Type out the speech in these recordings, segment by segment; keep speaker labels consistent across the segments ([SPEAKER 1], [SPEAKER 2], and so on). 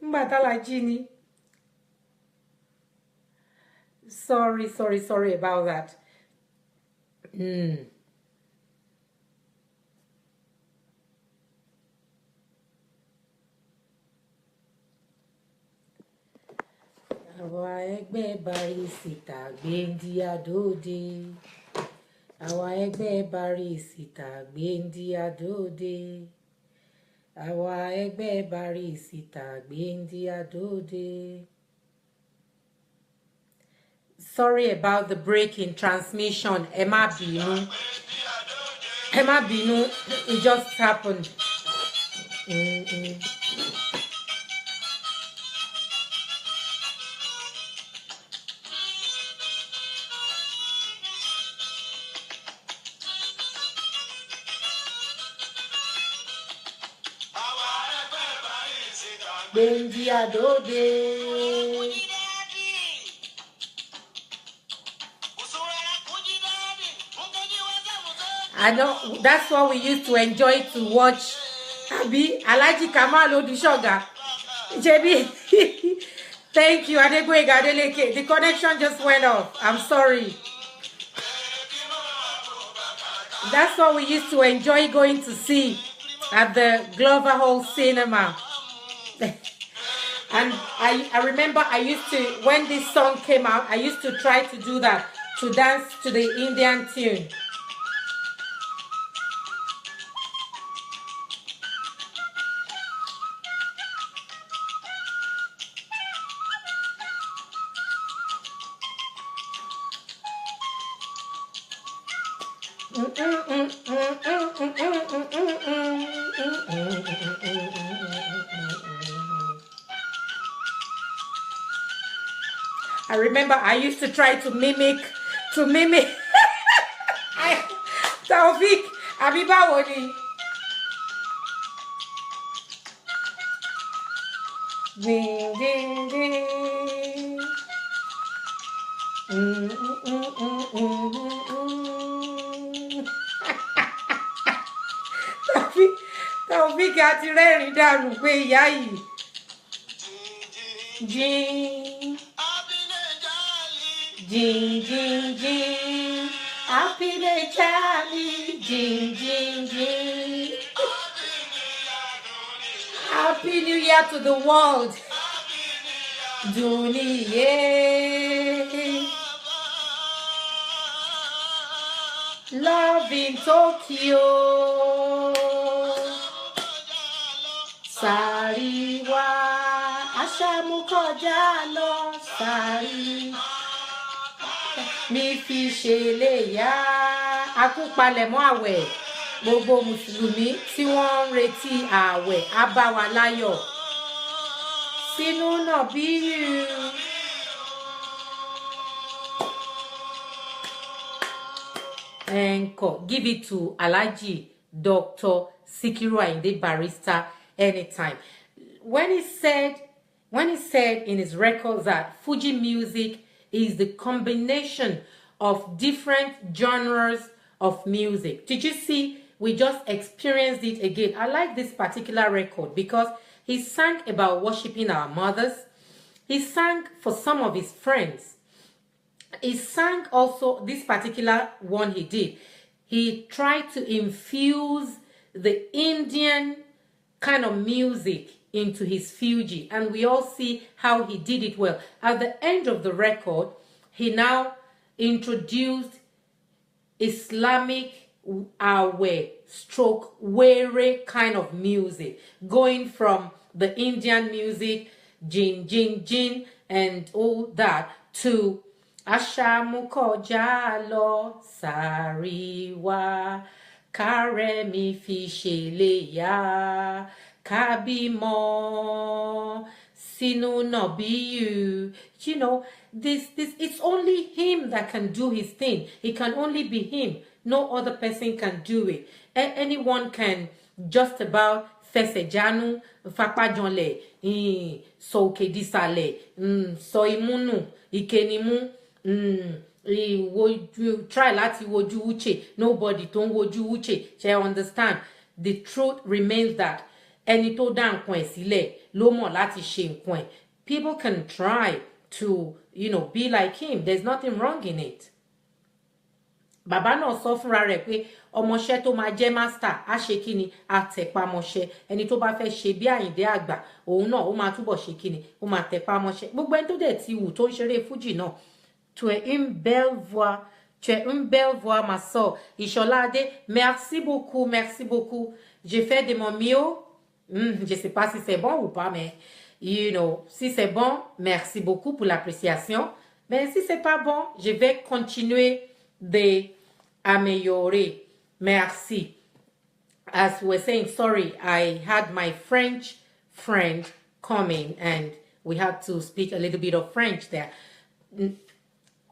[SPEAKER 1] Mbatala Gini. Sorry about that. Àwa ẹgbẹ́ Barrysita gbéǹdì àdóde. Àwa ẹgbẹ́ Barrysita gbéǹdì àdóde. Àwa ẹgbẹ́ Barrysita gbéǹdì àdóde. Sorry about the break in transmission. Emma Binu. It just happened. Benji Adode. I know that's what we used to enjoy to watch. Abi Alaji Kamal Odushoga. JB. Thank you, Adegwega Adeleke. The connection just went off. I'm sorry. That's what we used to enjoy going to see at the Glover Hall Cinema. And I remember I used to, when this song came out, I used to try to do that, to dance to the Indian tune. I remember I used to try to mimic Taufik Abibawoni. Ding ding ding. Taufik àti rẹ́rìn dànù pé ìyá yìí. Jing. Jing, jing, jing, happy day, Charlie. Jing, jing, jing. Happy New Year to the world. Duniye. Love in Tokyo. Sariwa. Ashamukojalo. Sari. Mi fi ṣe lè yá akúpalẹ̀mọ́ àwẹ̀ gbogbo mùsùlùmí tí wọ́n ń retí ààwẹ̀ á bá wa láyọ̀ sínú náà bí encore. Give it to Alhaji Dr. Sikiru Ayinde Barrister anytime. When he said in his records that Fuji music is the combination of different genres of music. Did you see? We just experienced it again. I like this particular record because he sang about worshiping our mothers. He sang for some of his friends. He sang also, this particular one he did, he tried to infuse the Indian kind of music into his Fuji, and we all see how he did it well. At the end of the record, he now introduced Islamic were kind of music, going from the Indian music, jin jin jin and all that, to Ashamukojalo Sariwa Karemi Fisheleya Kabimo Sinu Nobiyu. You know, this it's only him that can do his thing. It can only be him. No other person can do it. Anyone can just about Fesejanu, Fapajonle, Soke Disale, Soimunu, Ikenimu, try lati woju uche. Nobody don't woju uche. Shall understand? The truth remains that ẹni tó dá nǹkan ẹ̀ sílẹ̀ ló mọ̀ láti ṣe nǹkan ẹ̀. People can try to, be like him. There's nothing wrong in it. Bàbá náà sọ fúnra rẹ̀ pé ọmọọṣẹ́ tó máa jẹ́ master á ṣe kíni àtẹ̀pamọ́ṣẹ́. Ẹni tó bá fẹ́ ṣe bí Àyìndé àgbà òun náà ó máa túbọ̀ ṣe kíni ó máa tẹ̀pamọ́ṣẹ́. Gbogbo ẹni tó dẹ̀ ti wù tó ń ṣeré fújì náà. Tu es une belle voix, ma soeur. Isholade, merci beaucoup, merci beaucoup. J'ai fait de mon mieux. Je sais pas si c'est bon ou pas, mais si c'est bon, merci beaucoup pour l'appréciation. Mais si c'est pas bon, je vais continuer d'améliorer. Merci. As we were saying, sorry, I had my French friend coming and we had to speak a little bit of French there.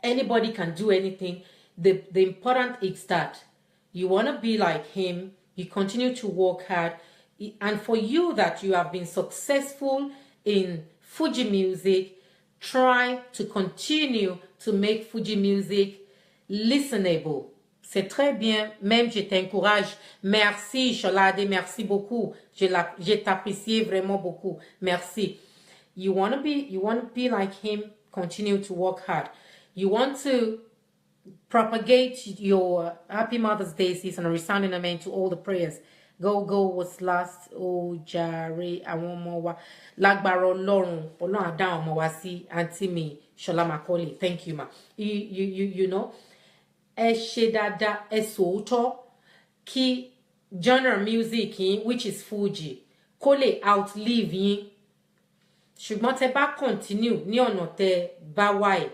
[SPEAKER 1] Anybody can do anything. The important is that you want to be like him, you continue to work hard, and for you that you have been successful in Fuji music, try to continue to make Fuji music listenable. C'est très bien, même je t'encourage. Merci Sholade, merci beaucoup. Je t'apprécie vraiment beaucoup. Merci. You want to be like him, continue to work hard. You want to propagate your Happy Mother's Day season, a resounding amen to all the prayers. Go was last. Oh, Jare, àwọn ọmọ wa. Lágbára Ọlọ́run, Ọlọ́run á dá ọmọ wa sí, Auntie mi, Shola Makoli. Thank you, ma. You know, ẹ ṣe dáadáa, ẹ sòótọ́ kí genre music yín, which is Fuji, kó lè outlive yín. Ṣùgbọ́n tẹ́ bá continue ní ọ̀nà tẹ́ bá wà ẹ̀,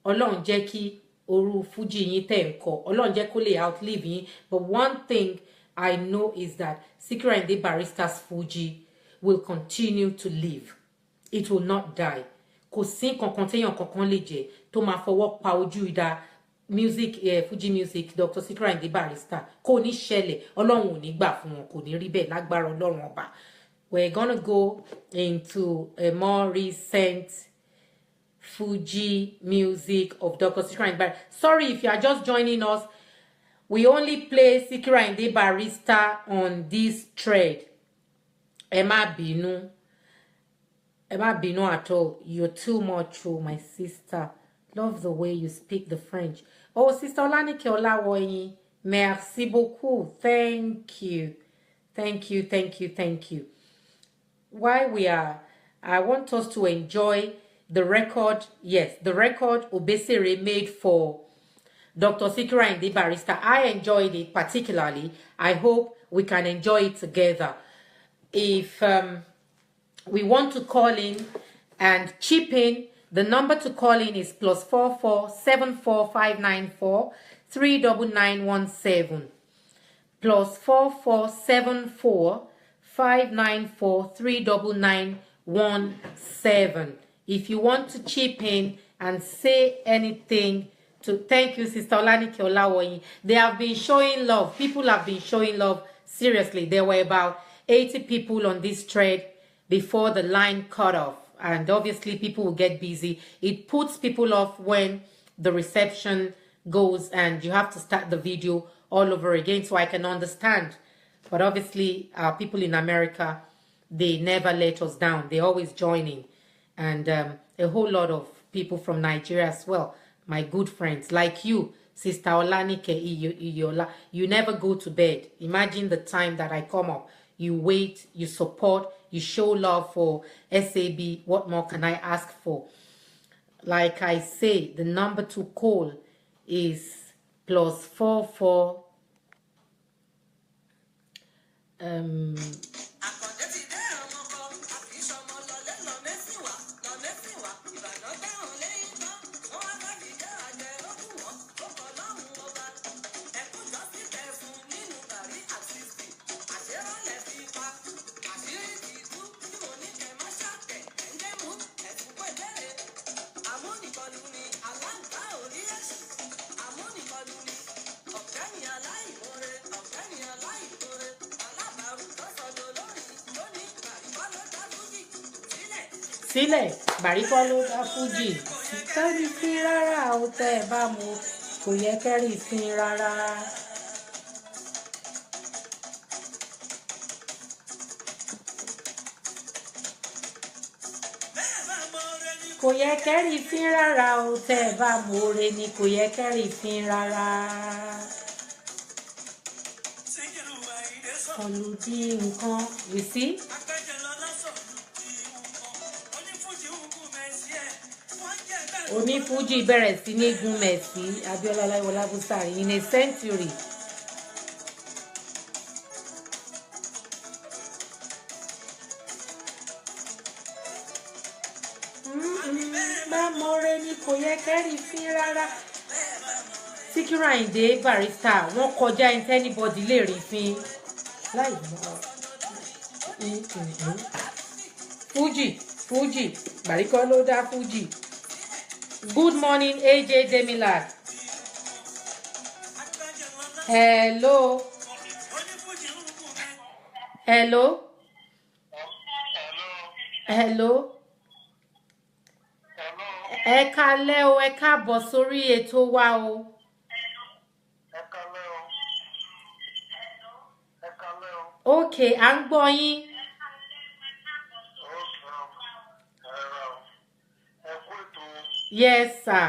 [SPEAKER 1] Ọlọ́run jẹ́ kí oru Fuji yín tẹ́ ń kọ, Ọlọ́run jẹ́ kó lè outlive yín. But one thing I know is that Sikiru Ayinde Barrister's Fuji will continue to live. It will not die. Kò sí nǹkankan téèyàn kankan lè jẹ tó máa fọwọ́ pa ojú ìdá music, Fuji music, Dr. Sikiru Ayinde Barrister. Kò ní ṣẹlẹ̀, Ọlọ́run ò ní gbà fún wọn, kò ní rí bẹ́ẹ̀ lágbára Ọlọ́run ọba. We're gonna go into a more recent Fuji music of Dr. Sikiru Ayinde Barrister. Sorry if you are just joining us. We only play Sikiru Ayinde Barrister on this thread. Ẹ má bínú at all. You're too much, oh, my sister. Love the way you speak the French. Oh, Sister Olanike Olawoyin, merci beaucoup. Thank you. I want us to enjoy the record. Yes, the record Obesere made for Dr. Sikiru Ayinde Barrister. I enjoyed it particularly. I hope we can enjoy it together. If we want to call in and chip in, the number to call in is +44 74594 39917. +44 74594 39917. If you want to chip in and say anything, thank you, Sister Olanike Olawoyin. They have been showing love. People have been showing love. Seriously, there were about 80 people on this thread before the line cut off. And obviously, people will get busy. It puts people off when the reception goes and you have to start the video all over again, so I can understand. But obviously, people in America, they never let us down. They always join in. And a whole lot of people from Nigeria as well. My good friends, like you, Sister Olanike Iyola, you never go to bed. Imagine the time that I come up. You wait, you support, you show love for SAB. What more can I ask for? Like I say, the number to call is +44 sílẹ̀ Bàríkọ́lá dá Fújì kẹ́rì sí rárá ó tẹ́ ẹ bá mu kò yẹ kẹ́rì sí rárá. kò yẹ kẹ́rì fín rárá o tẹ́ ẹ bá mọ̀ọ́re ni kò yẹ kẹ́rì fín rárá. Olùdí nǹkan you see. Onífújì bẹ̀rẹ̀ sí ní gun Mercy Abíọ́lá Ọláyíwọlá Búsàrí in a century. Bámọ̀ọ́re ni kò yẹ kẹ́rì fín rárá. Sikiru Ayinde Barrister wọ́n kọjá anybody lè rí fín láì mọ̀. Fuji Bariko ló dá Fuji. Good morning AJ Demilad. Hello. Ẹ kálẹ́ o, ẹ káàbọ̀ sórí ètò wa o. Okay, à ń gbọ́ yín. Yes, sir.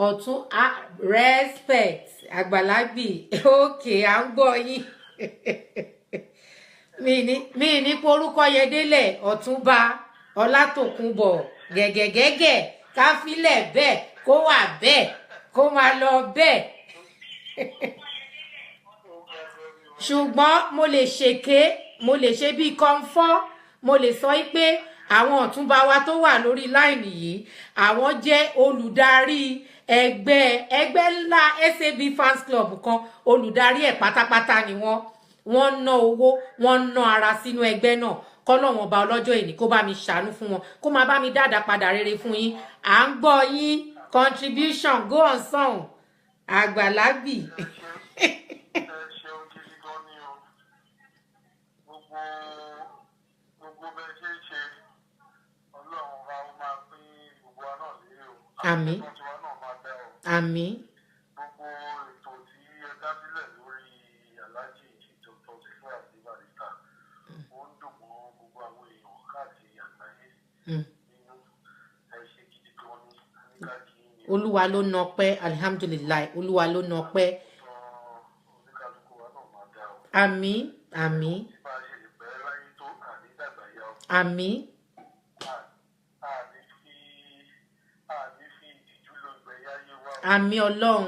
[SPEAKER 1] Ọ̀tún respect àgbàlagbì. Okay, à ń gbọ́ yín. mi ní porúkọ yẹn délẹ̀ Ọ̀túnba Ọlátòkunbọ̀ gẹ̀gẹ̀gẹ̀gẹ̀ ká filẹ̀ bẹ́ẹ̀ kó wà bẹ́ẹ̀ kó máa lọ bẹ́ẹ̀. Ṣùgbọ́n mo lè ṣèké mo lè ṣe bí kọ́ńfọ́ mo lè sọ pé àwọn Ọ̀túnba wa tó wà lórí láìnì yìí àwọn jẹ́ olùdarí ẹgbẹ́ ńlá SAB fans club kan olùdarí ẹ̀ pátápátá ni wọ́n ná owó wọ́n ná ara sínú ẹgbẹ́ náà kọ́lọ́wọ́n ọba ọlọ́jọ́ èní kó bá mi ṣàánú fún wọn kó máa bá mi dáadáa padà rere fún yín à ń gbọ́ yín contribution go on song àgbàlagbì. Àmín. Àmín. Olúwa ló ná ọpẹ́ alihamdulilayi Olúwa ló ná ọpẹ́. Àmín. Àmín. Àmín. Àmín Ọlọ́run.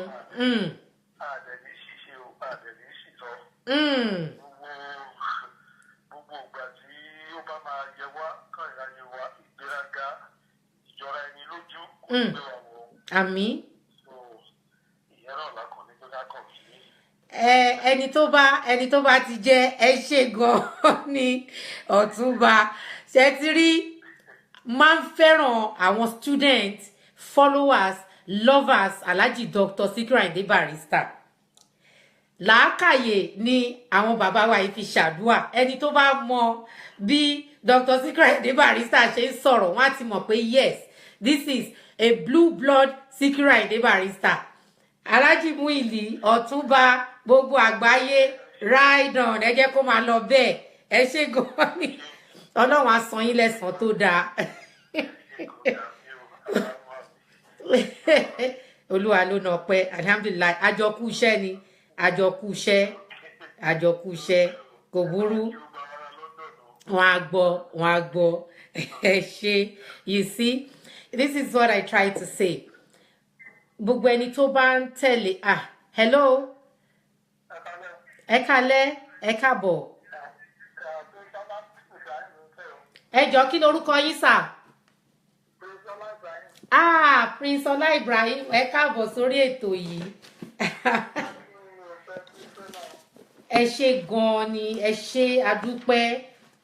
[SPEAKER 1] Àmín. Ẹni tó bá ti jẹ́ ẹ ṣe gan ní Ọ̀túnba ṣe ti rí máa ń fẹ́ràn àwọn students followers lovers Alhaji Dr. Sikiru Ayinde Barrister làákàyè ni àwọn bàbá wa yìí fi ṣàdúà ẹni tó bá mọ bí Dr. Sikiru Ayinde Barrister ṣe ń sọ̀rọ̀ wọ́n á ti mọ̀ pé yes this is a blue blood Sikiru Ayinde Barrister Alhaji Muili Ọ̀túnba gbogbo àgbáyé ride on ẹ jẹ́ kó máa lọ bẹ́ẹ̀ ẹ ṣe gan ni Ọlọ́run á san yín lẹ́san tó dáa. Olúwa ló ná ọpẹ́ alhamdulilayi àjọkú iṣẹ́ ni àjọkú iṣẹ́ kò burú wọ́n á gbọ́ ẹ ṣe you see this is what I try to say gbogbo ẹni tó bá ń tẹ̀lé hello ẹ kálẹ́ ẹ káàbọ̀ ẹ jọ kí lorúkọ yín sà. Prince Ọlá Ibrahim ẹ káàbọ̀ sórí ètò yìí ẹ ṣé gan ni ẹ ṣé adúpẹ́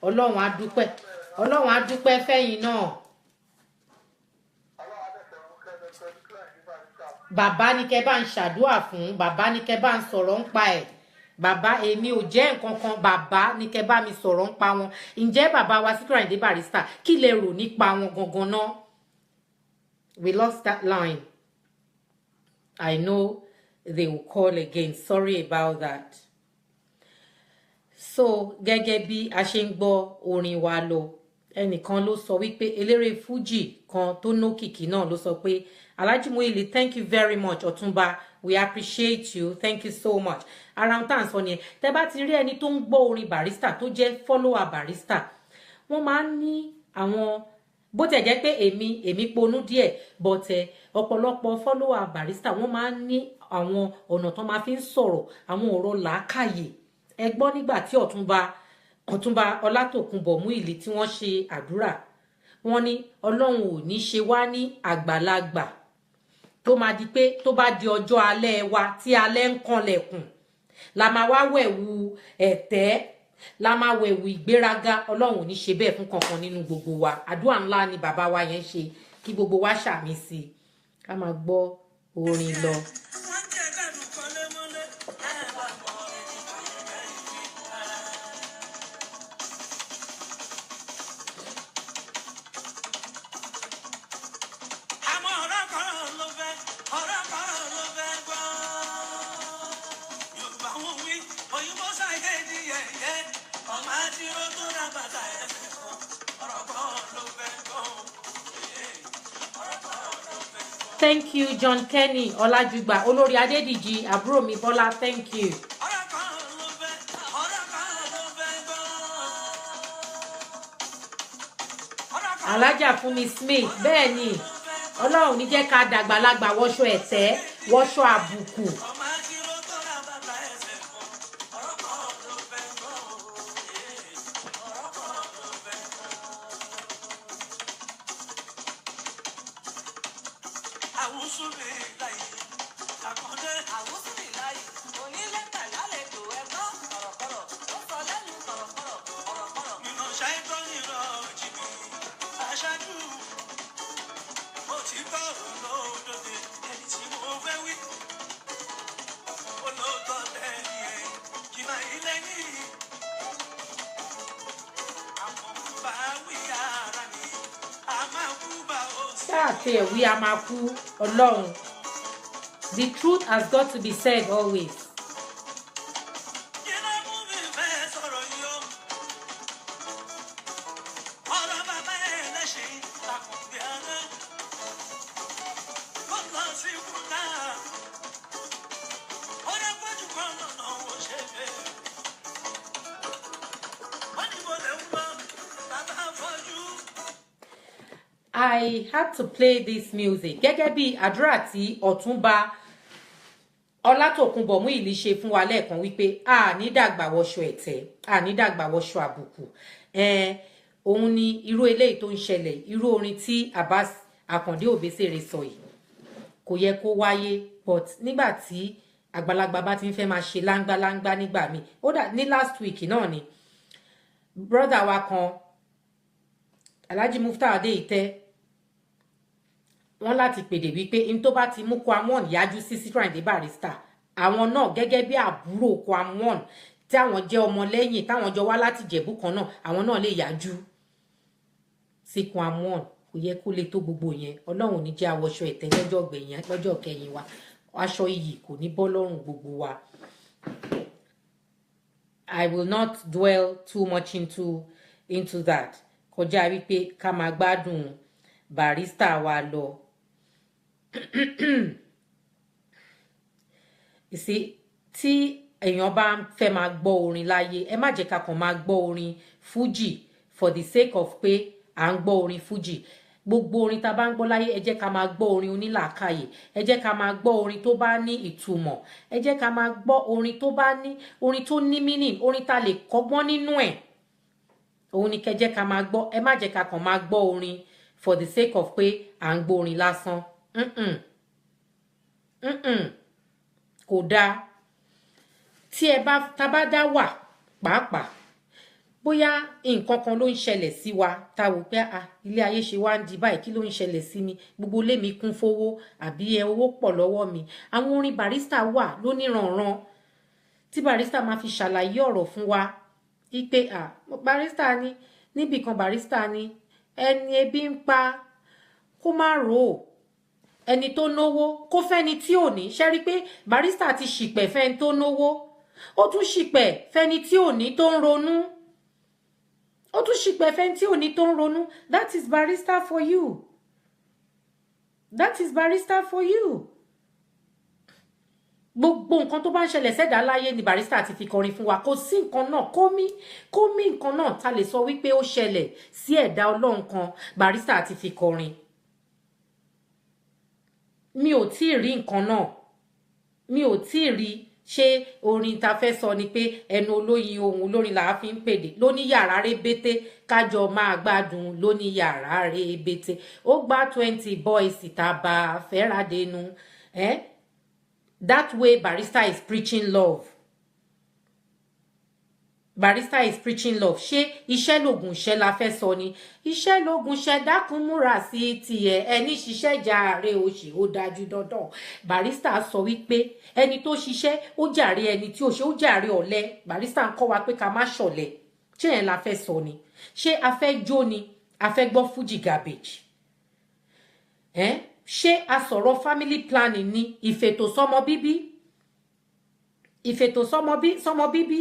[SPEAKER 1] Ọlọ́run adúpẹ́ fẹ́yìn náà bàbá ní kẹ́ bá ń ṣàdúà fún bàbá ní kẹ́ bá ń sọ̀rọ̀ ń pa ẹ̀ bàbá èmi ò jẹ́ nǹkan kan bàbá ní kẹ́ bá mi sọ̀rọ̀ ń pa wọn ǹjẹ́ bàbá wa Sikiru Ayinde Barrister kí lẹ rò nípa wọn gangan náà. We lost that line. I know they will call again. Sorry about that. So gẹ́gẹ́ bí a ṣe ń gbọ́ orin wa lọ, ẹnìkan ló sọ wípé eléré fújì kan tó nókìkí náà ló sọ pé Alhaji Muili, thank you very much Ọ̀túnba, we appreciate you, thank you so much. Around tan sọ ni tẹ́ bá ti rí ẹni tó ń gbọ́ orin Barrister tó jẹ́ follower Barrister, wọ́n máa ń ní àwọn bó tẹ̀ jẹ́ pé èmi ponú díẹ̀ but ọ̀pọ̀lọpọ̀ follower Barrister wọ́n máa ń ní àwọn ọ̀nà tó máa fi ń sọ̀rọ̀ àwọn ọ̀rọ̀ làákàyè. Ẹ gbọ́ nígbà tí Ọ̀túnba Ọlátòkunbọ̀ Muili tí wọ́n ṣe àdúrà, wọ́n ní Ọlọ́run ò ní ṣe wá ní àgbàlagbà tó máa di pé tó bá di ọjọ́ alẹ́ wa tí alẹ́ ń kanlẹ̀kùn la máa wá wẹ̀wù ẹ̀tẹ́, la máa wẹ̀wù ìgbéraga. Ọlọ́run ò ní ṣe bẹ́ẹ̀ fún kankan nínú gbogbo wa. Àdúrà ńlá ni bàbá wa yẹn ṣe, kí gbogbo wa ṣàmì sí i. Ká máa gbọ́ orin lọ. Thank you, John Kenny, Ọlájúgbà, Olórí Adédìjì, àbúrò mi Bọ́lá, thank you. Alájà Fúnmi Smith, bẹ́ẹ̀ ni, Ọlọ́run ní jẹ́ ká dàgbàlagbà wọṣọ ẹ̀tẹ́, wọṣọ àbùkù. We are Maku alone. The truth has got to be said always. I had to play this music gẹ́gẹ́ bí àdúrà tí Ọ̀túnba Ọlátòkunbọ̀ Muili ṣe fún wa lẹ́ẹ̀kan wípé a ní dàgbà wọṣọ ẹ̀tẹ́, a ní dàgbà wọṣọ àbùkù. Òun ni irú eléyìí tó ń ṣẹlẹ̀, irú orin tí Abbas Àkàndé Òbésèré sọ yìí kò yẹ kó wáyé, but nígbà tí àgbàlagbà bá ti ń fẹ́ máa ṣe láńgbáláńgbá nígbà míì, ó dà ní last week náà ni brother wa kan Alhaji Mufta Adéìtẹ́ wọ́n láti pèdè wípé in tó bá ti mú Kwamon yájú sí Sikiru Ayinde Barrister, àwọn náà gẹ́gẹ́ bí àbúrò Kwamon tí àwọn jẹ́ ọmọ lẹ́yìn táwọn jọ wá láti Jẹ̀bú kan náà, àwọn náà lè yájú sí Kwamon. Kò yẹ kó lè tó gbogbo yẹn. Ọlọ́run ní jẹ́ àwọṣọ ẹ̀tẹ́ lọ́jọ́ gbẹ̀yìn, lọ́jọ́ kẹyìn wa. Aṣọ iyì kò ní bọ́ lọ́rùn gbogbo wa. I will not dwell too much into that. Kọjá wípé ká máa gbádùn Barrister wa lọ. You see, tí èèyàn bá fẹ́ máa gbọ́ orin láyé, ẹ má jẹ́ ká kàn máa gbọ́ orin Fuji for the sake of pé à ń gbọ́ orin Fuji. Gbogbo orin tá bá ń gbọ́ láyé, ẹ jẹ́ ká máa gbọ́ orin onílàákàyè, ẹ jẹ́ ká máa gbọ́ orin tó bá ní ìtumọ̀, ẹ jẹ́ ká máa gbọ́ orin tó bá ní orin tó ní meaning, orin tá lè kọ́gbọ́n nínú ẹ̀. Òun ni kẹ́ jẹ́ ká máa gbọ́. Ẹ má jẹ́ ká kàn máa gbọ́ orin for the sake of pé à ń gbọ́ orin lásán. Kò dáa. Tí tá bá dá wà pàápàá, bóyá nǹkan kan ló ń ṣẹlẹ̀ sí wa, tá wò pé ilé ayé ṣe wá ń di báyìí, kí ló ń ṣẹlẹ̀ sí mi, gbogbo ilé mi kún fowó àbí owó pọ̀ lọ́wọ́ mi. Àwọn orin Barrister wà lóníranran tí Barrister máa fi ṣàlàyé ọ̀rọ̀ fún wa wípé Barrister ni níbì kan, Barrister ni ẹni ebi ń pa kó má rò ó. ẹni tó náwó kó fẹ́ni tí ò ní ṣe rí pé Barrister ti ṣìpẹ̀ fẹ́ni tó náwó ó tún ṣìpẹ̀ fẹ́ni tí ò ní tó ń ronú ó tún ṣìpẹ̀ fẹ́ni tí ò ní tó ń ronú. That is Barrister for you. That is Barrister for you. Gbogbo nǹkan tó bá ń ṣẹlẹ̀ sẹ́dá láyé ni Barrister ti fi kọrin fún wa. Kò sí nǹkan náà kó mí nǹkan náà ta lè sọ wípé ó ṣẹlẹ̀ sí ẹ̀dá Ọlọ́run kan Barrister ti fi kọrin. Mi ò tí ì rí nǹkan náà. Mi ò tí ì rí ṣé orin ta fẹ́ sọ ni pé ẹnu olóyin ohun olórin là á fi ń pèdè lóní yàrá rébété kájọ máa gbádùn lóní yàrá rébété. Ó gbá 20 boys tàbá fẹ́radénú. That way Barrister is preaching love. Barrister is preaching love. Ṣé iṣẹ́ lògùn iṣẹ́ la fẹ́ sọ ni? Iṣẹ́ lògùn iṣẹ́ dákun múra sí tiẹ̀ ẹni ṣiṣẹ́ jàre òṣì ó dájú dandan. Barrister sọ wípé ẹni tó ṣiṣẹ́ ó jàre ẹni tí ó ṣe ó jàre ọ̀lẹ. Barrister ń kọ́ wa pé ká má ṣọ̀lẹ. Ṣé yẹn la fẹ́ sọ ni? Ṣé a fẹ́ jó ni? A fẹ́ gbọ́ Fuji garbage? Ṣé a sọ̀rọ̀ family planning ni? Ìfètò sọ́mọ bíbí? Ìfètò sọ́mọ bíbí?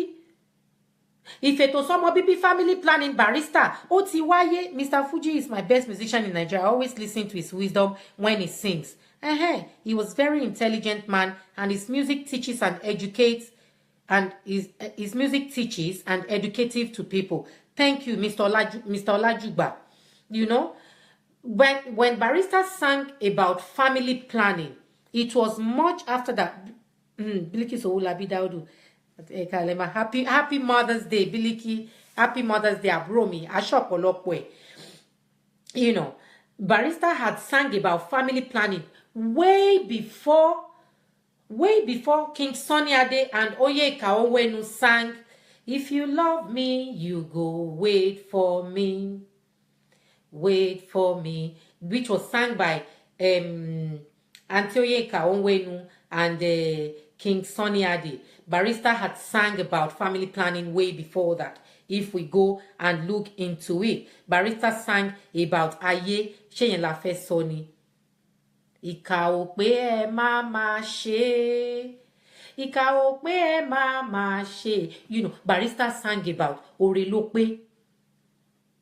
[SPEAKER 1] Ìfètò sọ́mọ bíbí family planning Barrister ó ti wáyé. Mr. Fuji is my best musician in Nigeria. I always listen to his wisdom when he sings. He was very intelligent man and his music teaches and educates and his music teaches and educative to people. Thank you, Mr. Olajuba. You know, when Barrister sang about family planning, it was much after that. Biliki Soulabi Daudu. Happy Mother's Day, Biliki. Happy Mother's Day, Abromi. Ashopolopwe. You know, Barrister had sang about family planning way before King Sunny Ade and Oyeka Onwenu sang, "If you love me, you go wait for me." Wait for me, which was sung by Oyeka Onwenu and King Sunny Ade. Barrister had sang about family planning way before that. If we go and look into it, Barrister sang about Aye Sheyen la fe soni. Ìkà ò pé ẹ má má ṣe. Ìkà ò pé ẹ má má ṣe. You know, Barrister sang about Ore ló pé.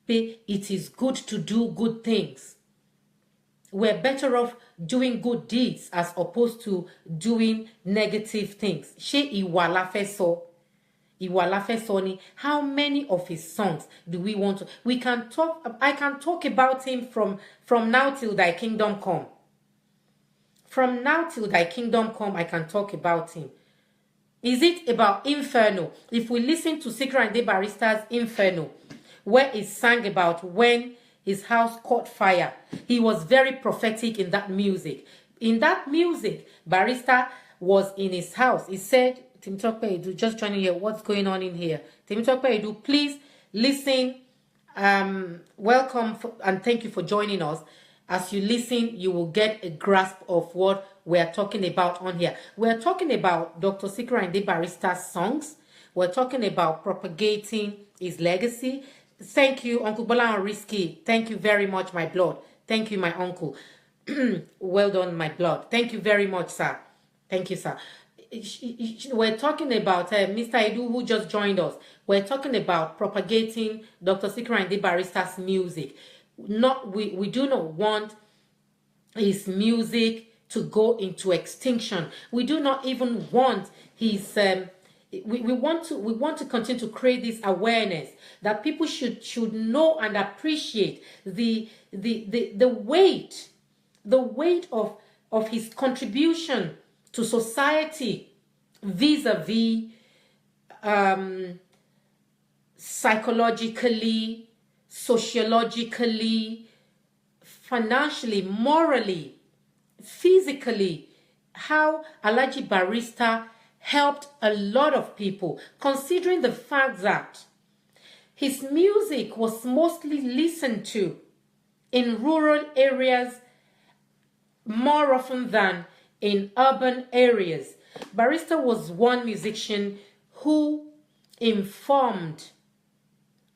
[SPEAKER 1] It is good to do good things. We're better off doing good deeds as opposed to doing negative things. Ṣé ìwà la fẹ́ sọ? Ìwà la fẹ́ sọ ni. How many of his songs do we want to? I can talk about him from now till thy kingdom come. From now till thy kingdom come, I can talk about him. Is it about Inferno? If we listen to Sikiru Ayinde Barrister's Inferno, where he sang about when his house caught fire, he was very prophetic in that music. In that music, Barrister was in his house. He said, Temitope Edu, just joining here, what's going on in here? Temitope Edu, please listen. Welcome and thank you for joining us. As you listen, you will get a grasp of what we're talking about on here. We're talking about Dr. Sikiru Ayinde Barrister's songs. We're talking about propagating his legacy. Thank you, Uncle Bola and Risky. Thank you very much, my blood. Thank you, my uncle. Well done, my blood. Thank you very much, sir. Thank you, sir. We're talking about Mr. Edu, who just joined us. We're talking about propagating Dr. Sikiru Ayinde Barrister's music. We do not want his music to go into extinction. We do not even want his we want to continue to create this awareness that people should know and appreciate the weight of his contribution to society vis-a-vis psychologically, sociologically, financially, morally, physically, how Alhaji Barrister helped a lot of people, considering the fact that his music was mostly listened to in rural areas more often than in urban areas. Barrister was one musician who informed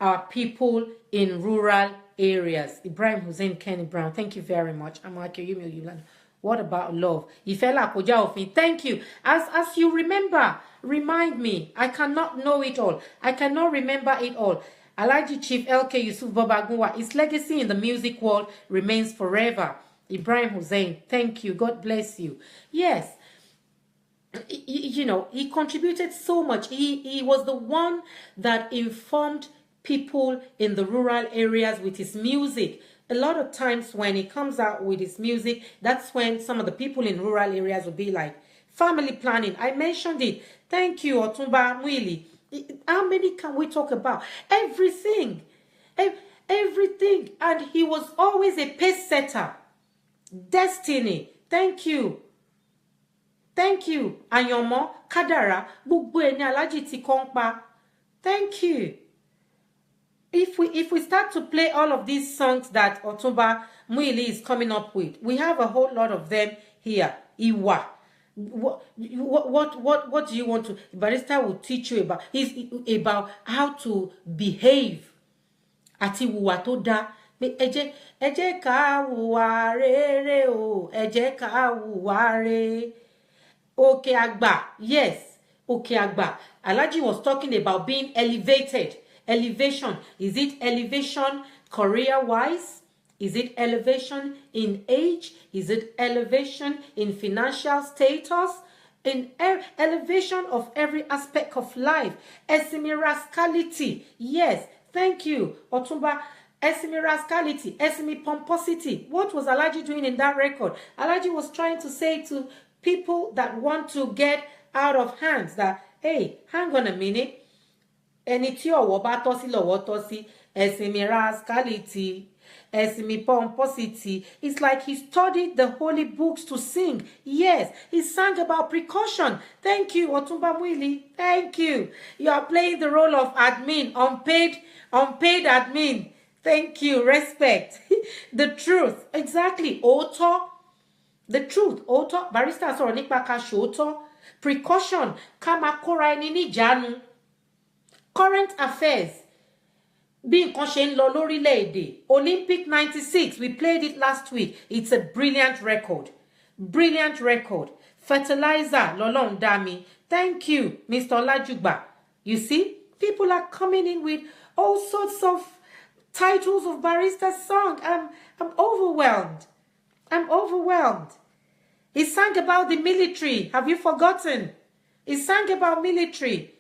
[SPEAKER 1] our people in rural areas. Ibrahim Hussein Kenny Brown, thank you very much. I'm like you. What about love? Ifela koja ofin. Thank you. As you remember, remind me. I cannot know it all. I cannot remember it all. Alhaji Chief LK Yusuf Babagunwa, his legacy in the music world remains forever. Ibrahim Hussein, thank you. God bless you. Yes, you know, he contributed so much. He was the one that informed people in the rural areas with his music. A lot of times when he comes out with his music, that's when some of the people in rural areas will be like, family planning. I mentioned it. Thank you, Otumba Mwili. How many can we talk about? Everything. Everything. And he was always a pace setter. Destiny. Thank you. Thank you. Anyomo, Kadara, gbogbo eni Alhaji ti kompa. Thank you. If we start to play all of these songs that Otumba Muili is coming up with, we have a whole lot of them here. Iwa. What do you want to? Barrister will teach you about how to behave. Ati wuwa to da. Eje ka wuwa rere o. Eje ka wuwa re. Okay, Agba. Yes. Okay, Agba. Alhaji was talking about being elevated. Elevation. Is it elevation career-wise? Is it elevation in age? Is it elevation in financial status? In elevation of every aspect of life. Esimi rascality. Yes. Thank you, Otumba. Esimi rascality. Esimi pomposity. What was Alhaji doing in that record? Alhaji was trying to say to people that want to get out of hands that, hey, hang on a minute. Ẹni tí ọwọ́ bá tọ́ sí lọ́wọ́ tọ́ sí, ẹ̀sìn rascality, ẹ̀sìn pomposity. It's like he studied the holy books to sing. Yes, he sang about precaution. Thank you, Otumba Mwili. Thank you. You are playing the role of admin, unpaid admin. Thank you. Respect. The truth. Exactly. Òótọ́. The truth. Òótọ́. Barrister sọ̀rọ̀ nípa ká ṣòótọ́. Precaution. Ká máa kóra ẹni níjàánu. Current affairs. Bí nǹkan ṣe ń lọ lórílẹ̀-èdè. Olympic 96. We played it last week. It's a brilliant record. Brilliant record. Fertilizer. Lọ́lọ́run dá mi. Thank you, Mr. Olajugba. You see, people are coming in with all sorts of titles of Barrister's song. I'm overwhelmed. I'm overwhelmed. He sang about the military. Have you forgotten? He sang about military.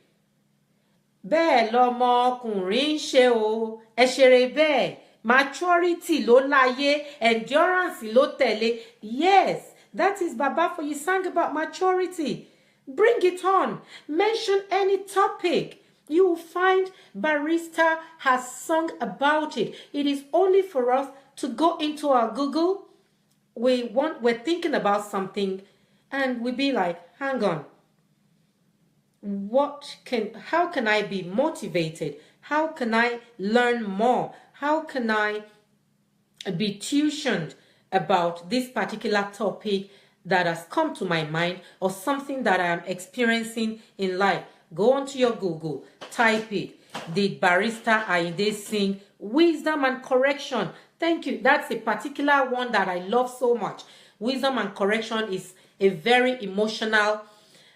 [SPEAKER 1] Bẹ́ẹ̀ lọmọkùnrin ń ṣe o, ẹ ṣeré bẹ́ẹ̀, maturity ló láyé, endurance ló tẹ̀lé. Yes, that is Baba for you. Sang about maturity. Bring it on. Mention any topic. You will find Barrister has sung about it. It is only for us to go into our Google. We're thinking about something and we be like, hang on. How can I be motivated? How can I learn more? How can I be tutioned about this particular topic that has come to my mind or something that I am experiencing in life? Go onto your Google, type it. Did Barrister Ayinde sing Wisdom and Correction? Thank you. That's a particular one that I love so much. Wisdom and Correction is a very emotional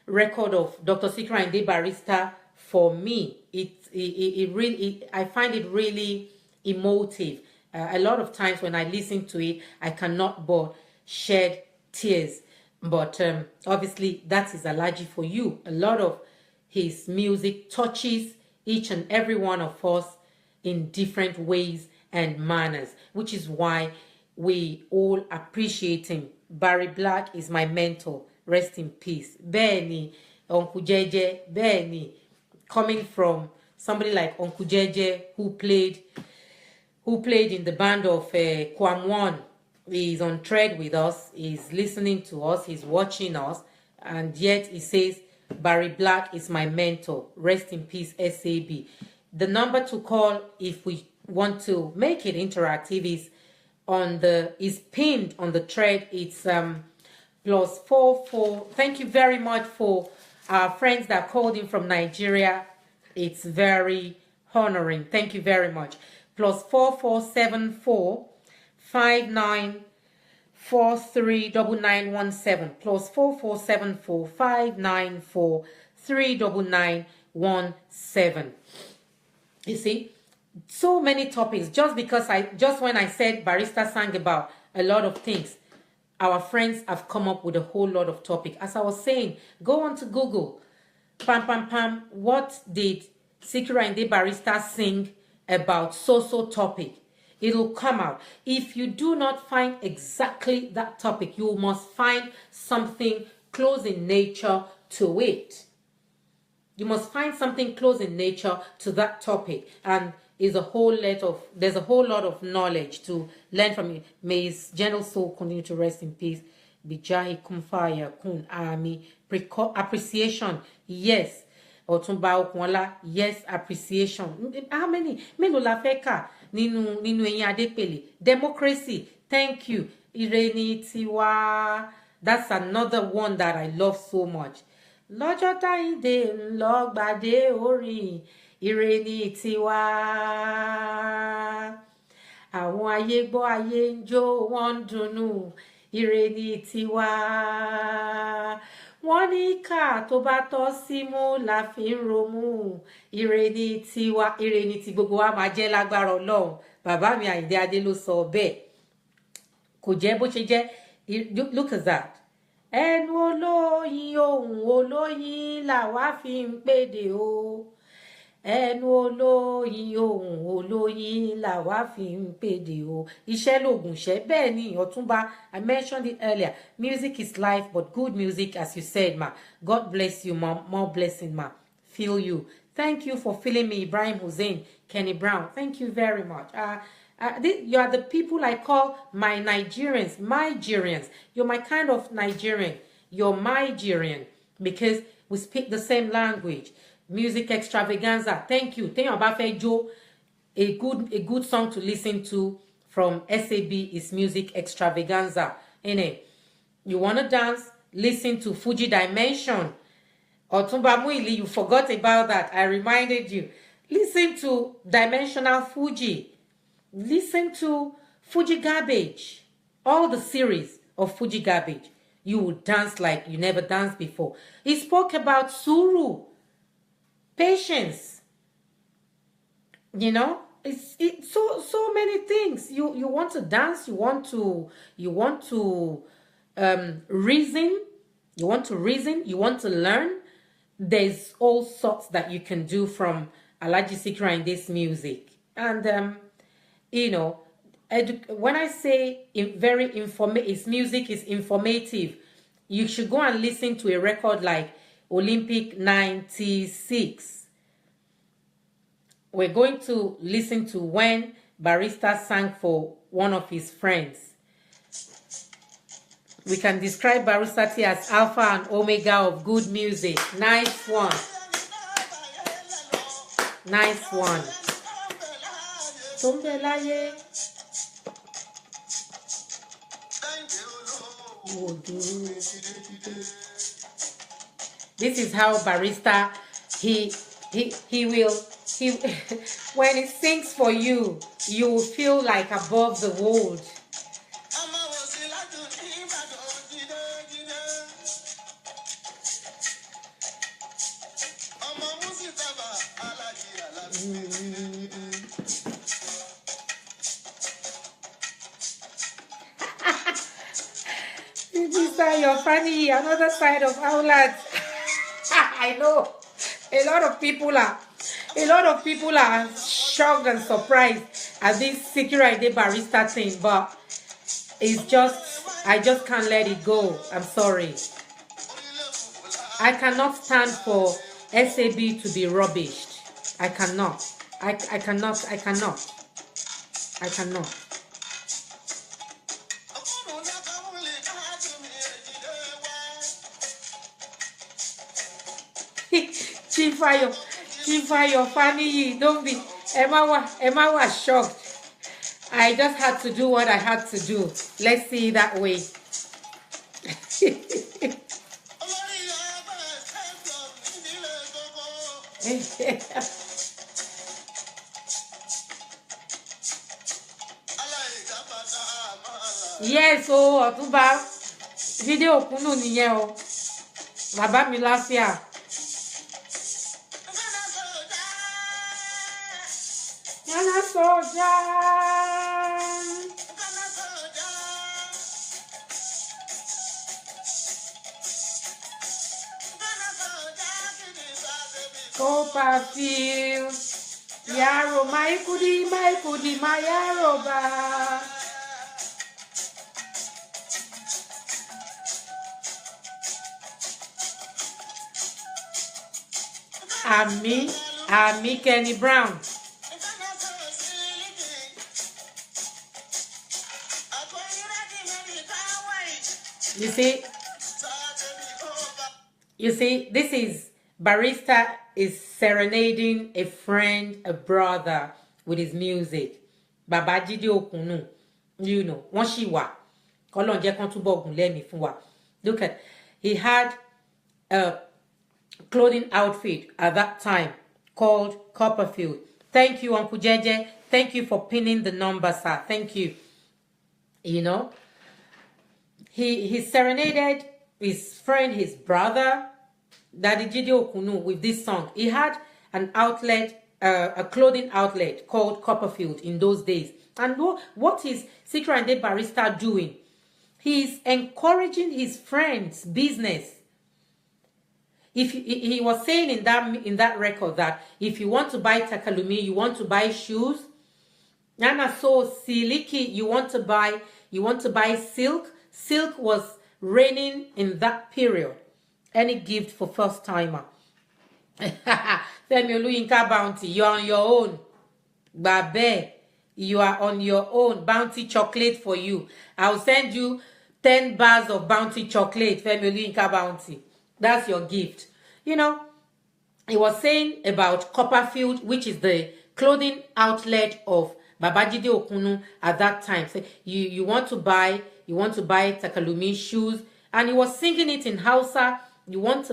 [SPEAKER 1] record of Dr. Sikiru Ayinde Barrister for me. I find it really emotive. A lot of times when I listen to it, I cannot but shed tears. But obviously, that is Alhaji for you. A lot of his music touches each and every one of us in different ways and manners, which is why we all appreciate him. Barry Black is my mentor. Rest in peace. Bẹ́ẹ̀ni, Uncle Jeje, bẹ́ẹ̀ni, coming from somebody like Uncle Jeje who played in the band of Kwamwan. He's on thread with us, he's listening to us, he's watching us, and yet he says, Barry Black is my mentor. Rest in peace, SAB. The number to call if we want to make it interactive is pinned on the thread. It's +44. Thank you very much for our friends that called in from Nigeria. It's very honoring. Thank you very much. +4474 59 439917 plus 44745943917. You see, so many topics. Just when I said Barrister sang about a lot of things, our friends have come up with a whole lot of topics. As I was saying, go on to Google. Pam pam pam. What did Sikiru Ayinde Barrister sing about so topic? It'll come out. If you do not find exactly that topic, you must find something close in nature to it. You must find something close in nature to that topic, and there's a whole lot of knowledge to learn from it. May his gentle soul continue to rest in peace. Bijahi kumfaya kun ami. Appreciation, yes. Otunba Okunla, yes, appreciation. How many? Mélòó la fẹ́ kà nínú Ẹ̀yin Adépèlé. Democracy, thank you. Ireni tiwa. That's another one that I love so much. Lọ́jọ́ táyìndé ńlọ gbàdé orin Ireni tiwa. Àwọn ayé gbọ́ ayé ń jó wọ́n ń dunnú Ireni tiwa. Wọ́n ní ká tó bá tọ́ símú la fi ń romú Ireni tiwa. Ireni ti gbogbo wa máa jẹ́ lágbára Ọlọ́run. Bàbá mi Àyìndé Adé ló sọ bẹ́ẹ̀. Kò jẹ́ bó ṣe jẹ́. Look at that. Ẹnu olóyin ohùn olóyin làwa fi ń pèdè o. Ẹnu olóyin ohùn olóyin làwa fi ń pèdè o. Iṣẹ́ lògùn ṣẹ́. Bẹ́ẹ̀ ni Ọ̀túnba, I mentioned it earlier. Music is life, but good music, as you said, ma. God bless you, ma. More blessing, ma. Feel you. Thank you for feeling me, Ibrahim Hussein, Kenny Brown. Thank you very much. You are the people I call my Nigerians, Nigerians. You're my kind of Nigerian. You're Nigerian because we speak the same language. Music extravaganza. Thank you. Téèyàn bá fẹ́ jó, a good song to listen to from SAB is Music Extravaganza. You want to dance? Listen to Fuji Dimension. Otumba Muili, you forgot about that. I reminded you. Listen to Dimensional Fuji. Listen to Fuji Garbage. All the series of Fuji Garbage. You will dance like you never danced before. He spoke about Suru. Patience. You know, it's so many things. You want to dance, you want to reason, you want to learn. There's all sorts that you can do from Alhaji Sikiru Ayinde's music. And you know, when I say his music is informative, you should go and listen to a record like Olympic 96. We're going to listen to when Barrister sang for one of his friends. We can describe Barrister as Alpha and Omega of good music. Nice one. Nice one. This is how Barrister he will when he sings for you, you will feel like above the world. You're funny, another side of Outlet. I know a lot of people are shocked and surprised at this Sikiru Ayinde Barrister thing, but I just can't let it go. I'm sorry. I cannot stand for SAB to be rubbished. I cannot. Chifa, your funny. Don't be. Emma was shocked. I just had to do what I had to do. Let's see it that way. Yes, o Ọ̀túnba video kunu nìyẹn o. Bàbá mi láfíà. Ghana soldier. Copperfield. Yaro maikudi mayaroba. Ami Kenny Brown. You see, this is Barrister is serenading a friend, a brother with his music. Babajide Okunu, you know, wọ́n ṣì wà. Kọ́lọ́run jẹ́ kán túbọ̀ gùn lẹ́mìí fún wa. Look at, he had a clothing outfit at that time called Copperfield. Thank you, Uncle Jeje. Thank you for pinning the number, sir. Thank you. You know, he serenaded his friend, his brother, Daddy Jide Okunu, with this song. He had an outlet, a clothing outlet called Copperfield in those days. And what is Sikiru Ayinde Barrister doing? He's encouraging his friend's business. If he was saying in that record that if you want to buy takalumi, you want to buy shoes, Nana so siliki, you want to buy silk. Silk was reigning in that period. Any gift for first timer. Femi Oluyinka Bounty, you're on your own. Babe, you are on your own. Bounty chocolate for you. I'll send you 10 bars of Bounty chocolate, Femi Oluyinka Bounty. That's your gift. You know, he was saying about Copperfield, which is the clothing outlet of Babajide Okunu at that time. So you want to buy takalumi shoes, and he was singing it in Hausa.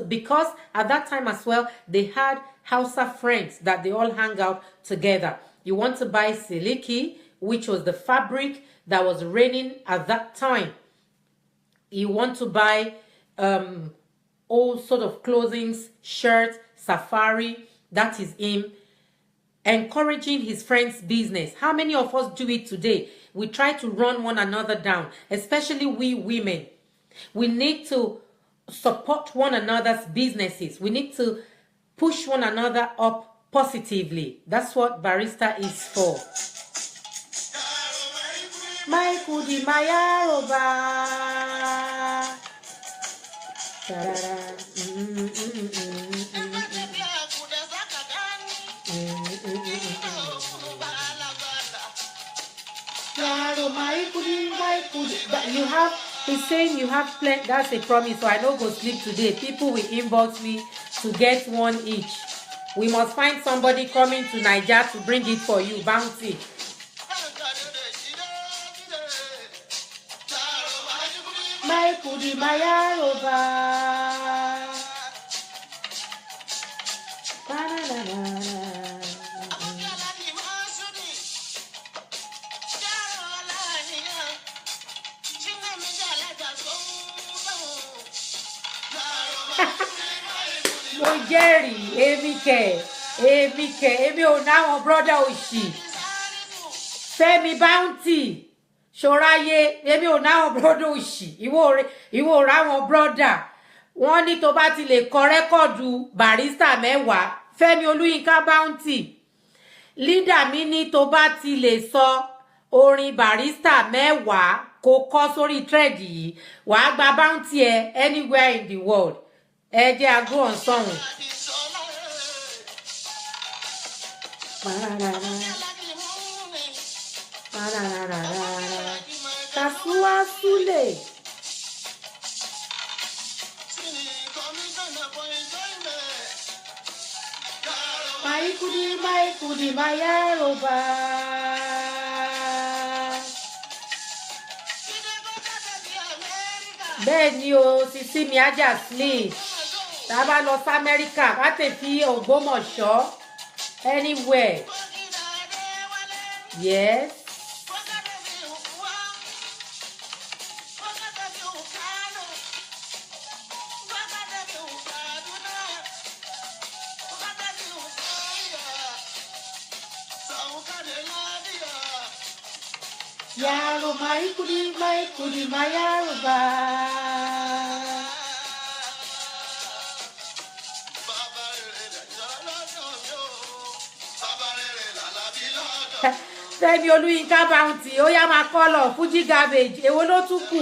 [SPEAKER 1] Because at that time as well, they had Hausa friends that they all hang out together. You want to buy siliki, which was the fabric that was reigning at that time. You want to buy all sort of clothing, shirts, safari. That is him encouraging his friend's business. How many of us do it today? We try to run one another down, especially we women. We need to support one another's businesses. We need to push one another up positively. That's what Barrister is for. My kudi mayaroba. You have, he's saying you have plenty. That's a promise, so I don't go sleep today. People will inbox me to get one each. We must find somebody coming to Niger to bring it for you, Bounty. My kudi mayaroba. Jerry, Emi ò náwọn brother òṣì. Fẹ́mi Bounty, Ṣọ́ráyé, Emi ò náwọn brother òṣì. Ìwọ ráwọn brother. Wọ́n ní tó bá ti lè kọ rẹ́kọ̀dù Barrister 10. Fẹ́mi Olúyinká Bounty. Leader mi ní tó bá ti lè sọ orin Barrister 10 kó kọ sórí thread yìí. Wàá gba Bounty ẹ anywhere in the world. Ẹ jẹ́ àgọ́ ọ̀sán. Kasua Sule. Maikudi mayaroba. Bẹ́ẹ̀ ni o, Sisi mi ajá Smith. Tá bá lọ sí America, bá tẹ̀ fi Ògbómọ̀ṣọ́. Anywhere. Yes. Yaro maikudi mayaruba. Fẹ́mi Olúyinká Bounty ó yá máa kọ́lọ̀ Fuji Garbage èwo ló tún kù.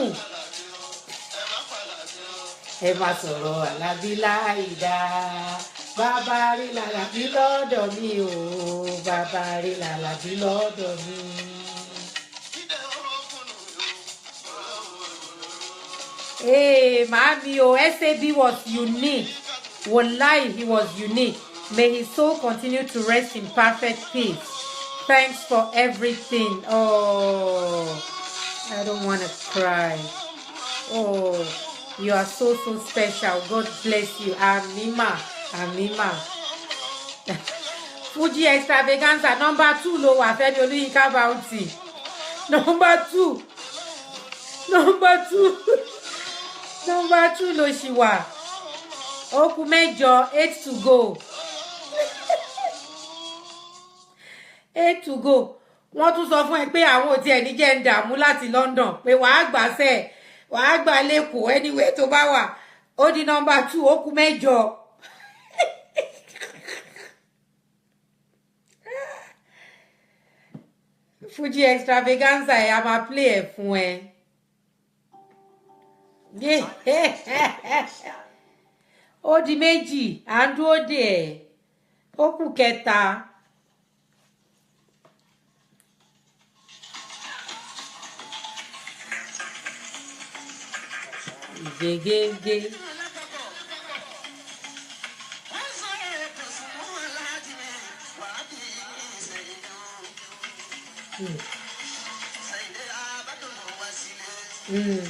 [SPEAKER 1] Ẹ máa sọ̀rọ̀ Àlàbí láìdá bàbá rí làlàbí lọ́dọ̀ mi o bàbá rí làlàbí lọ́dọ̀ mi. Hey, Mami, oh, SAB was unique. Wallahi, he was unique. May his soul continue to rest in perfect peace. Thanks for everything. Oh, I don't want to cry. Oh, you are so special. God bless you. Amima. Fuji Extravaganza, number 2, lo wa Fẹ́mi Olúyinká Bounty. Number 2. Number 2 lo ṣì wà. Ó kù mẹ́jọ, 8 to go. 8 to go. Wọ́n tún sọ fún ẹ pé àwọn ò tiẹ̀ ní jẹ́ ń dààmú láti London pé wàá gbàṣẹ́ wàá gbà lẹ́kọ̀ọ́ anyway tó bá wà. Ó di number 2, ó kù mẹ́jọ. Fuji Extravaganza ẹ̀ a máa play ẹ̀ fún ẹ. Ó di méjì à ń dúró dè ẹ́ ó kù kẹta. Ìgégéńgé.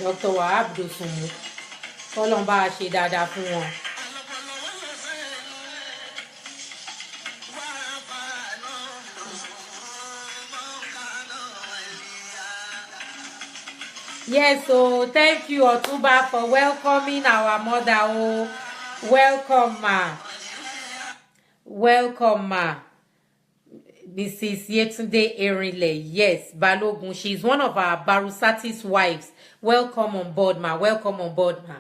[SPEAKER 1] Dr. Wahab Dosunmu kọ́lọ́n bá a ṣe dáadáa fún wọn. Yes, so thank you Otunba for welcoming our mother. Oh, welcome ma. Welcome ma. Mrs. Yetunde Erinle. Yes, Balogun. She's one of our Barusati's wives. Welcome on board, ma. Welcome on board, ma.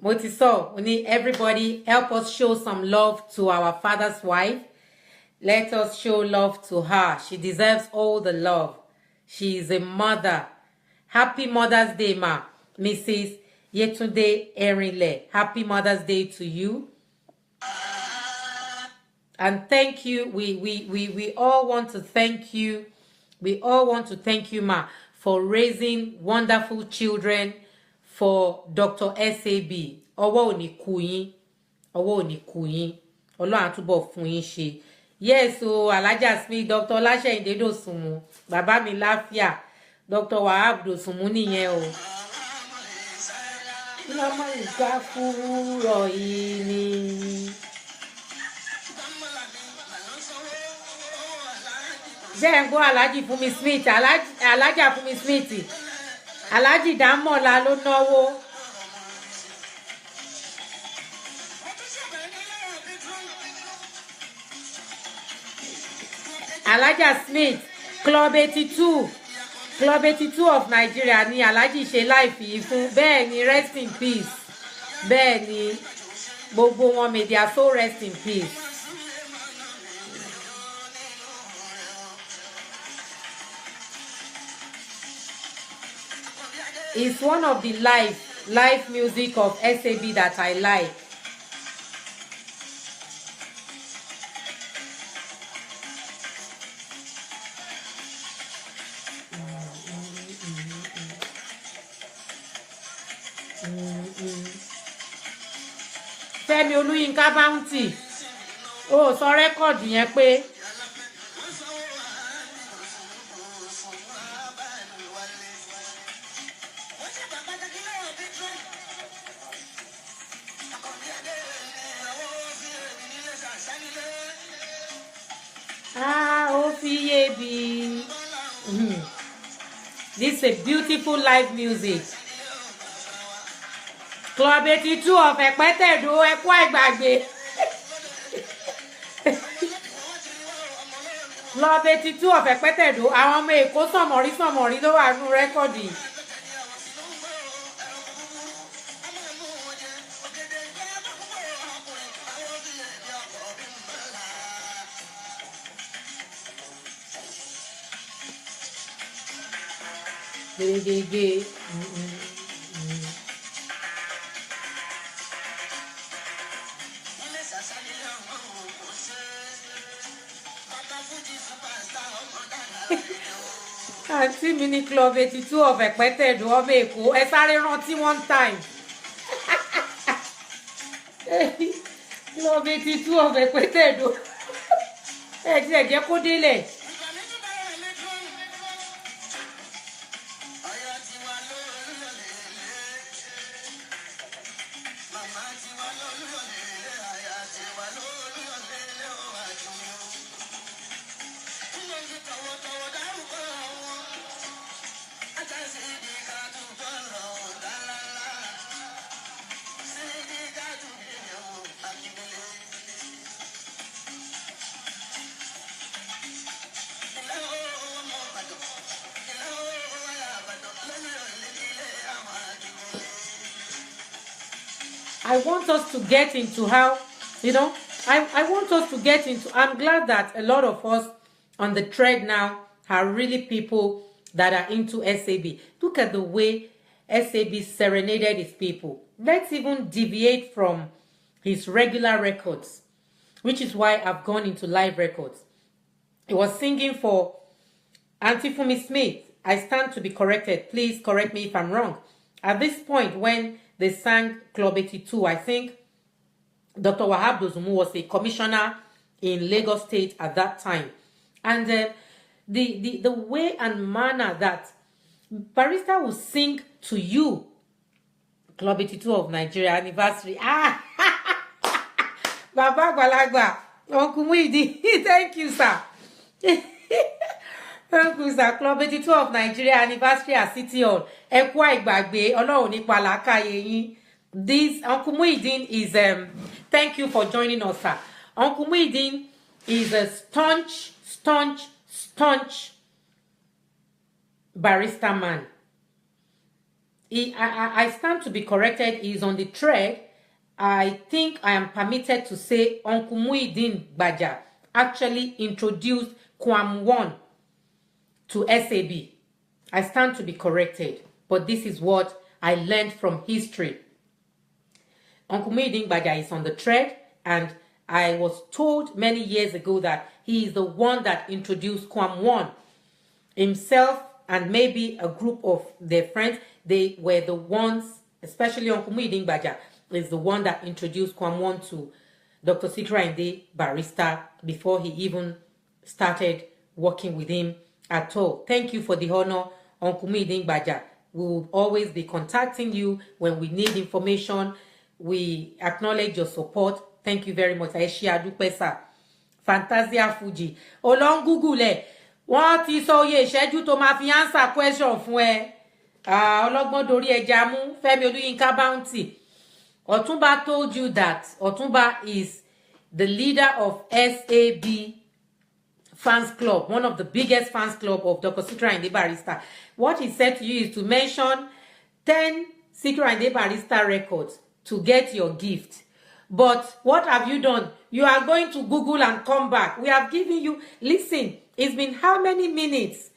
[SPEAKER 1] Motiso, we need everybody help us show some love to our father's wife. Let us show love to her. She deserves all the love. She is a mother. Happy Mother's Day, ma. Mrs. Yetunde Erinle. Happy Mother's Day to you. And thank you. We all want to thank you. We all want to thank you, ma, for raising wonderful children for Dr. SAB. Ọwọ́ ò ní kú yín. Ọwọ́ ò ní kú yín. Ọlọ́run á túbọ̀ fún yín ṣe. Yes, o Alhaja Smith, Dr. Ọláṣẹ́yìndé Dòsùnmù. Bàbá mi láfíà. Dr. Wahab Dosunmu nìyẹn o. Lọ́mọ ìgbà fúrọ̀ yìí ni. Jẹ́ ń gbọ́ Alhaji Fúnmi Smith, Alhaja Fúnmi Smith, Alhaji Dámọ̀lá ló náwó. Alhaja Smith, Club 82. Club 82 of Nigeria ni Alhaji ṣe life yìí fún. Bẹ́ẹ̀ ni rest in peace. Bẹ́ẹ̀ ni gbogbo wọn may their soul rest in peace. It's one of the live music of SAB that I like. Fẹ́mi Olúyinká Bounty. Ó sọ rẹ́kọ̀dù yẹn pé this is a beautiful live music. Club 82 of Ẹ̀pẹ́tẹ̀dó ẹ̀kọ́ ìgbàgbé. Club 82 of Ekpetedo, àwọn ọmọ Èkó sọ̀mọ̀rí ló wà nínú rẹ́kọ̀dì yìí. Gege. Àǹtí mi ní Club 82 of Ekpetedo ọmọ Èkó ẹ sáré rántí one time. Club 82 of Ekpetedo ẹ ti ẹ̀ jẹ́ kó délẹ̀. I want us to get into how, I want us to get into, I'm glad that a lot of us on the thread now are really people that are into SAB. Look at the way SAB serenaded his people. Let's even deviate from his regular records, which is why I've gone into live records. He was singing for Auntie Fumi Smith. I stand to be corrected. Please correct me if I'm wrong. At this point, when they sang Club 82, I think Dr. Wahab Dozumu was a commissioner in Lagos State at that time. And the way and manner that Barrister will sing to you, Club 82 of Nigeria anniversary. Baba Gwalagba, Uncle Mwidi, thank you, sir. Thank you, sir. Club 82 of Nigeria anniversary at City Hall. Ekwa Igbagbe, Ọlọ́run ní pa làákàyè yín. This Uncle Muideen is thank you for joining us, sir. Uncle Muideen is a staunch barrister man. I stand to be corrected. He is on the thread. I think I am permitted to say Uncle Muideen Baja actually introduced Kwam 1 to SAB. I stand to be corrected, but this is what I learned from history. Uncle Muideen Baja is on the thread, and I was told many years ago that he is the one that introduced Kwam 1. Himself and maybe a group of their friends, they were the ones, especially Uncle Muideen Baja, is the one that introduced Kwam 1 to Dr. Sikiru Ayinde Barrister before he even started working with him at all. Thank you for the honor, Uncle Muideen Baja. We will always be contacting you when we need information. We acknowledge your support. Thank you very much. Aisha Adupesa. Fantasia Fuji. Olong Google. Wọ́n ti sọ iye ìṣẹ́jú tó máa fi answer question fún ẹ. Ọlọ́gbọ́n dorí ẹja mú. Fẹ́mi Olúyinká Bounty. Ọ̀túnba told you that Ọ̀túnba is the leader of SAB fans club, one of the biggest fans club of Dr. Sikiru Ayinde Barrister. What he said to you is to mention 10 Sikiru Ayinde Barrister records to get your gift. But what have you done? You are going to Google and come back. We have given you, listen, it's been how many minutes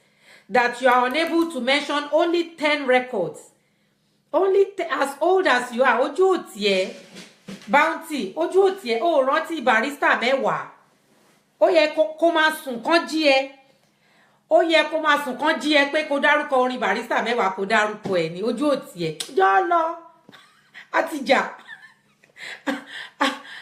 [SPEAKER 1] that you are unable to mention only 10 records? Only as old as you are. Ojú ò tiẹ̀, Bounty, ojú ò tiẹ̀, ó rántí Barrister mẹ́wàá. Ó yẹ kó máa sùn kán jí ẹ. Ó yẹ kó máa sùn kán jí ẹ pé kó dárúkọ orin Barrister mẹ́wàá kó dárúkọ ẹ ní ojú ò tiẹ̀. Jọ́ lọ. Àtìjà.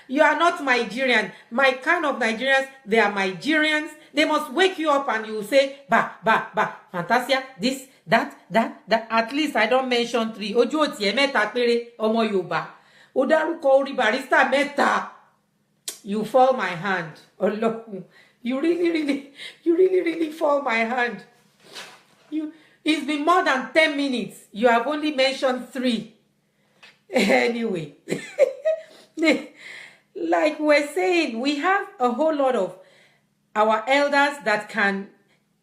[SPEAKER 1] You are not Nigerian. My kind of Nigerians, they are Nigerians. They must wake you up and you say, Fantasia, this, that. At least I don't mention 3. Ojú ò tiẹ̀ mẹ́ta péré ọmọ Yorùbá. Ó dárúkọ orin Barrister mẹ́ta. You fall my hand. Oh, look. You really fall my hand. It's been more than 10 minutes. You have only mentioned 3. Anyway. Like we're saying, we have a whole lot of our elders that can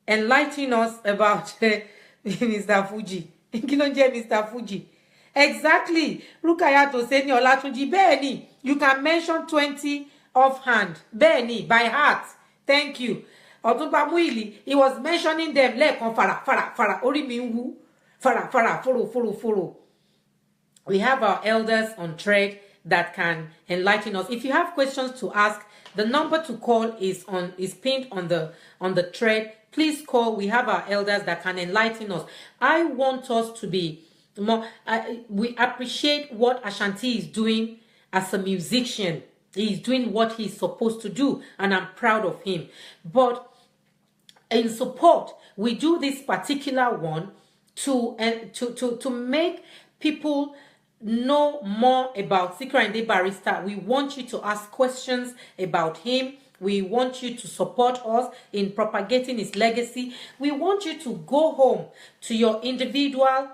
[SPEAKER 1] enlighten us about Mr. Fuji. Kí ló ń jẹ́ Mr. Fuji? Exactly. Rukayat Oseni Olatunji. Bẹ́ẹ̀ni, you can mention 20 offhand. Bẹ́ẹ̀ni, by heart. Thank you. Ọ̀túnba Muili, he was mentioning them lẹ́ẹ̀kan fara. Orí mi ń wú. Fara, foro. We have our elders on thread that can enlighten us. If you have questions to ask, the number to call is pinned on the thread. Please call. We have our elders that can enlighten us. I want us to be more. We appreciate what Ashanti is doing as a musician. He's doing what he's supposed to do, and I'm proud of him. But in support, we do this particular one to make people know more about Sikiru Ayinde Barrister. We want you to ask questions about him. We want you to support us in propagating his legacy. We want you to go home to your individual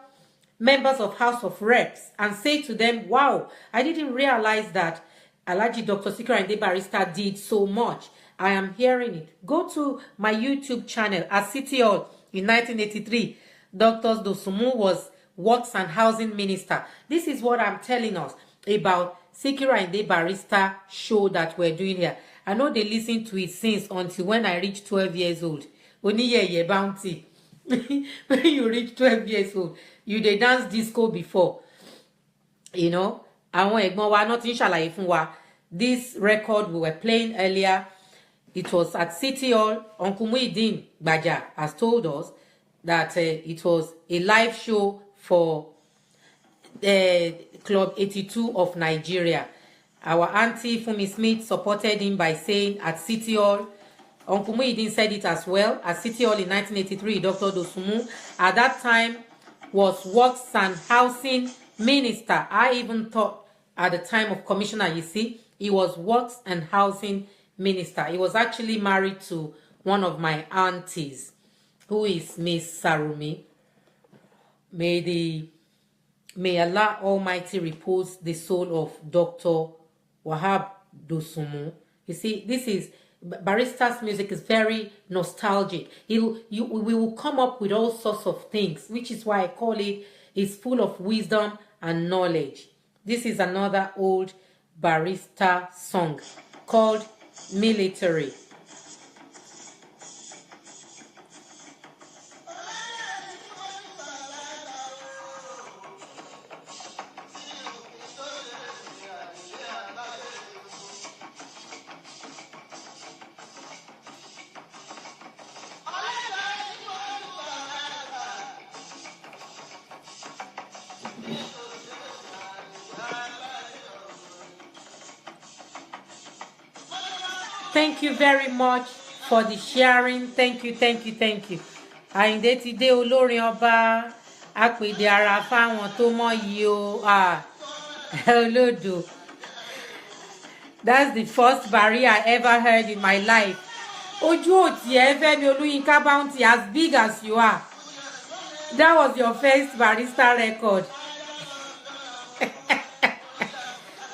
[SPEAKER 1] members of House of Reps and say to them, wow, I didn't realize that Alhaji Dr. Sikiru Ayinde Barrister did so much. I am hearing it. Go to my YouTube channel at City Hall in 1983. Dr. Dosumu was Works and Housing Minister. This is what I'm telling us about Sikiru Ayinde Barrister show that we're doing here. I know they listen to it since until when I reach 12 years old. Only bounty. When you reach 12 years old, you dey dance disco before. You know, àwọn ẹ̀gbọ́n wa náà ti ń ṣàlàyé fún wa. This record we were playing earlier, it was at City Hall. Uncle Muideen Gbaja has told us that it was a live show for Club 82 of Nigeria. Our auntie Fumi Smith supported him by saying at City Hall. Uncle Muideen said it as well. At City Hall in 1983, Dr. Dosumu at that time was Works and Housing Minister. I even thought at the time of Commissioner, you see, he was Works and Housing Minister. He was actually married to one of my aunties, who is Miss Sarumi. May Allah Almighty repose the soul of Dr. Wahab Dosumu. You see, Barrister's music is very nostalgic. We will come up with all sorts of things, which is why I call it's full of wisdom and knowledge. This is another old Barrister song called Military. Thank you very much for the sharing. Thank you. Àyìndé ti dé olórin ọba àpèdè ara fáwọn tó mọ̀ yìí o. Olódò. That's the first barrier I ever heard in my life. Ojú òtí ẹ Fẹ́mi Olúyinká Bounty, as big as you are. That was your first Barrister record.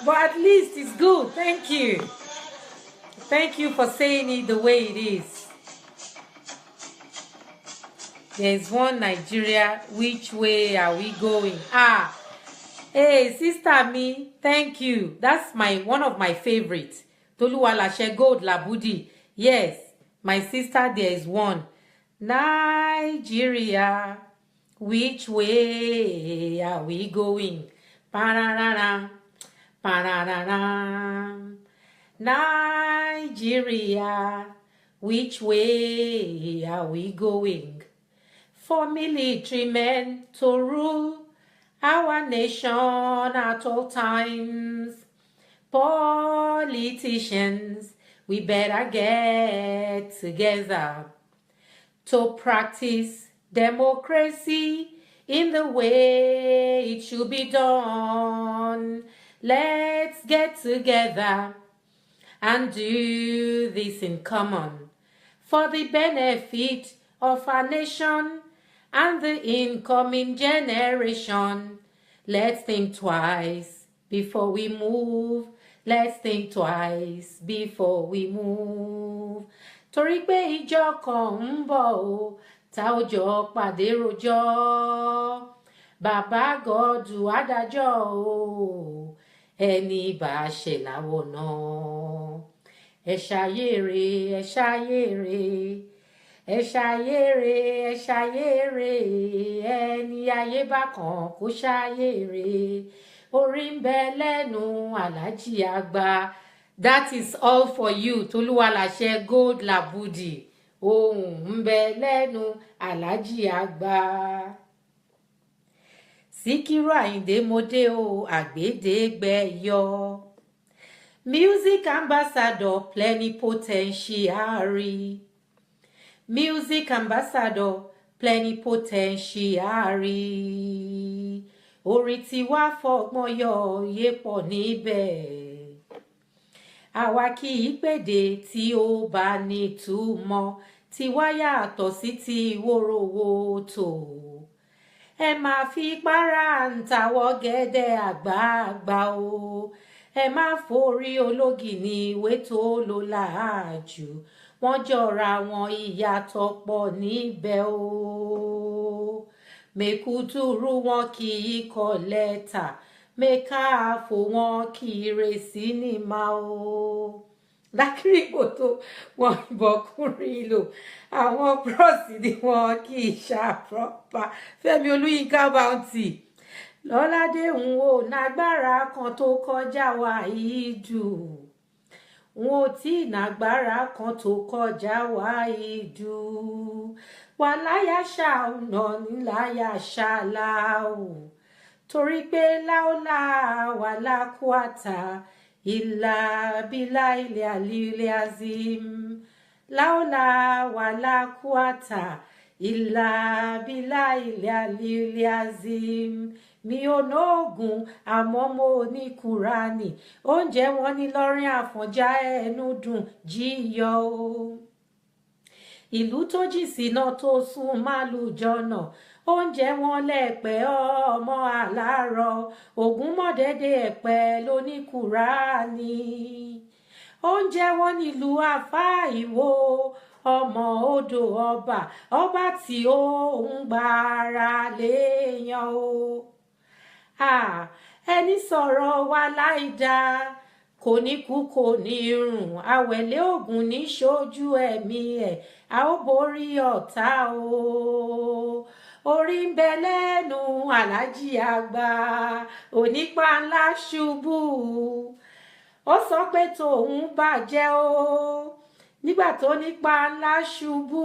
[SPEAKER 1] But at least it's good. Thank you. Thank you for saying it the way it is. There's one Nigeria. Which way are we going? Hey, sister me. Thank you. That's one of my favorites. Toluwalashe Gold Labudi. Yes, my sister, there is one. Nigeria. Which way are we going? Pararara. Nigeria, which way are we going? For military men to rule our nation at all times. Politicians, we better get together to practice democracy in the way it should be done. Let's get together and do this in common for the benefit of our nation and the incoming generation. Let's think twice before we move. Let's think twice before we move. torí pé ìjọ kan ń bọ̀ o tá ó jọ pàdé rojọ́ bàbá gọ́ọ̀dù adájọ́ o ẹni bá ṣe láwọ̀ náà ẹ ṣàyèrè ẹ ṣàyèrè ẹ ṣàyèrè ẹ ṣàyèrè ẹni ayé bá kàn kó ṣàyèrè orí ń bẹ lẹ́nu aláàjì àgbà. That is all for you Tolúwaláṣẹ Gold Labudi ohùn ń bẹ lẹ́nu aláàjì àgbà. Síkírù Àyìndé mọdé o àgbédégbẹyọ music ambassador plenipotentiary music ambassador plenipotentiary orí tí wàá fọgbọ́n yọ yépọ̀ níbẹ̀ àwa kì í pèdè tí ó bá nítumọ̀ tí wá yàtọ̀ sí ti wórówótò ẹ máa fi para ń tàwọ̀ gẹ́dẹ́ àgbààgbà o ẹ má forí ológì ní ìwé tó lò láàjù wọ́n jọra wọn ìyàtọ̀ pọ̀ níbẹ̀ o mèkúdùrú wọn kì í kọ lẹ́tà mẹ́káàfó wọn kì í re sinimá o lákìrìpò tó wọn ìbọkùnrin lò àwọn bros ni wọn kì í ṣàpọpà Fẹ́mi Olúyinká Bounty lọ́ládé ń wò nágbára kan tó kọjá wa ìdù n ò tí nágbára kan tó kọjá wa ìdù wà láyà ṣàùnà níláyà ṣàláù torí pé láòlà wà lákùátà ìlà bílà ilẹ̀ àlílẹ̀ azim láòlà wà lákùátà ìlà bílà ilẹ̀ àlílẹ̀ azim mi ò nóògùn àmọ́ mo ní kúránì oúnjẹ wọn ní lọ́rin Àfọ̀njá ẹnu dùn jíyọ o ìlú tó jì síná tó sún málùú jọ̀nà oúnjẹ wọn lẹ́pẹ́ ọmọ àlárọ̀ Ògúnmọ̀dẹ́dẹ́ ẹ̀pẹ́ lóníkùránì oúnjẹ wọn nílùú Àfáà Ìwó ọmọ odò ọba tí ó ń gbára léèyàn o ẹni sọ̀rọ̀ wa láìda kò ní kú kò ní rùn àwẹ̀lé ògùn ní ṣojú ẹ̀mí ẹ̀ a ó borí ọ̀tá o orí ń bẹ lẹ́nu aláàjì àgbà onípa ńlá ṣubú ó sọ pé tòun bàjẹ́ o nígbà tó nípa ńlá ṣubú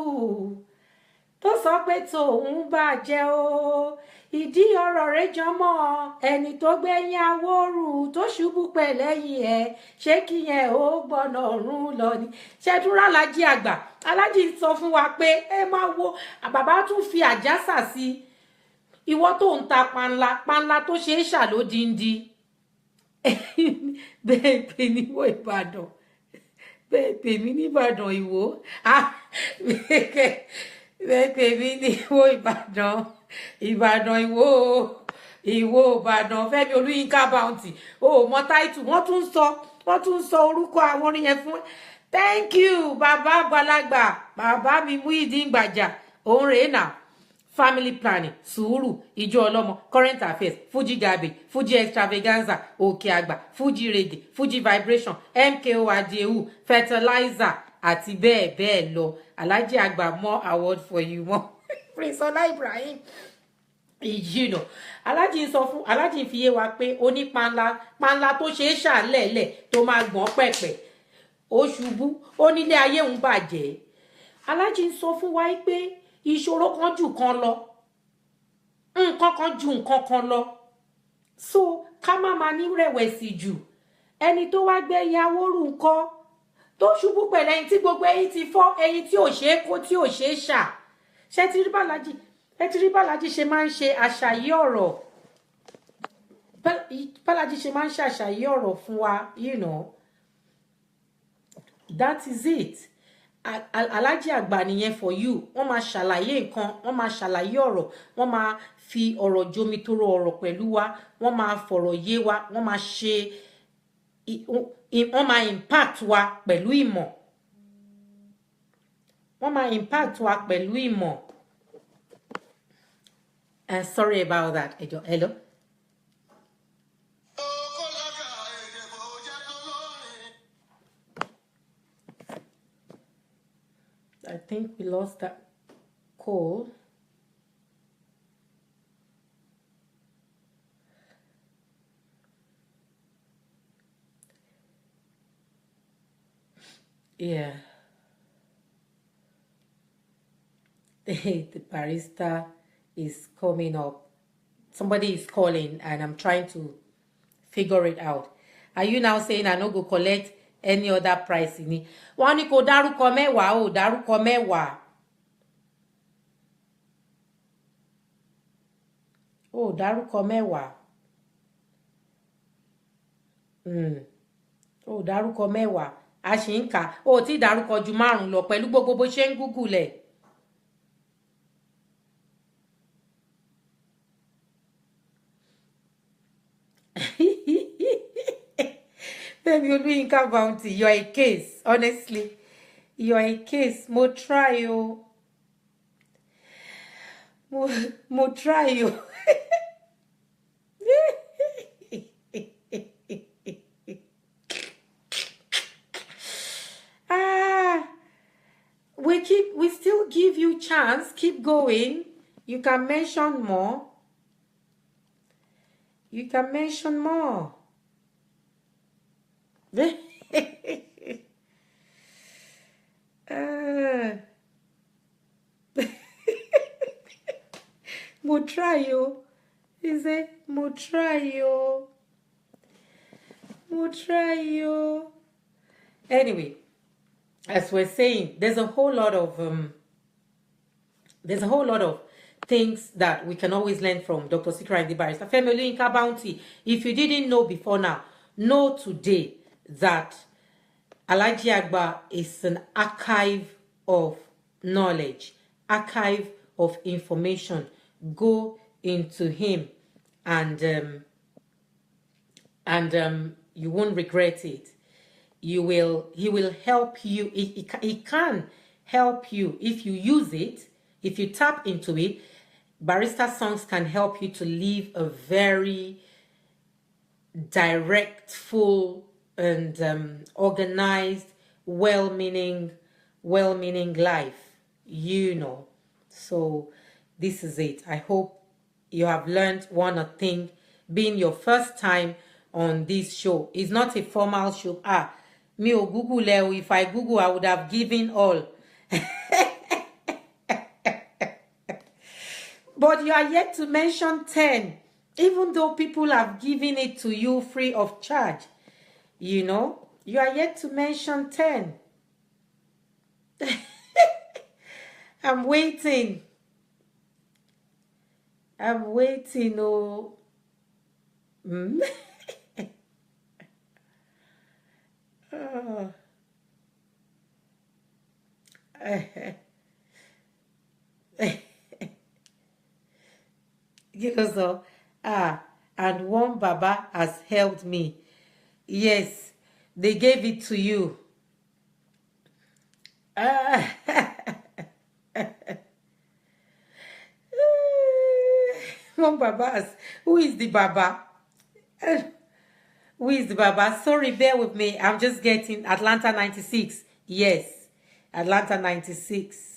[SPEAKER 1] tó sọ pé tòun bàjẹ́ o ìdí ọ̀rọ̀ rẹ̀ jọmọ́ ẹni tó gbẹ̀yìn awóoru tó ṣubú pẹ̀lẹ́yìn ẹ̀ ṣé kíyẹn ó gbọ́nà ọ̀run lọ ni ṣẹ́dúrà aláàjì àgbà aláàjì sọ fún wa pé ẹ máa wo bàbá tún fi àjàsà sí ìwọ tó ń ta panla tó ṣe é ṣàlódìndí bẹ́ẹ̀ pè ní ìwọ Ìbàdàn bẹ́ẹ̀ pè mí ní Ìbàdàn Ìwó bẹ́ẹ̀ pè mí ní ìwọ Ìbàdàn Ìbàdàn Ìwó Ìbàdàn Fẹ́mi Olúyinká Bounty o mọ táìtù wọ́n tún sọ orúkọ àwọn orin yẹn fún thank you bàbá àgbàlagbà bàbá mi Muyideen Gbaja òun rèé nà family planning sùúrù ìjọ ọlọ́mọ current affairs Fuji garbage Fuji extravaganza òkè àgbà Fuji reggae Fuji vibration MKO Adewu fertilizer àti bẹ́ẹ̀ bẹ́ẹ̀ lọ Alhaji Àgbà more award for you more Prince Ọlá Ibrahim ìjìnà aláàjì fi yé wa pé oní panla tó ṣe é ṣàlẹ̀lẹ̀ tó máa gbọ́n pẹ̀pẹ̀ ó ṣubú ó nílé ayé ń bàjẹ́ aláàjì sọ fún wa pé ìṣòro kan jù kan lọ nǹkan kan ju nǹkan kan lọ so ká má máa ní rẹ̀wẹ̀sì jù ẹni tó wá gbé ìyàwó rù ńkọ́ tó ṣubú pẹ̀lú ẹyin tí gbogbo ẹyin ti fọ́ ẹyin tí ò ṣeé kó tí ò ṣeé ṣà ṣe ti rí bàlájì ṣe máa ń ṣe àṣàyí ọ̀rọ̀ bàlájì ṣe máa ń ṣe àṣàyí ọ̀rọ̀ fún wa you know that is it Alhaji Àgbà nìyẹn for you wọ́n máa ṣàlàyé nǹkan wọ́n máa ṣàlàyé ọ̀rọ̀ wọ́n máa fi ọ̀rọ̀ jomitoro ọ̀rọ̀ pẹ̀lú wa wọ́n máa fọ̀rọ̀ yé wa wọ́n máa ṣe wọ́n máa impact wa pẹ̀lú ìmọ̀ Wọ́n máa impact wa pẹ̀lú ìmọ̀. Sorry about that. Hello. I think we lost that call. Yeah. The barrister is coming up. Somebody is calling and I'm trying to figure it out. Are you now saying I no go collect any other price ni? Wọ́n ní kó dárúkọ mẹ́wàá o, dárúkọ mẹ́wàá. O dárúkọ mẹ́wàá. O dárúkọ mẹ́wàá. A ṣì ń kà. O ti dárúkọ ju 5 lọ pẹ̀lú gbogbo bó ṣe ń Google ẹ̀. Baby Oluyinka Bounty, you're a case. Honestly, you're a case. Mo try you. Mo try you. We still give you chance. Keep going. You can mention more. You can mention more. Mo try you. He said, Mo try you. Mo try you. Anyway, as we're saying, there's a whole lot of things that we can always learn from Dr. Sikiru Ayinde Barrister. Femi Oluyinka Bounty. If you didn't know before now, know today that Alhaji Agba is an archive of knowledge, archive of information. Go into him and you won't regret it. He will help you. He can help you if you use it, if you tap into it. Barrister songs can help you to live a very direct, full, and organized, well-meaning life, you know. So this is it. I hope you have learned one thing. Being your first time on this show, it's not a formal show. Me o Google, if I Google, I would have given all. But you are yet to mention 10, even though people have given it to you free of charge. You know, you are yet to mention 10. I'm waiting. I'm waiting. Oh. Oh. So, and one Baba has helped me. Yes, they gave it to you. One Baba has, who is the Baba? Who is the Baba? Sorry, bear with me. I'm just getting Atlanta 96. Yes, Atlanta 96.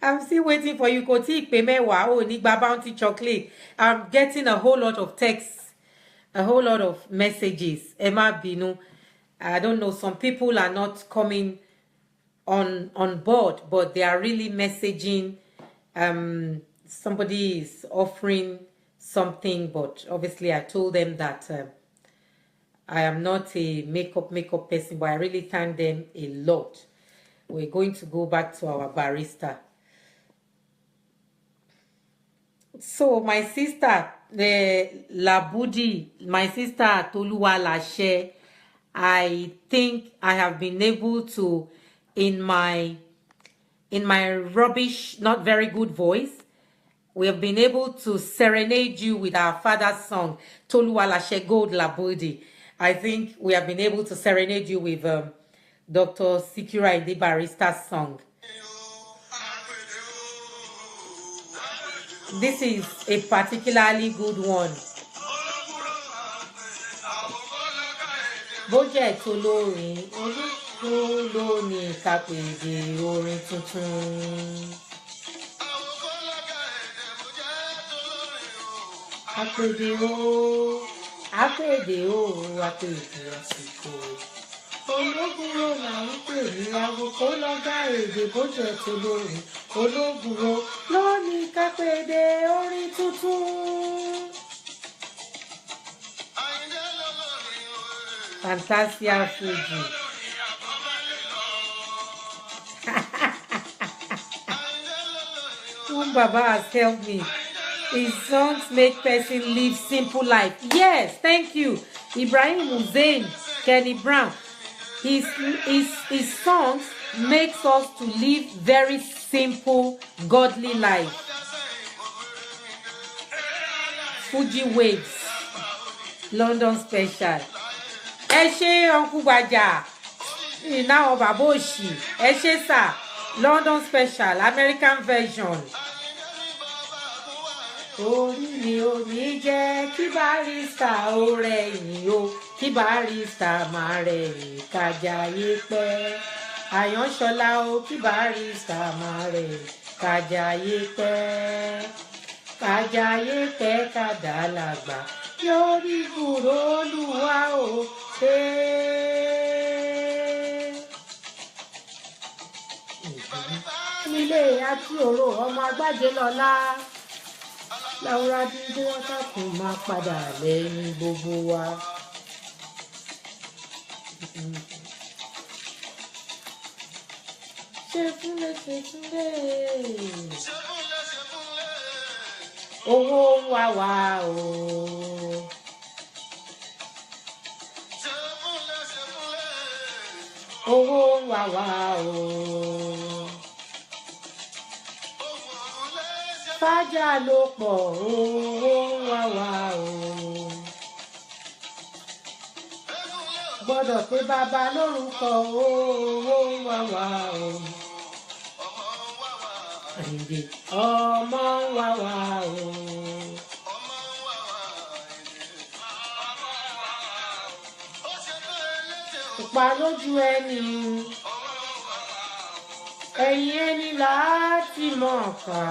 [SPEAKER 1] I'm still waiting for you. Koti Pemewa, oh, Nigba Bounty Chocolate. I'm getting a whole lot of texts, a whole lot of messages. Emma Binu. I don't know, some people are not coming on board, but they are really messaging. Somebody is offering something, but obviously I told them that I am not a makeup person, but I really thank them a lot. We're going to go back to our barrister. So my sister, the Labudi, my sister Toluwa Lashe, I think I have been able to, in my rubbish, not very good voice, we have been able to serenade you with our father's song, Toluwalashe Gold Labodi. I think we have been able to serenade you with Dr. Sikiru Ayinde Barrister's song. This is a particularly good one. Bójẹ́ tó lórin olóko lóní kápẹ́dé orin tuntun. Apèdè o, apèdè àsìkò. Ológunro là ń pè ní àwòkọ́ lọ́gá èdè bójẹ́ tó lórin ológunro lóní kápẹ́dé orin tuntun. Fantasia Fuji. Baba has helped me. His songs make person live simple life. Yes, thank you. Ibrahim Hussein, Kenny Brown. His songs makes us to live very simple, godly life. Fuji Waves, London Special. Ẹ ṣé Uncle Gbaja, now Baboshi. Ẹ ṣé sir, London Special, American version. Orí mi ò ní jẹ́ kí Barrister ó rẹ̀yìn o, kí Barrister máa rẹ̀yìn kájayé pẹ́. Àyànṣọlá o, kí Barrister máa rẹ̀yìn kájayé pẹ́. Kájayé pẹ́ kádàlágbà lórí gbùrò Olúwa o. Nílé àti òró ọmọ agbájé lọ́lá. Láwùrá dídé wákàtí máa padà lẹ́yìn gbogbo wa. Ṣé fúnlé. Owó ń wá wá o. Owó ń wá wá o. Fájà ló pọ̀, owó ń wá wá o. Gbọ́dọ̀ pé bàbá lórúkọ, owó ń wá wá o. Àyìndé ọmọ ń wá wá o. Pupa lójú ẹni, ẹ̀yìn ẹni láti mọ̀ ká.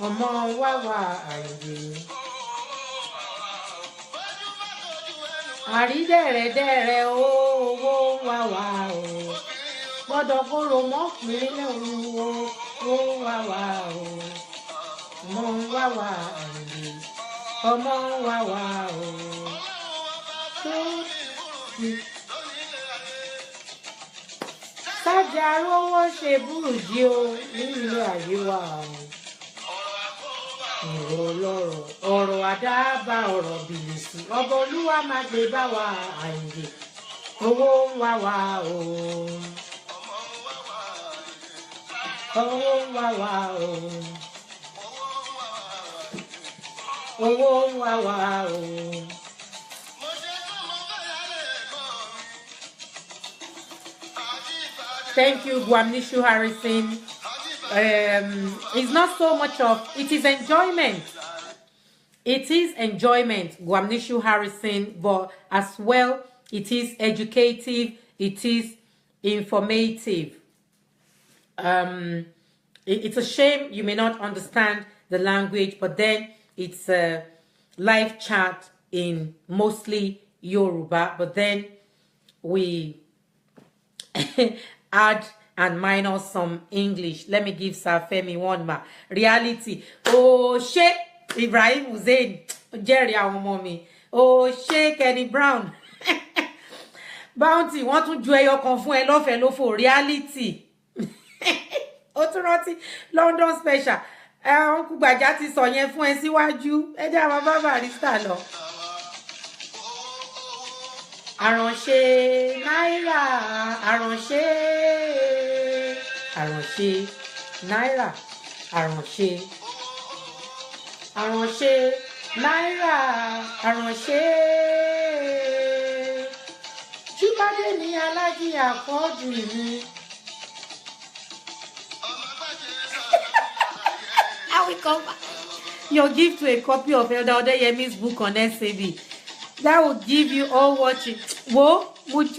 [SPEAKER 1] Ọmọ wá wá Àyìndé. Àrídẹ̀rẹ̀dẹ̀rẹ̀ owó wá wá o. Gbọ́dọ̀ kóró mọ́kùnrin olúwo ó wá wá o. Ọmọ wá wá Àyìndé. Ọmọ wá wá o. Sájà rówó ṣe búrùjí o nílùú ayé wa o. Ọ̀rọ̀ àdábà ọ̀rọ̀ bìlìsì ọba Olúwa máa gbé bá wa Àyìndé. Owó ń wá wá o. Owó ń wá wá o. Owó ń wá wá o. Thank you, Gwamnishu Harrison. It's not so much of, it is enjoyment. It is enjoyment, Gwamnishu Harrison, but as well, it is educative, it is informative. It's a shame you may not understand the language, but then it's a live chat in mostly Yoruba, but then we add and minus some English. Let me give Safemi one more. Reality. Oh, shit. Ibrahim Hussein. Jerry, our mommy. Oh, shit. Kenny Brown. Bounty. Want to join your confirm lọ́fẹ̀ẹ́ reality. Authority. London Special. Uncle Gbaja ti sọ yẹn fún ẹ síwájú. Ẹ jẹ́ àwọn bá Barrister lọ. Àránṣe náírà, àránṣe náírà àránṣe àránṣe náírà àránṣe jíbádé ní alájí àkọ́jù ìlú. I will come back. Your gift to a copy of Elder Odeyemi's book on SAB. That will give you all what you all what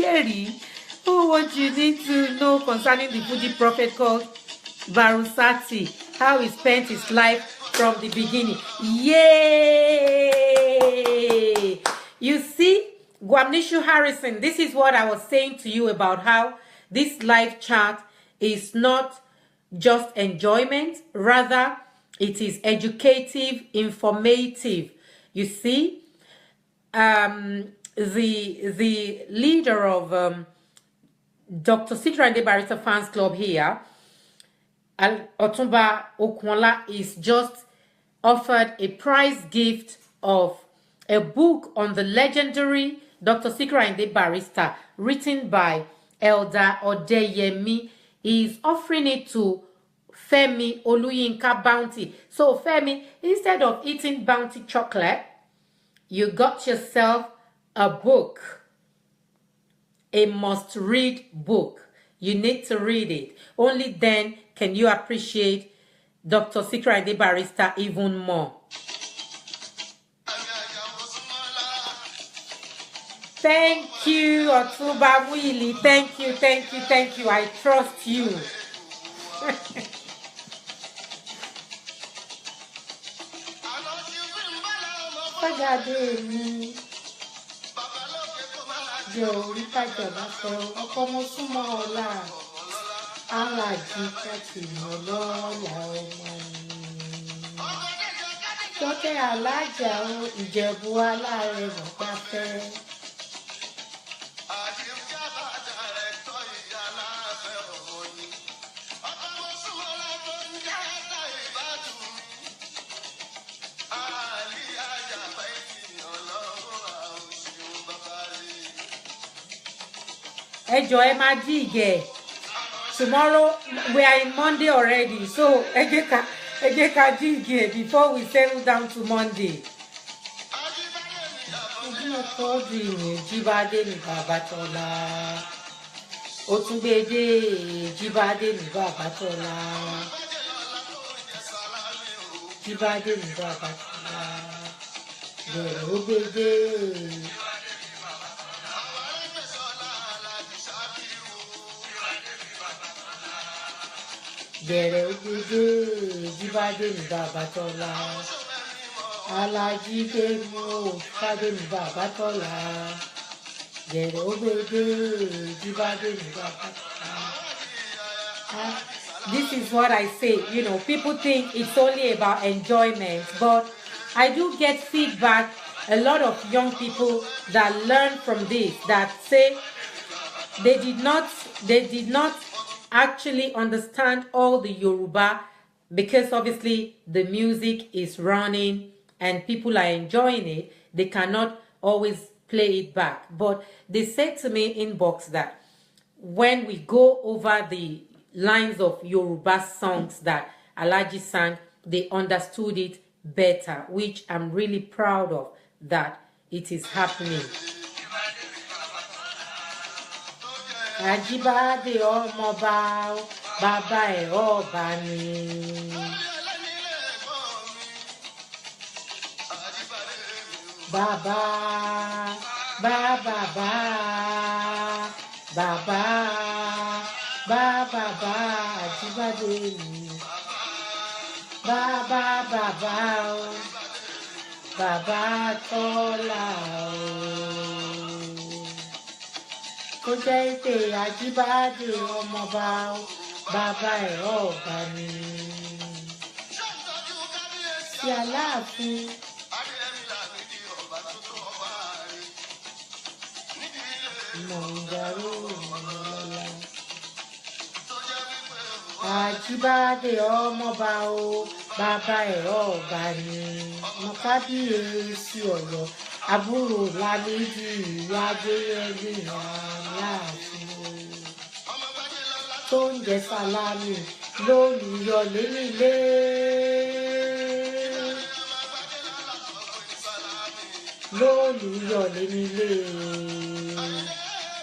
[SPEAKER 1] you need to know concerning the Fuji prophet called Barusati, how he spent his life from the beginning. Yay! You see, Gwamnishu Harrison, this is what I was saying to you about how this live chat is not just enjoyment, rather it is educative, informative. You see, the leader of Dr. Sikiru Ayinde Barrister Fans Club here, Otumba Okunla, is just offered a prize gift of a book on the legendary Dr. Sikiru Ayinde Barrister, written by Elder Odeyemi. He is offering it to Femi Oluyinka Bounty. So Femi, instead of eating Bounty chocolate, you got yourself a book, a must-read book. You need to read it. Only then can you appreciate Dr. Sikiru Ayinde Barrister even more. Thank you, Otuba Willie. Thank you, thank you, thank you. I trust you. Enjoy my jig. Tomorrow we are in Monday already, so ejeka jig before we settle down to Monday. Jibade ni Babatola. Otunbede Jibade ni Babatola. Jibade ni Babatola. Obede. Bẹ̀rẹ̀ ògbódé Jíbádé ní Babatola. Alájídé mú Fádé ní Babatola. Bẹ̀rẹ̀ ògbódé Jíbádé ní Babatola. This is what I say, you know, people think it's only about enjoyment, but I do get feedback, a lot of young people that learn from this, that say they did not actually understand all the Yoruba, because obviously the music is running and people are enjoying it. They cannot always play it back. But they said to me in inbox that when we go over the lines of Yoruba songs that Alhaji sang, they understood it better, which I'm really proud of that it is happening. Ajibade Omoba Baba e Obani. Baba Baba Baba Baba Ajibade Baba Baba Tola. Kojete Ajibade Omoba Baba e Obani. Si Aláàfin Mongaro Mola. Ajibade Omoba Baba e Obani. Mokabiyesi Ọ̀yọ́. Àbúrò Lámídì Adéyẹmí Aláàfin tó ń jẹ sálámì lólùyọ̀lé nílé. Lólùyọ̀lé nílé.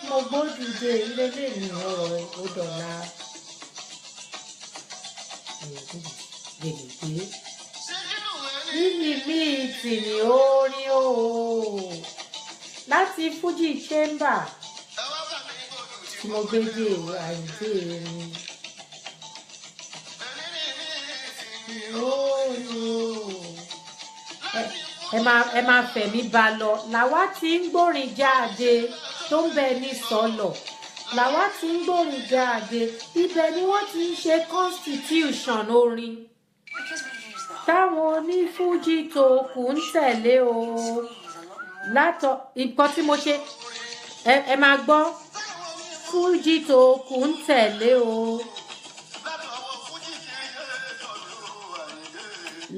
[SPEAKER 1] Mo gbódùdé ilé lèmi ọ̀rọ̀ ó dọ̀la. Gbèdégbé. Yíyí mi tì ní orin o. Láti Fuji Chamber. Tí mo gbé dé Àyìndé mi. Ẹ máa fẹ̀mí ba lọ. Làwa tí ń gbórin jáde tó ń bẹ ní sọ́lọ̀. Làwa tí ń gbórin jáde. Ibẹ̀ ni wọ́n ti ń ṣe constitution orin. Táwọn onífújì tó kù ń tẹ̀lé o. Látọ̀ nǹkan tí mo ṣe ẹ máa gbọ́. Fújì tó kù ń tẹ̀lé o.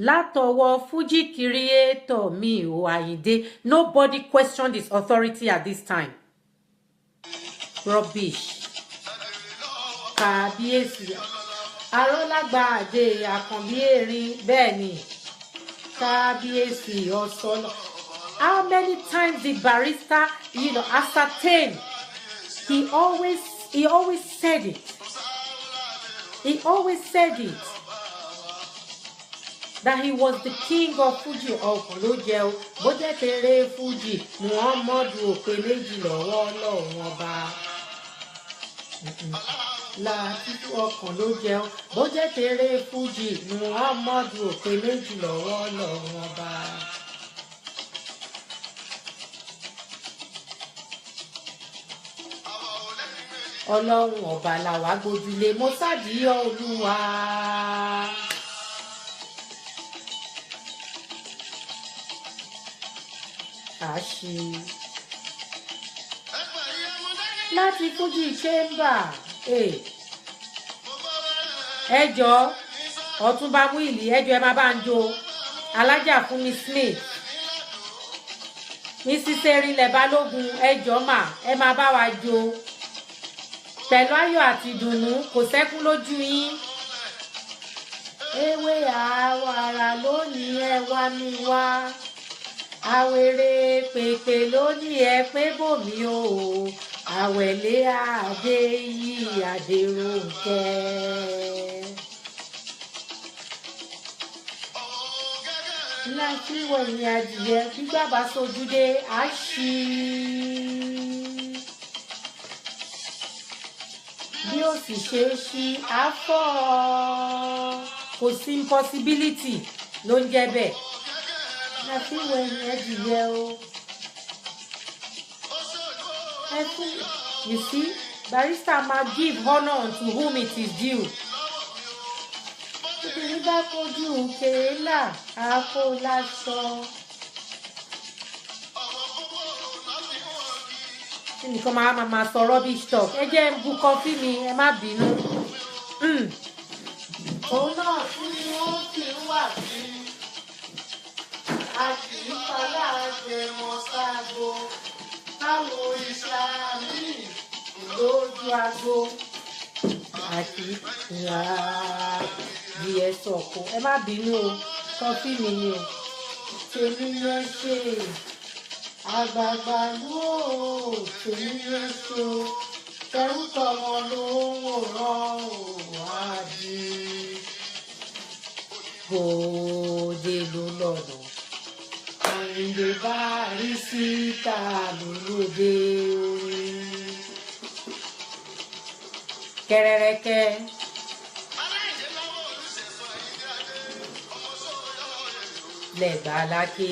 [SPEAKER 1] Látọwọ́ Fuji creator mi o Ayinde. Nobody questioned his authority at this time. Rubbish. Kábíyèsí. Arọ́lágbàdé àkànbí erin bẹ́ẹ̀ ni. Kábíyèsí ọ̀sọ́lọ̀. How many times did Barrister, ascertain? He always said it. He always said it. That he was the king of Fuji ọkùn ló jẹ́ o bó jẹ́ tèrè Fuji Muhammadu òpè méjì lọ́wọ́ Ọlọ́run ọba láti ọkùn ló jẹ́ o bó jẹ́ tèrè Fuji Muhammadu òpè méjì lọ́wọ́ Ọlọ́run ọba. Ọlọ́run ọba làwa gbójúlé mo sádìíyọ Olúwa. Láti Fuji Chamber ẹjọ́ Ọ̀túnba Múìlì ẹjọ́ ẹ máa bá ń jó alájà fún mi Smith Mrs. Erinlẹ̀ Balógun ẹjọ́ mà ẹ máa bá wa jó pẹ̀lú ayọ̀ àti ìdùnnú kò sẹ́kún lójú yín. Ewé àwàrà lónìí ẹ wá mi wá. Àwèrè pèpè lónìí ẹ pé bòmí o. Àwẹ̀lé adé yìí Adérónkẹ́. Láti wọ̀nyí adìyẹ gbígbà bá sojú dé àṣì. Bí ó sì ṣe é ṣí àfọ̀. Kò sí impossibility ló ń jẹ́ bẹ́ẹ̀. Láti wọ̀nyí adìyẹ o. You see, Barrister ma give honor unto whom it is due. Obìnrin bá fojú kéèlà àpò láṣọ. Kí nìkan máa sọ rubbish talk. Ẹ jẹ́ ń bu kọfí mi, ẹ má bínú. Òun náà fún ni wọ́n fi ń wà sí. A kì í falá àjẹmọ́ ságo. Àwọn iṣẹ́ mi lójú ago àti ìyá díẹ̀ sọ̀kò. Ẹ má bínú o, kọfí mi ni o. Tèmi yẹn ṣe àgbààgbà ló tèmi yẹn ṣe tẹ́rùtọ̀ wọn ló ń wòran òwádìí. Bòde ló lọ́nà. Ayinde Barrister lólóde orin. Kẹrẹrẹkẹ. Lẹ́gbàá lákè.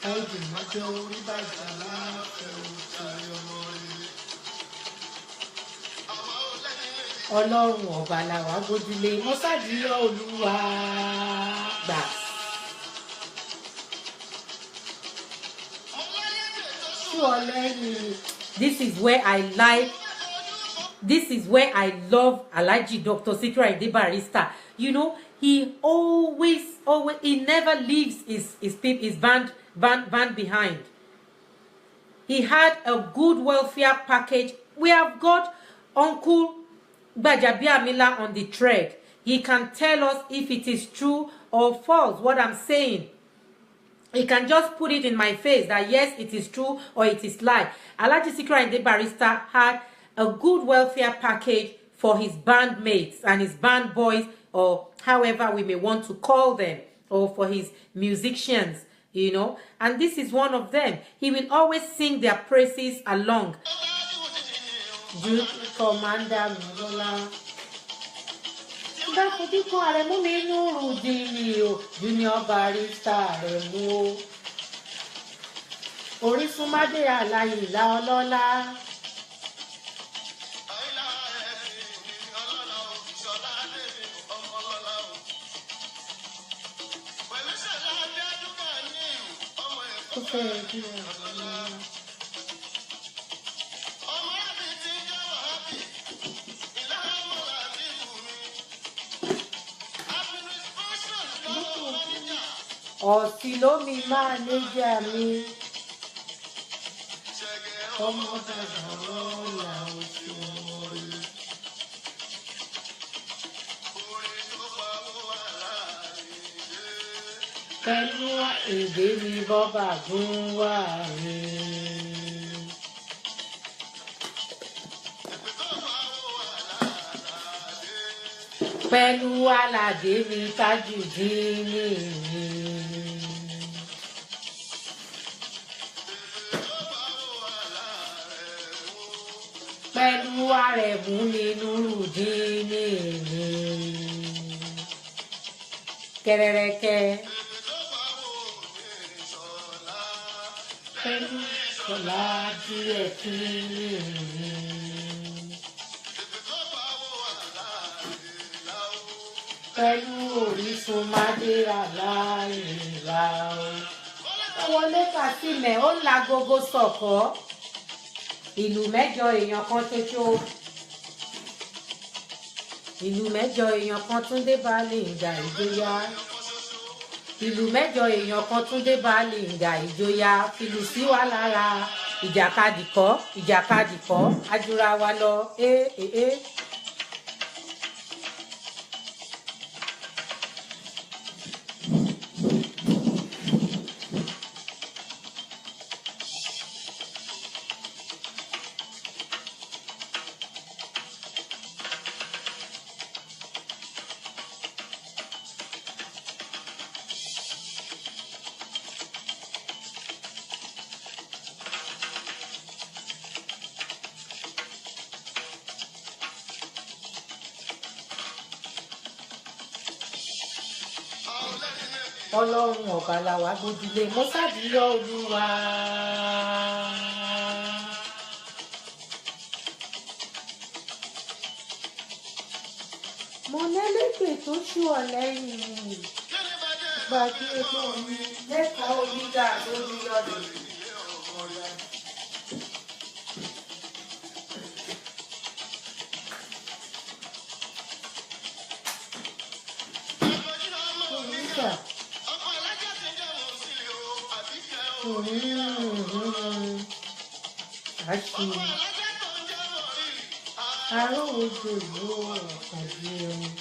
[SPEAKER 1] Àìdùnmọ́jọ́ orí bàjẹ́ láàfẹ́ òṣèré ọmọ rẹ̀. Ọlọ́run ọba làwa gbójúlé mọ́sádìíyọ Olúwa gbà. This is where I like. This is where I love Alhaji Dr. Sikiru Ayinde Barrister. He always, he never leaves his band band behind. He had a good welfare package. We have got Uncle Gbajabiamila on the thread. He can tell us if it is true or false, what I'm saying. He can just put it in my face that yes, it is true or it is lie. Alhaji Sikiru Ayinde Barrister had a good welfare package for his bandmates and his band boys, or however we may want to call them, or for his musicians, you know. And this is one of them. He will always sing their praises along. Commander Mugola. Junior Barrister Remo. Orísun Mádé Àlàyìnlá Ọlọ́lá. Ọ̀sìlómi máa níjà mi. Ọmọ dàgbà lọ́la oṣù orí. Pẹ̀lú èdè mi bọ́bà gún wà mí. Pẹ̀lú aládé mi Tajudeen mi. Pẹ̀lú Àrẹ̀mú mi Nurudeen mi. Kẹ̀rẹ̀rẹ̀kẹ̀. Pẹ̀lú Ṣọlá díẹ̀ kí mi. Pẹ̀lú Orísun Mádé Àlàyìnlá. Wọlé Kàsímẹ̀ ó la gogo sọ̀kọ́. Ìlú mẹ́jọ èèyàn kan ṣoṣo. Ìlú mẹ́jọ èèyàn kan Túndé Baálé ìgbà ìjọyà. Ìlú mẹ́jọ èèyàn kan Túndé Baálé ìgbà ìjọyà. Fìlù sí wa lára. Ìjàkadì kọ́ ajúra wa lọ. Ọlọ́run ọ̀bà làwà gbójúlé mọ́sádìyọ Olúwa. Mo lẹ́lẹ́gbẹ̀ẹ́ tó ṣú ọ lẹ́yìn. Gbàgbé ẹgbẹ́ mi lẹ́ka onídà lórí ọ̀dọ̀. Aróòjò ló ọ̀kadì ẹ̀hún.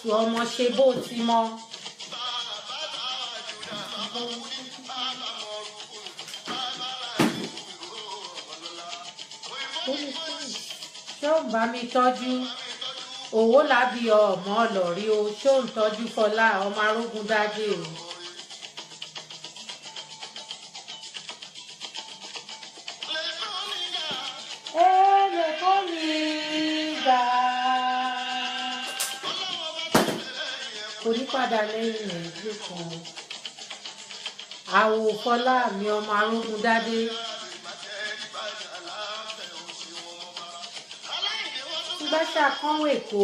[SPEAKER 1] Tí ọmọ ṣe bó ti mọ́. Ṣé ò ń bá mi tọ́jú? Owó lábí ọmọ ọlọ́rí o. Ṣé ò ń tọ́jú Fọlá ọmọ arógun dájé o? Onípadà lẹ́yìn ìlú kan. Àwò Fọlá mi ọmọ arógun dádé. Tí bá ṣàkánwò Èkó.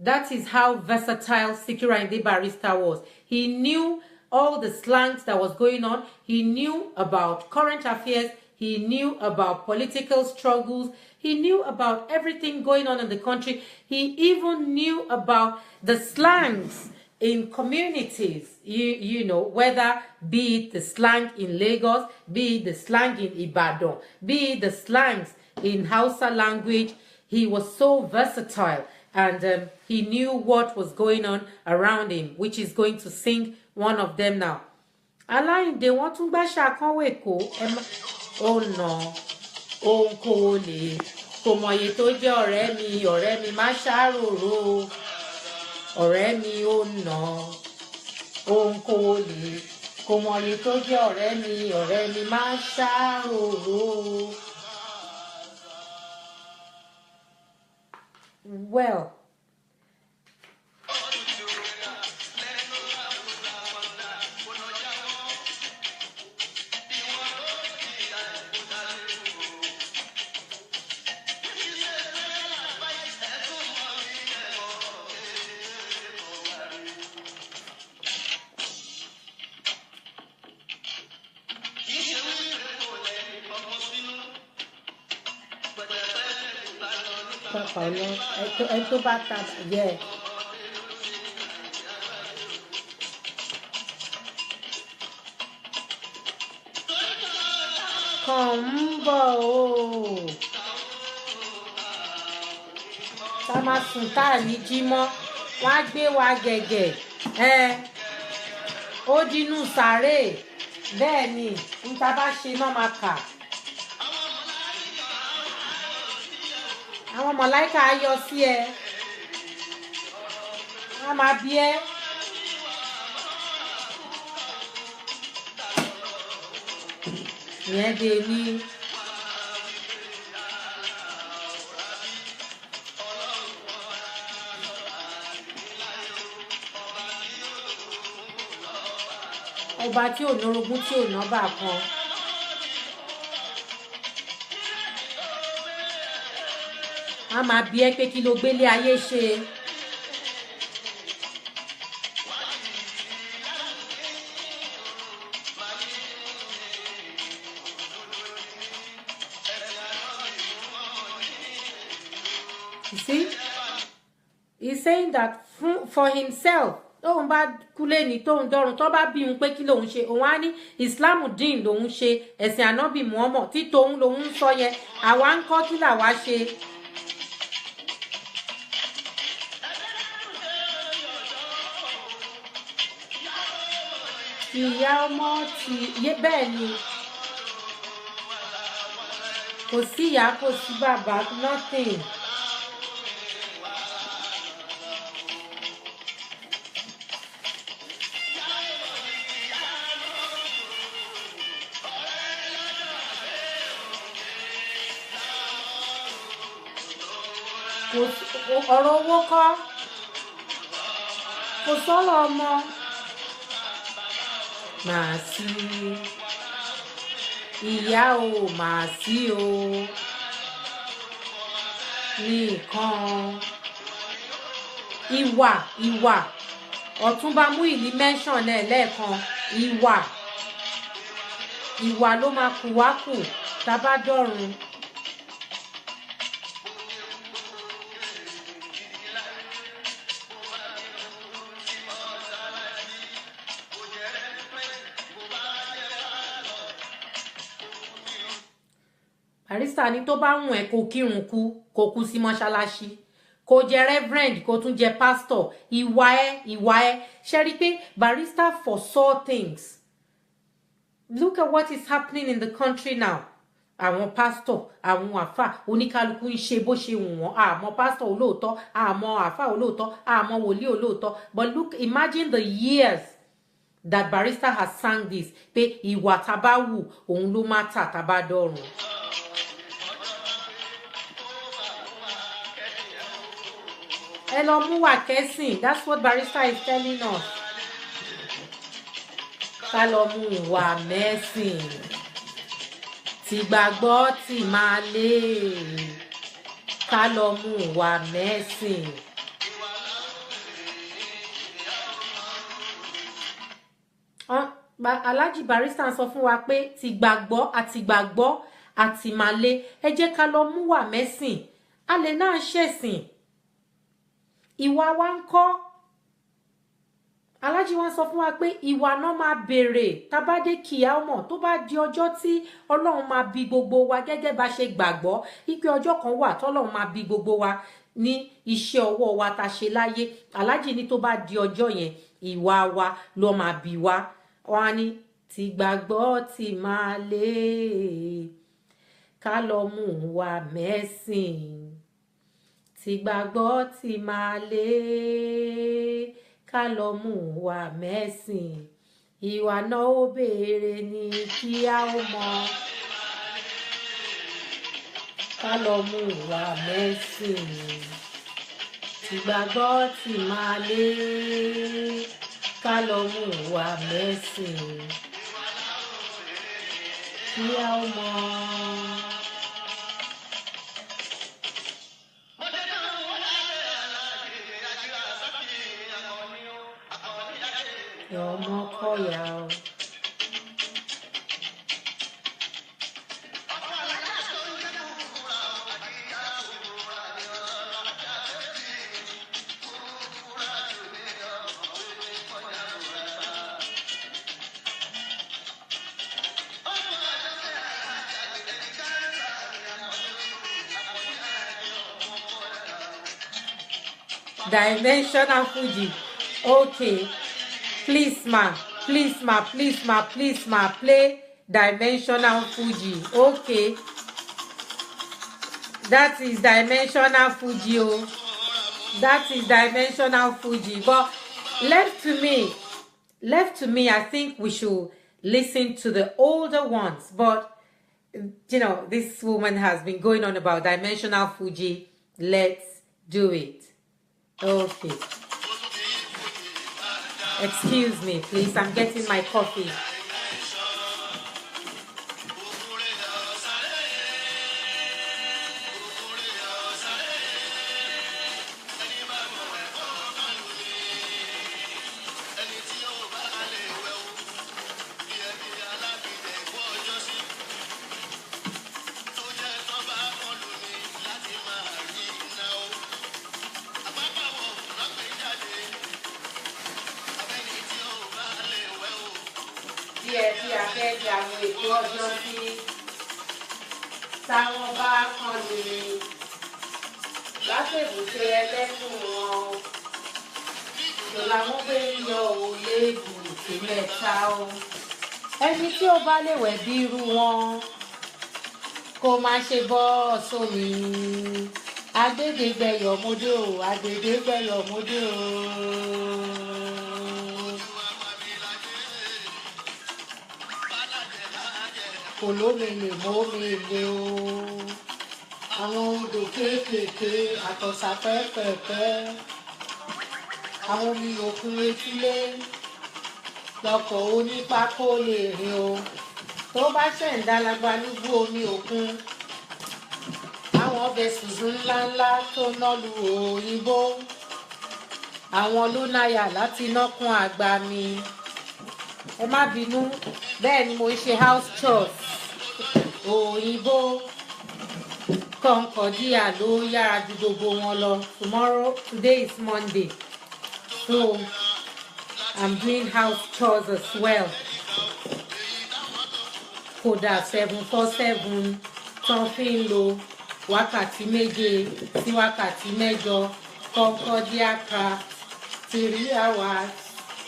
[SPEAKER 1] That is how versatile Sikiru Ayinde Barrister was. He knew all the slangs that was going on. He knew about current affairs. He knew about political struggles. He knew about everything going on in the country. He even knew about the slangs in communities, you know, whether be it the slang in Lagos, be it the slang in Ibadan, be it the slangs in Hausa language. He was so versatile, and he knew what was going on around him, which is going to sing one of them now. Aláìndé wọ́n tún gbá ṣàkánwé kó oh no òun kò lè kò mọ̀ye tó jẹ́ ọ̀rẹ́ mi má ṣàròrò ọ̀rẹ́ mi ó nà òun kò lè kò mọ̀ye tó jẹ́ ọ̀rẹ́ mi má ṣàròrò. Well, esto va a estar, yeah. Combo. Tá máa sùn tá ní jí mọ́, wọ́n á gbé wa gẹ̀gẹ̀. Ó dínú sàárè. Bẹ́ẹ̀ ni, n ta bá ṣe náà máa kà. Àwọn mọ̀láìkà á yọ sí ẹ. Wọ́n máa bí ẹ. Ìyẹn dé ní. Ọba tí ò lórogún tí ò nọ́bà kan. A máa bi ẹ́ pé kí ló gbélé ayé ṣe. You see, he's saying that for himself. Tóun bá kúlé ní tóun dọ́run tó bá bí òun pé kí lòun ṣe òun á ní Islam dín lòun ṣe ẹ̀sìn ànábì Muhammad tí tóun lòun ń sọ yẹn àwa ń kọ́ kí làwa ṣe. Ìyá ọmọ ti bẹ́ẹ̀ ni kò sí ìyá kò sí bàbá nothing. Ọ̀rọ̀ owó kọ́ kò sọ̀rọ̀ ọmọ màá sí ìyá o màá sí o nìkan ìwà Ọ̀túnba Múyìlí mention ẹ̀ lẹ́ẹ̀kan ìwà ló máa kù wá kù tá bá dọ̀run. Barrister ní tó bá wùn ẹ́ kó kírun kó kú sí mọ́ṣáláṣí kó jẹ́ reverend kó tún jẹ́ pastor ìwà ẹ ṣe rí pé Barrister foresaw things. Look at what is happening in the country now. Àwọn pastor àwọn àfà oníkálukú ń ṣe bó ṣe wù wọ́n àmọ́ pastor olóòótọ́ àmọ́ àfà olóòótọ́ àmọ́ wòlíì olóòótọ́. But look, imagine the years that Barrister has sang this pé ìwà tá bá wù òun ló má tà tá bá dọ̀run. Ẹ lọ mú wà kẹ́sìn. That's what Barrister is telling us. Ká lọ mú wà mẹ́sìn. Tí gbàgbọ́ tí máa lé. Ká lọ mú wà mẹ́sìn. Alhaji Barrister sọ fún wa pé ti gbàgbọ́ àti màlé ẹ jẹ́ ká lọ mú wà mẹ́sìn a lè náà ṣẹ̀sìn ìwà wa ń kọ́ Alhaji wa sọ fún wa pé ìwà náà máa béèrè tabade kíámọ tó bá di ọjọ́ tí Ọlọ́run máa bi gbogbo wa gẹ́gẹ́ bá ṣe gbàgbọ́ ipe ọjọ́ kan wà tọ́lọ́run máa bi gbogbo wa ní iṣẹ́ ọwọ́ wa tá ṣe láyé Alhaji ní tó bá di ọjọ́ yẹn ìwà wa ló máa bi wa wọ́n ní ti gbàgbọ́ ti máa lé ká lọ mú wa mẹ́sìn ti gbàgbọ́ ti máa lé ká lọ mú wa mẹ́sìn ìwà náà ó béèrè ní kí a ó mọ̀ ká lọ mú wa mẹ́sìn ti gbàgbọ́ ti máa lé ká lọ mú wa mẹ́sìn kí a ó mọ̀. Ọmọ kọyà o. Dimensional Fuji. Okay. Please ma, play Dimensional Fuji. Okay. That is Dimensional Fuji. Oh. That is Dimensional Fuji. But left to me, I think we should listen to the older ones. But, you know, this woman has been going on about Dimensional Fuji. Let's do it. Okay. Excuse me, please. I'm getting my coffee. Tí a fẹ́ di àwọn ètò ọjọ́ sí táwọn bá kàn lè látẹ̀bùtẹ̀ ẹlẹ́kùn wọn tó làwọn gbé ń yọ òye ìbùrùkì mẹ́ta o ẹni tí ó bá lè wẹ̀ bí irú wọn kó má ṣe bọ́ sómi agbègbègbẹ̀yọ̀mọdé o agbègbègbẹ̀yọ̀mọdé o. Olómele mọ́mele o àwọn odò kéékèèké àtọ̀sà pẹ́pẹ́pẹ́ àwọn omi òkun etílé lọkọ̀ onípákó lè rìn o tó bá ṣẹ̀ǹdálagba níbú omi òkun àwọn ọbẹ̀ sùsùn ńláńlá tó nọ́lu òyìnbó àwọn ló náyà láti nọ́kùn àgbà mi ẹ má bínú bẹ́ẹ̀ ni mo ṣe house chores òyìnbó Concordia ló yára ju gbogbo wọn lọ today is Monday so I'm doing house chores as well kódà 747 tán fi ń lo wákàtí méje sí wákàtí mẹ́jọ Concordia craft 3 hours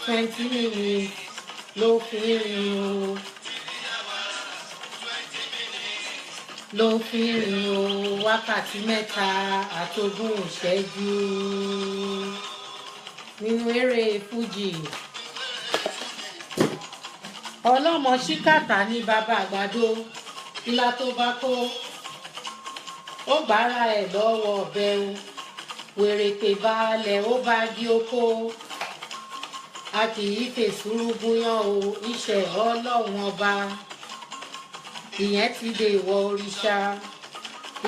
[SPEAKER 1] 20 minutes ló fi ń rìn o ló fi ń rìn o wákàtí mẹ́ta àtogún ìṣẹ́jú nínú eré fújì ọlọ́mọ ṣíkàtà ní bàbá àgbàdo ìlà tó bá kó ó gbára ẹ̀ lọ́wọ́ ọ̀bẹ o wèrèpè baálẹ̀ ó bá di oko a kì í fèsùrú gúnyán o iṣẹ́ ọlọ́run ọba ìyẹn ti dé ìwọ òrìṣà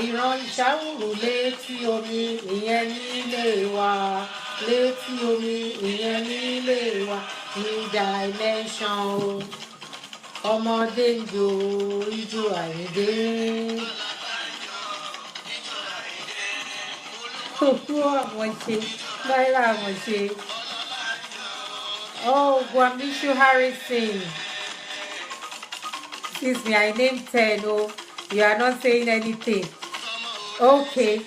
[SPEAKER 1] ìran ìṣàwùrù létí omi ìyẹn nílé wa létí omi ìyẹn nílé wa ní dimension o. ọmọdé ń jó ijó Àyìndé. Òkú àmọ̀ṣe náírà àmọ̀ṣe. Oh, Guamishu Harrison. Excuse me, I named 10. Oh, you are not saying anything. Okay.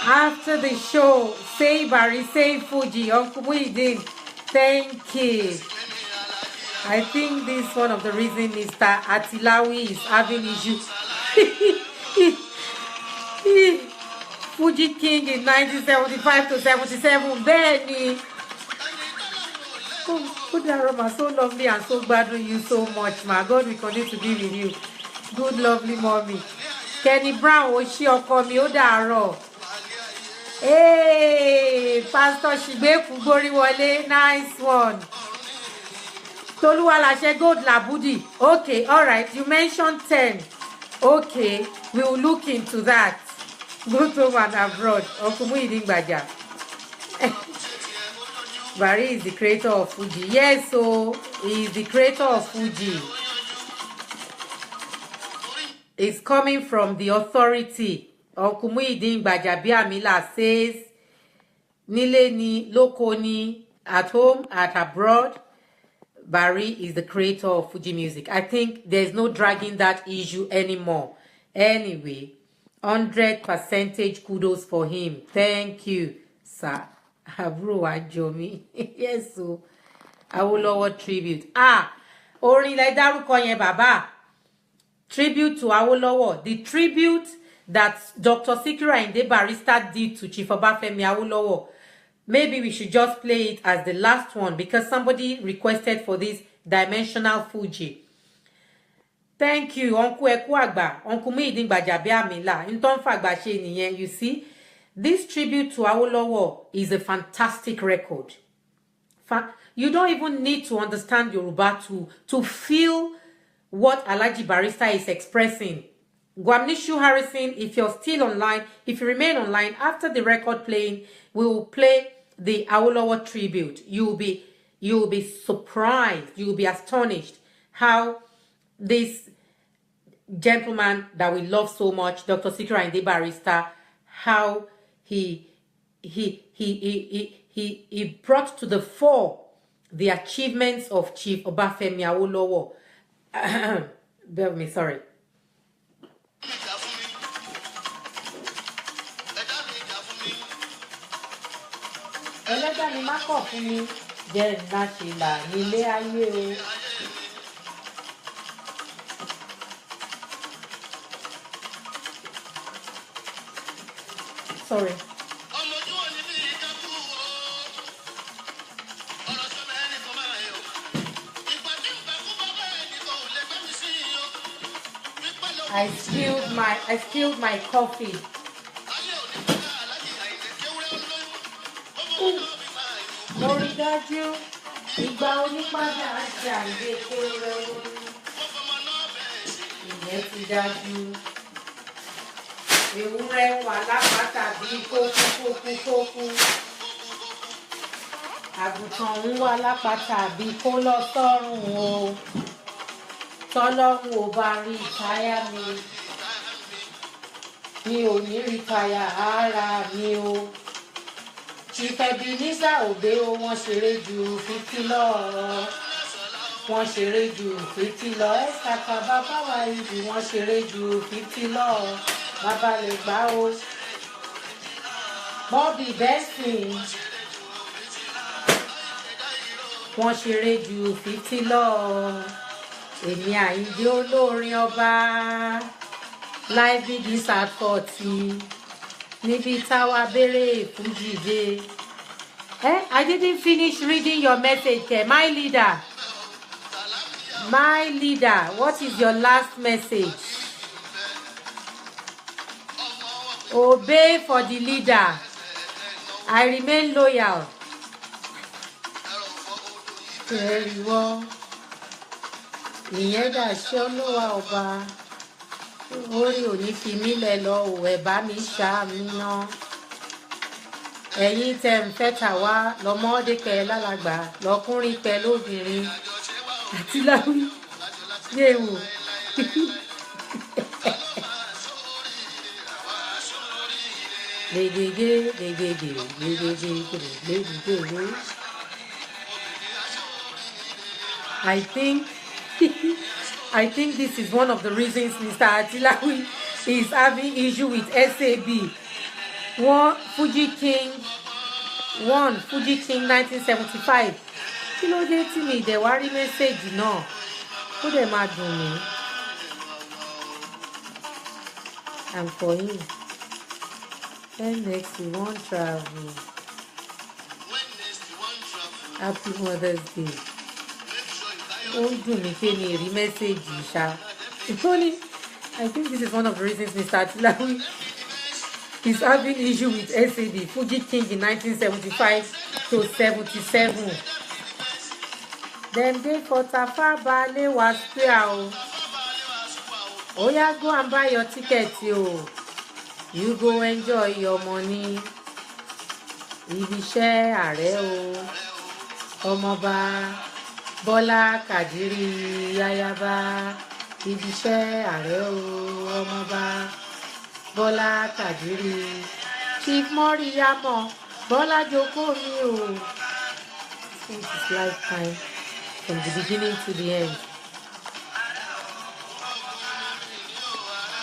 [SPEAKER 1] After the show, say Barry, say Fuji, Uncle Muhyiddin. Thank you. I think this is one of the reasons Mr. Atilawi is having issues. Fuji King in 1975 to 77. Benny. Good aroma, so lovely and so glad you so much, my God, we continue to be with you. Good, lovely mommy. Kenny Brown, Oshi Okomi, Odaro. Hey, Pastor Shibeku Goriwole, nice one. Toluwalashe Gold Labudi. Okay, all right, you mentioned 10. Okay, we will look into that. Go to one abroad. Okumuidin Baja. Barry is the creator of Fuji. Yes, so he is the creator of Fuji. It's coming from the authority. Okumuidin Bajabiamila says, Nile ni, loko ni, at home, at abroad. Barry is the creator of Fuji music. I think there's no dragging that issue anymore. Anyway, 100% kudos for him. Thank you, sir. Abro Ajomi. Yes, so Awolowo tribute. Orin le dárúkọ yẹn bàbá. Tribute to Awolowo. The tribute that Dr. Sikiru Ayinde Barrister did to Chief Obafemi Awolowo. Maybe we should just play it as the last one because somebody requested for this dimensional Fuji. Thank you, Uncle Ekuagba, Uncle Muhyiddin Gbajabiamila. Nton fagba se niyen, you see. This tribute to Awolowo is a fantastic record. You don't even need to understand Yoruba to feel what Alhaji Barrister is expressing. Guamishu Harrison, if you're still online, if you remain online, after the record playing, we will play the Awolowo tribute. You'll be surprised, you'll be astonished how this gentleman that we love so much, Dr. Sikiru Ayinde Barrister, how he brought to the fore the achievements of Chief Obafemi Awolowo. Bear with me, sorry. Sorry. I spilled my coffee. Lórí dájú, ìgbà onípadà àti àgbékèrè ìyẹn ti dájú. Ewúrẹ́ wà lápáta bí kókú. Àgùntàn ń wà lápáta bí kó lọ sọ́run o. Tọ́lọ́run ò bá rí ìtáyà mi ò ní rí ìtáyà ara mi o. Ìfẹ̀bí nígbà òde o, wọ́n ṣeré ju 50 lọ. Wọ́n ṣeré ju 50 lọ. Ẹ̀sàkà bàbá wa ibi wọ́n ṣeré ju 50 lọ. Bàbá lè gbá o. Bobby Benson. Wọ́n ṣeré ju 50 lọ. Èmi Àyìndé olórin ọba. Live begins at 40. Níbi táwa bèrè Fuji dé. I didn't finish reading your message, my leader. My leader, what is your last message? Obey for the leader. I remain loyal. Very well. Ìyẹn dà ṣé Olúwa ọba. Orí ò ní fi mí lẹ̀ lọ ò ẹ̀ bá mi ṣàmìnà. Ẹ̀yin tẹ́ ń fẹ́ tà wá lọ́mọdé pẹ̀ lálàgbà lọ́kùnrin pẹ̀ lóbìnrin àti láwí. Yeah. I think I think this is one of the reasons Mr. Atilawi is having issue with SAB. Fuji King 1975. Kí ló dé tí mi dẹ̀ wá rí mẹ́sẹ̀gì náà? Ó dẹ̀ máa dùn mí. And for him. When next we won't travel. Happy Mother's Day. Ó dùn mí pé mi rí mẹ́sẹ̀gì ṣá. Only, I think this is one of the reasons Mr. Atilawi is having issue with SAB. Fuji King in 1975 to 77. Them dey for Tafa Bale was prayer. Oh yeah, go and buy your ticket, yo. You go enjoy your money. Ibiṣẹ́ ààrẹ o. Ọmọba Bọ́lá Kàdírí Ayaba. Ibiṣẹ́ ààrẹ o. Ọmọba Bọ́lá Kàdírí. Chief Moriyamo Bọ́lá Jókòó mi o. Since his lifetime, from the beginning to the end.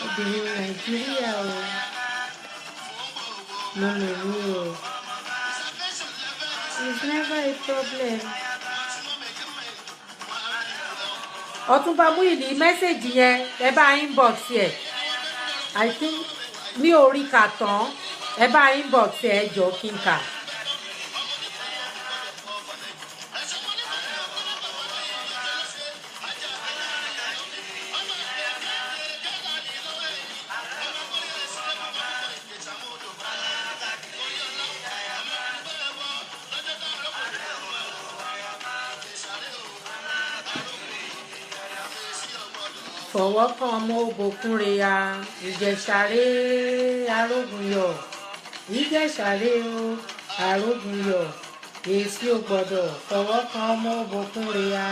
[SPEAKER 1] Obìnrin Nàìjíríà o. Mọ̀mọ́ mi o. It's never a problem. Ọ̀túnba Múyìlì mẹ́sẹ̀gì yẹn ẹ bá inbox ẹ̀. I think mi ò rí kà tán ẹ bá inbox ẹ̀ jọ kí n kà. Fọwọ́ kan ọmọ òbòkúnre ya ìjẹ̀ṣàré arógunyọ̀ ìjẹ̀ṣàré o arógunyọ̀ èsì ò gbọ́dọ̀ fọwọ́ kan ọmọ òbòkúnre ya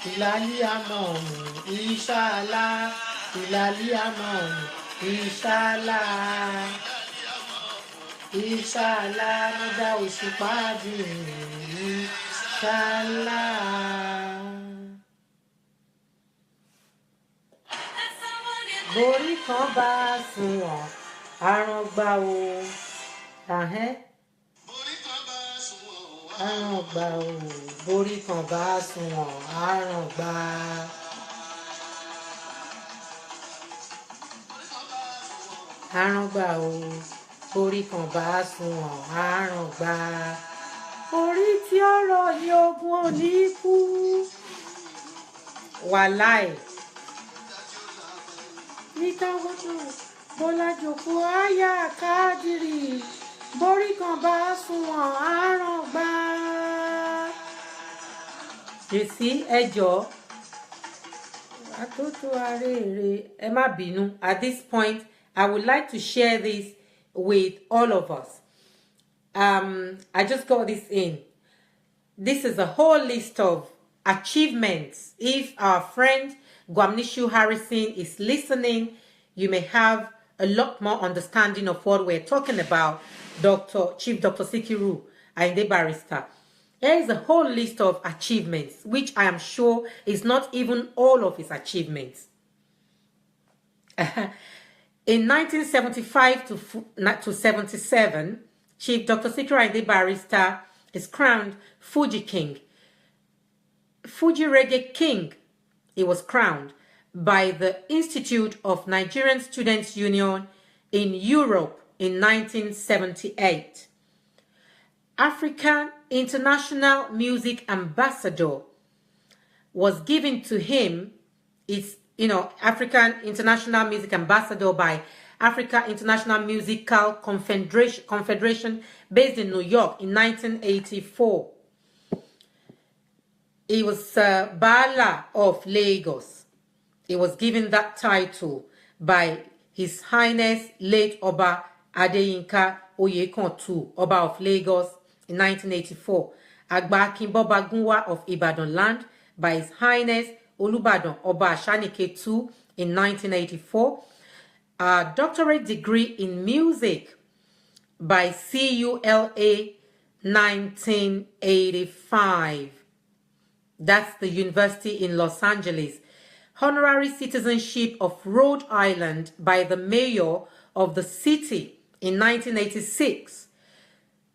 [SPEAKER 1] ìlàlí àmọ́ ọ̀mù ìṣàlá ìlàlí àmọ́ ọ̀mù ìṣàlá ìṣàlá nígbà òṣùpá dùn ìṣàlá. Borí kan bá sunwọ̀n aràn gbà o. Aràn gbà o. Borí kan bá sunwọ̀n aràn gbà. Aràn gbà o. Borí kan bá sunwọ̀n aràn gbà. Orí tí ọ̀rọ̀ ní ogun ò ní kú. Wàláì. Bọ́lá Jókòó àyà Kádírì borí kan bá sunwọ̀n àràn gbà. Èsì ẹjọ́ àtótó arére ẹ má bínú. At this point, I would like to share this with all of us. I just got this in. This is a whole list of achievements. If our friend Gwamnishu Harrison is listening, you may have a lot more understanding of what we're talking about. Chief Dr. Sikiru Ayinde Barrister. There is a whole list of achievements, which I am sure is not even all of his achievements. In 1975 to 77, Chief Dr. Sikiru Ayinde Barrister is crowned Fuji King. Fuji Reggae King. He was crowned by the Institute of Nigerian Students Union in Europe in 1978. African International Music Ambassador was given to him. It's, African International Music Ambassador by Africa International Musical Confederation based in New York in 1984. He was Bala of Lagos. He was given that title by His Highness late Oba Adeyinka Oyekan Oba of Lagos in 1984. Agba Akinboba Gunwa of Ibadan land by His Highness Olubadan Oba Ashanike II in 1984. A doctorate degree in music by CULA 1985. That's the university in Los Angeles. Honorary citizenship of Rhode Island by the mayor of the city in 1986.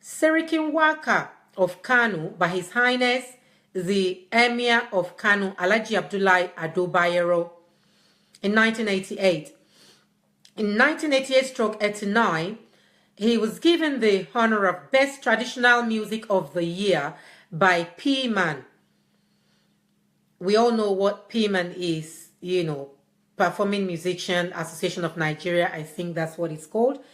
[SPEAKER 1] Serikin Waka of Kano by His Highness the Emir of Kano Alhaji Abdullahi Ado Bayero in 1988. In 1988-89, he was given the honor of Best Traditional Music of the Year by P-Man. We all know what P-Man is, you know, Performing Musician Association of Nigeria. I think that's what it's called.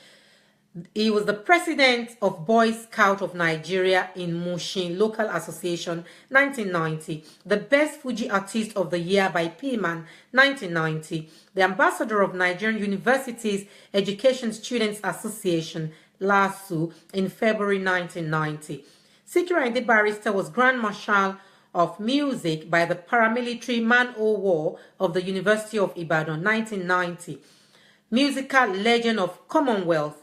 [SPEAKER 1] He was the president of Boy Scout of Nigeria in Mushin Local Association, 1990. The Best Fuji Artist of the Year by P-Man, 1990. The Ambassador of Nigerian Universities Education Students Association, LASU, in February 1990. Sikiru Ayinde Barrister was Grand Marshal of Music by the Paramilitary Man-O-War of the University of Ibadan, 1990. Musical Legend of Commonwealth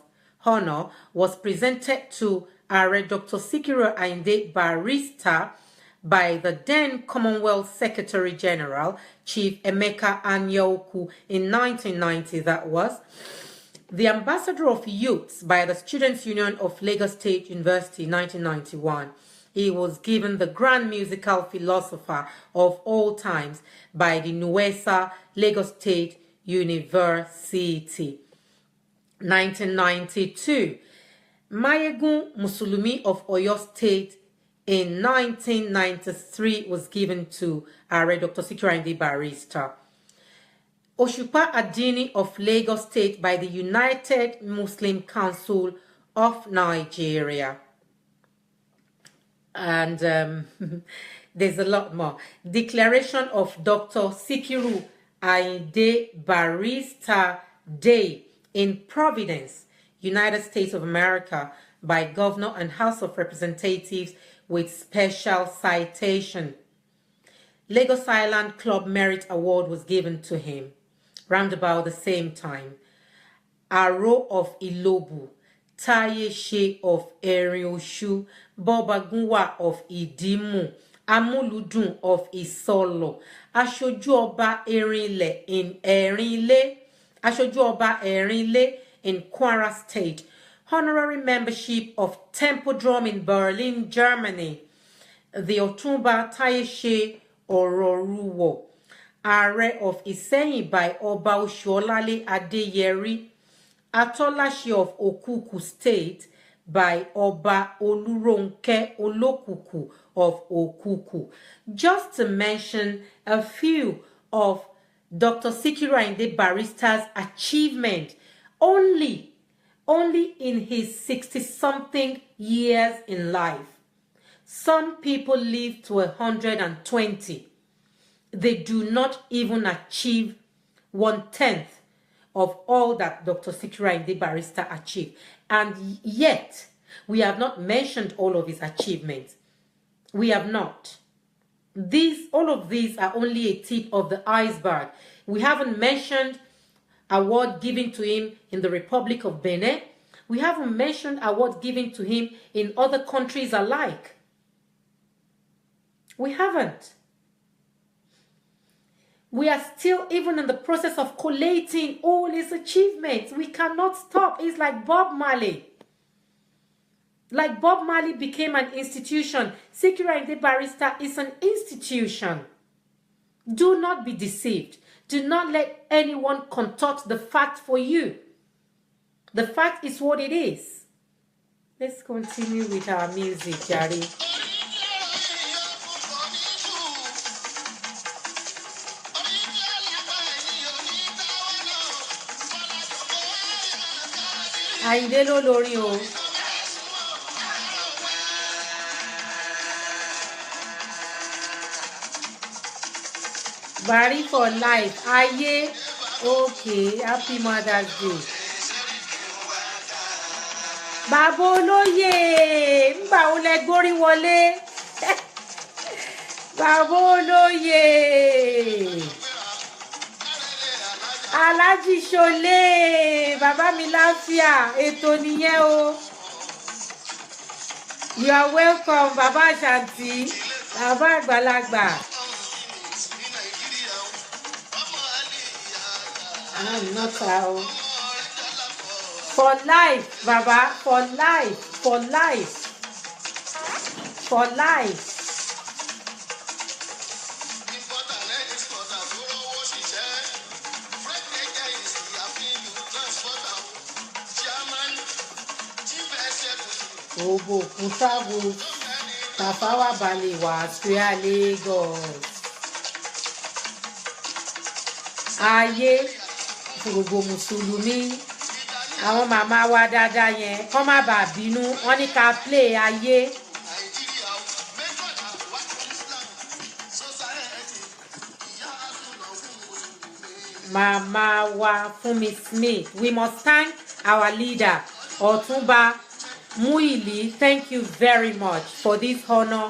[SPEAKER 1] honor was presented to Ààrẹ Dr. Sikiru Ayinde Barrister by the then Commonwealth Secretary General, Chief Emeka Anyaoku, in 1990, that was. The Ambassador of Youths by the Students' Union of Lagos State University, 1991. He was given the Grand Musical Philosopher of All Times by the NUESA Lagos State University. 1992. Mayegun Musulumi of Oyo State in 1993 was given to Ààrẹ Dr. Sikiru Ayinde Barrister. Oshupa Adini of Lagos State by the United Muslim Council of Nigeria. And there's a lot more. Declaration of Dr. Sikiru Ayinde Barrister Day in Providence, United States of America, by Governor and House of Representatives with special citation. Lagos Island Club Merit Award was given to him round about the same time. Aro of Ilobu, Tayeshe of Erioshu, Bobagunwa of Idimu, Amuludun of Isolo, Aṣojú Ọba Erinle in Erinle, Aṣojú Ọba Erinle in Kwara State, honorary membership of Tempodrom in Berlin, Germany, the Ọ̀túnba Tayeshe Ororuwo, Ààrẹ of Ìsẹ́yìn by Ọba Oṣuọlálé Adéyẹrí, Atọ́láṣẹ of Okuku State by Ọba Olúrónkẹ́ Olókùkù of Okuku. Just to mention a few of Dr. Sikiru Ayinde Barrister's achievement only in his 60-something years in life. Some people live to 120. They do not even achieve 1/10 of all that Dr. Sikiru Ayinde Barrister achieved. And yet, we have not mentioned all of his achievements. We have not. All of these are only a tip of the iceberg. We haven't mentioned award given to him in the Republic of Benin. We haven't mentioned awards given to him in other countries alike. We haven't. We are still even in the process of collating all his achievements. We cannot stop. It's like Bob Marley. Like Bob Marley became an institution, Sikiru Ayinde Barrister is an institution. Do not be deceived. Do not let anyone contort the fact for you. The fact is what it is. Let's continue with our music, Jari. Ayinde ló lórí o. Barry for life. Aye. Okay. Happy Mother's Day. Bàbá olóyè. Ńgbà wo lẹ gbórí wọlé. Bàbá olóyè. Aláàjì Ṣọlé. Bàbá mi láfíà. Ètò nìyẹn o. You are welcome, Bàbá Àṣàntí. Bàbá àgbàlagbà. I'm not out. For life, Baba, for life, for life, for life. Obo kun travel, Tafawa Balewa, Australia, Lagos. Ayé fún gbogbo Mùsùlùmí. Àwọn màmá wa dáadáa yẹn kọ́ má bàa bínú wọ́n ní ká play ayé. Màmá wa Fúnmi Smith, we must thank our leader Ọ̀túnba Muili. Thank you very much for this honor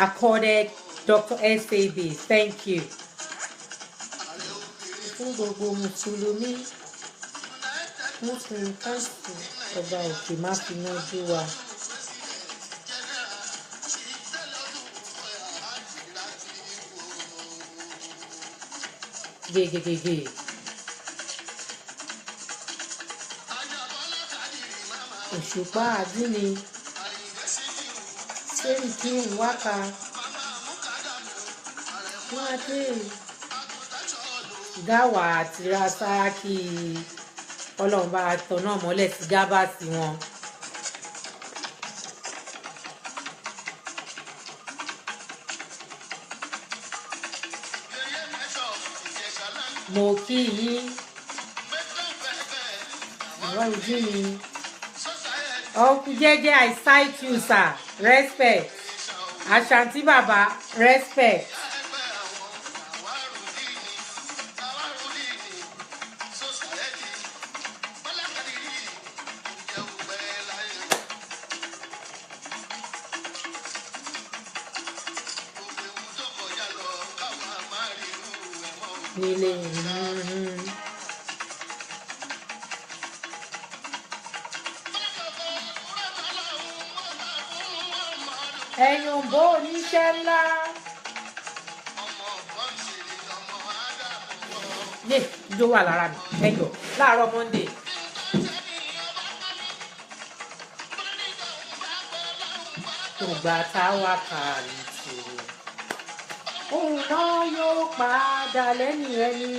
[SPEAKER 1] accorded Dr. SAB. Thank you. Fún gbogbo Mùsùlùmí. Muslim káàsì ọba òkè má fi yanjú wa. Gègègègè. Òṣùpá àdínní. Sẹ́yìn kí n wákà. Wọ́n á dé. Gáwà àti Rasaki. Ọlọ́run bá tọ̀ náà mọ́lẹ̀ sí gábàsì wọn. Mo kí yín. Ọ̀rọ̀ ojú mi. Ọkùn jẹ́jẹ́ I cite you sir. Respect. Àṣàntí bàbá respect. Nílé ẹ̀yùn bó oníṣẹ́ ńlá. Yé ijó wà lára mi ẹ̀yọ̀ láàárọ̀ Monday. Tògbà táwa kàrí tòrò. Òun náà yóò padà lẹ́yìn ẹni.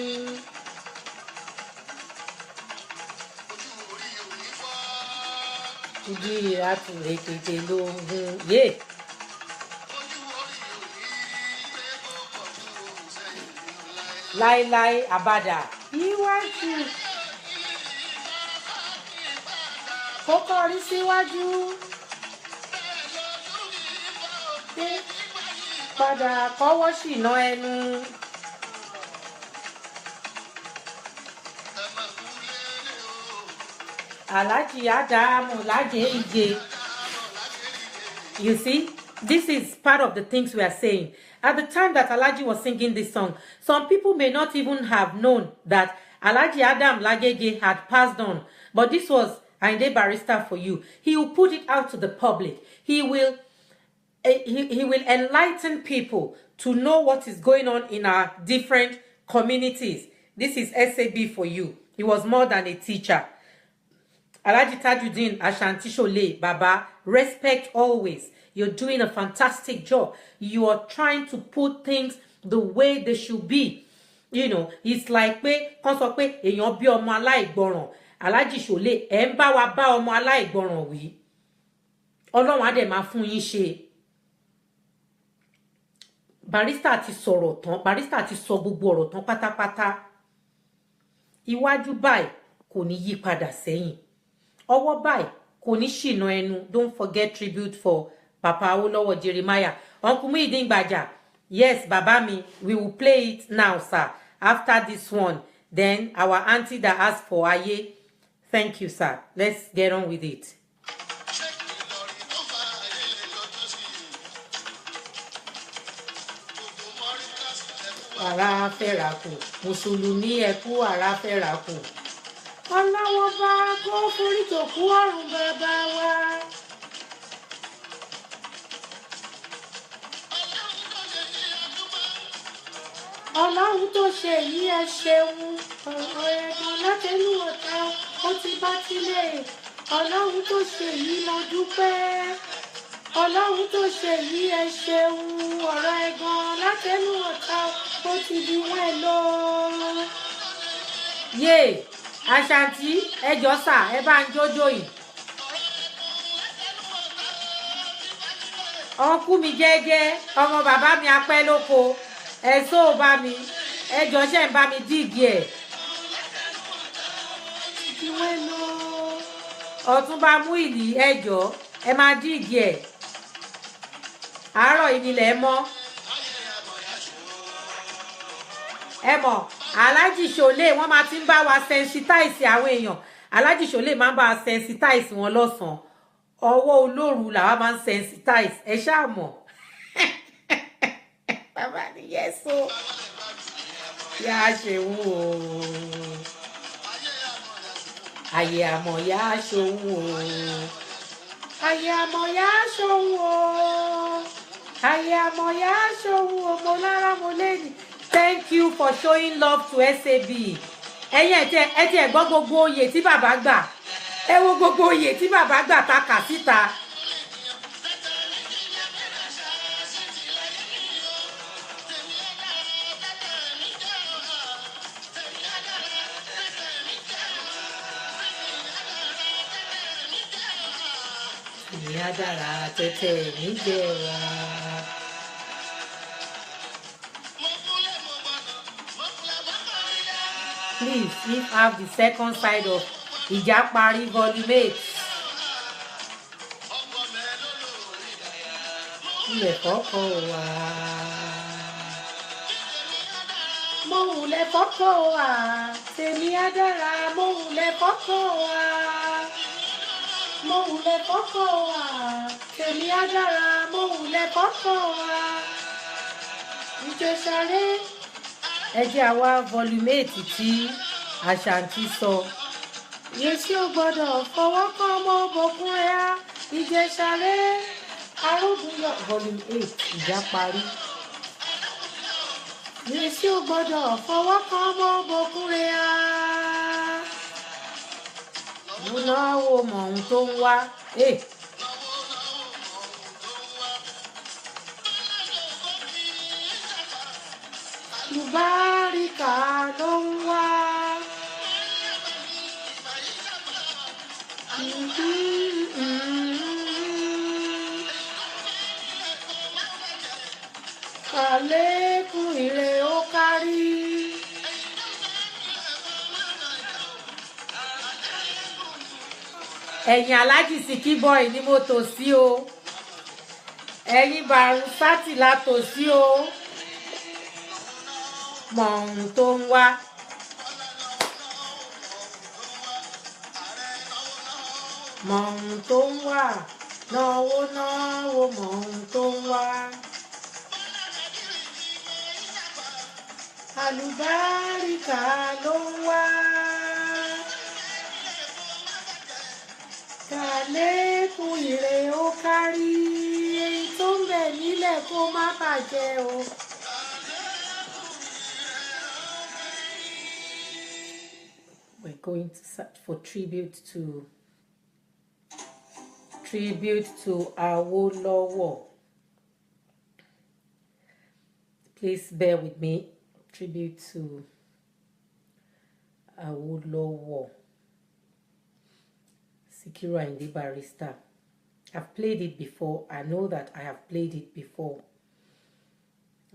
[SPEAKER 1] Ibi àtúnlé kété lóhun yé. Láíláí àbádà iwájú. Kó kọrí síwájú. Padà kọ́wọ́ ṣìnà ẹnu. Alhaji Adamu Lajeije. You see, this is part of the things we are saying. At the time that Alhaji was singing this song, some people may not even have known that Alhaji Adam Lajeije had passed on. But this was Ayinde Barrister for you. He will put it out to the public. He will enlighten people to know what is going on in our different communities. This is SAB for you. He was more than a teacher. Alhaji Tajuddin Ashanti Shole, Baba, respect always. You're doing a fantastic job. You are trying to put things the way they should be. You know, it's like pé kàn sọ pé èèyàn bí ọmọ aláìgbọràn. Alhaji Shole, ẹ ń bá wa bá ọmọ aláìgbọràn wí. Ọlọ́run á dẹ̀ máa fún yín ṣe. Barrister ti sọ̀rọ̀ tán. Barrister ti sọ gbogbo ọ̀rọ̀ tán pátápátá. Iwájú báyìí kò ní yí padà sẹ́yìn. Ọwọ́ báyìí kò ní ṣìnà ẹnu. Don't forget tribute for Papa Awolowo Jeremiah. Uncle Muideen Gbaja. Yes, Baba mi, we will play it now, sir. After this one. Then our auntie that asked for Aye. Thank you, sir. Let's get on with it. ara fẹ́ra kù mùsùlùmí ẹ kú ara fẹ́ra kù ọlọ́wọ́ bá kó forí tó kú ọ̀run bàbá wa. ọlọ́run tó ṣe yìí ẹ ṣeun ọ̀rọ̀ ẹ̀gbọ́n látẹnu ọ̀tá ó ti bá tilẹ̀ ọlọ́run tó ṣe yìí mo dúpẹ́ ọlọ́run tó ṣe yìí ẹ ṣeun ọ̀rọ̀ ẹ̀gbọ́n látẹnu ọ̀tá ó ti di wọ́n lọ. yé Àṣàntí ẹjọ́ sà ẹ bá ń jójó yìí. ọkú mi jẹ́jẹ́ ọmọ bàbá mi apẹ́ lóko ẹ̀sọ́ ò bá mi ẹjọ́ ṣe ń bá mi díìgì ẹ̀. ìwé lọ Ọ̀túnba Múìlì ẹjọ́ ẹ máa díìgì ẹ̀ àárọ̀ ìnilẹ̀ mọ́ ẹ mọ̀ Aláàjì Ṣòlé wọ́n máa ti ń bá wa sensitize àwọn èèyàn Aláàjì Ṣòlé máa ń bá wa sensitize wọn lọ́sàn-án ọwọ́ olóòrù làwa máa ń sensitize ẹ ṣáà mọ̀ bàbá ni yẹ́sọ yá ṣe wù ó ayé àmọ̀ yá ṣòwò ayé àmọ̀ yá ṣòwò ayé àmọ̀ yá ṣòwò mo lára mo lẹ́yìn. Thank you for showing love to SAB. ẹ̀yin ẹ ti ẹ̀ gbọ́ gbogbo oyè tí bàbá gbà ẹ wo gbogbo oyè tí bàbá gbà ta kà síta. ìyá dára tètè níjẹ̀ra. Please, if have the second side of Ìjàparí volume 8. Ilẹ̀ kọ́kọ́ wá. Mo wùlẹ̀ kọ́kọ́ wá. Tèmi á dára, mo wùlẹ̀ kọ́kọ́ wá. Mo wùlẹ̀ kọ́kọ́ wá. Tèmi á dára, mo wùlẹ̀ kọ́kọ́ wá. Ìjẹ̀ṣàré. Ẹ jẹ́ àwa volume 8 tí Àṣàntí sọ. Yèsí ò gbọ́dọ̀ fọwọ́ kàn ọmọ òbòkun rẹ̀ á Ìjẹ̀ṣàré Arógunyọ̀ volume 8 Ìjàparí. Yèsí ò gbọ́dọ̀ fọwọ́ kàn ọmọ òbòkun rẹ̀ á. Mo náwó mọ̀ ohun tó ń wá. Lùbáríkà ló ń wá. Àlékún ire ó kárí. Ẹ̀yin Aláàjì Síkíbọ̀ì ni mo tò sí o. Ẹ̀yin Bàrúsátì la tò sí o. Mọ̀ ohun tó ń wá. Mọ̀ ohun tó ń wá. Náwó náwó mọ̀ ohun tó ń wá. Àlùbáríkà ló ń wá. Kàlékún ire ó kárí. Èyí tó ń bẹ nílẹ̀ kó má bàjẹ́ o. We're going to search for tribute to Awolowo. Please bear with me. Tribute to Awolowo. Sikiru Ayinde Barrister. I've played it before. I know that I have played it before.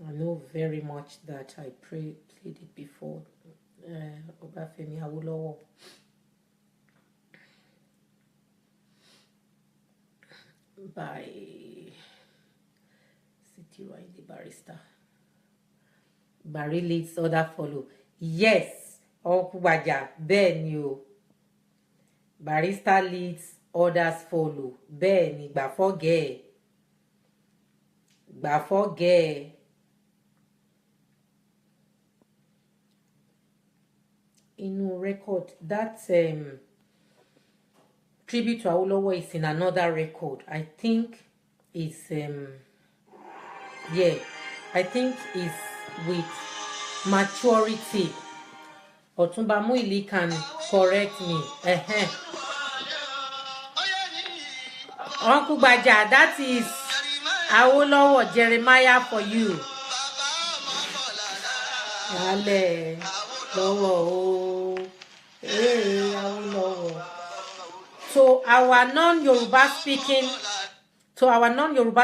[SPEAKER 1] I know very much that I played it before. Obafemi Awolowo. By Sikiru Ayinde Barrister. Barry leads, other follow. Yes, Okubaja, bẹ́ẹ̀ ni o. Barrister leads, others follow. Bẹ́ẹ̀ ni, gbà fọ́gẹ̀. in record that tribute to Awolowo is in another record. I think it's yeah, I think it's with maturity. Otumba Muili can correct me. Uncle Baja, that is Awolowo Jeremiah for you. Ale, Lowo, Awolowo. To our non-Yoruba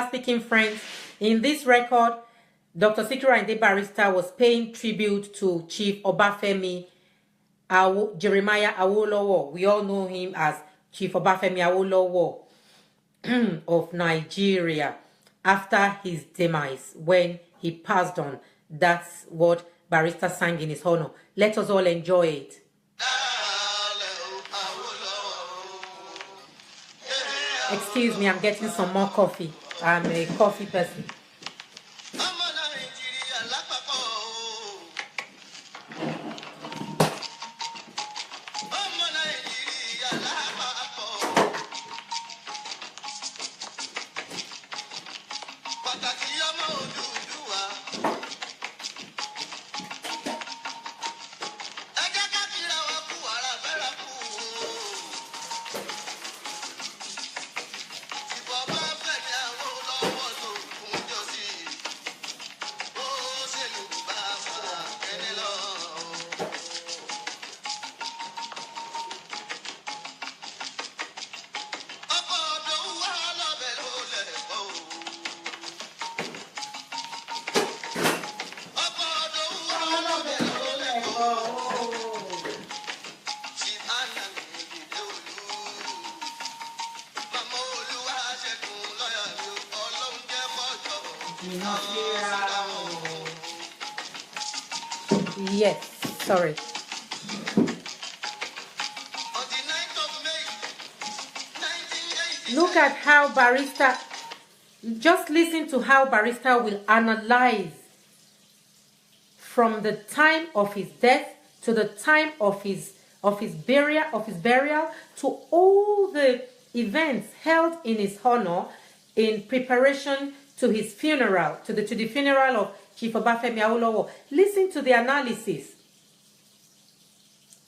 [SPEAKER 1] speaking friends, in this record, Dr. Sikiru Ayinde Barrister was paying tribute to Chief Obafemi Jeremiah Awolowo. We all know him as Chief Obafemi Awolowo of Nigeria after his demise when he passed on. That's what Barrister sang in his honor. Let us all enjoy it. Excuse me, I'm getting some more coffee. I'm a coffee person. Yes, sorry. Look at how Barrister, just listen to how Barrister will analyze from the time of his death to the time of his burial to all the events held in his honor in preparation to his funeral, to the funeral of Chief Obafemi Awolowo. Listen to the analysis.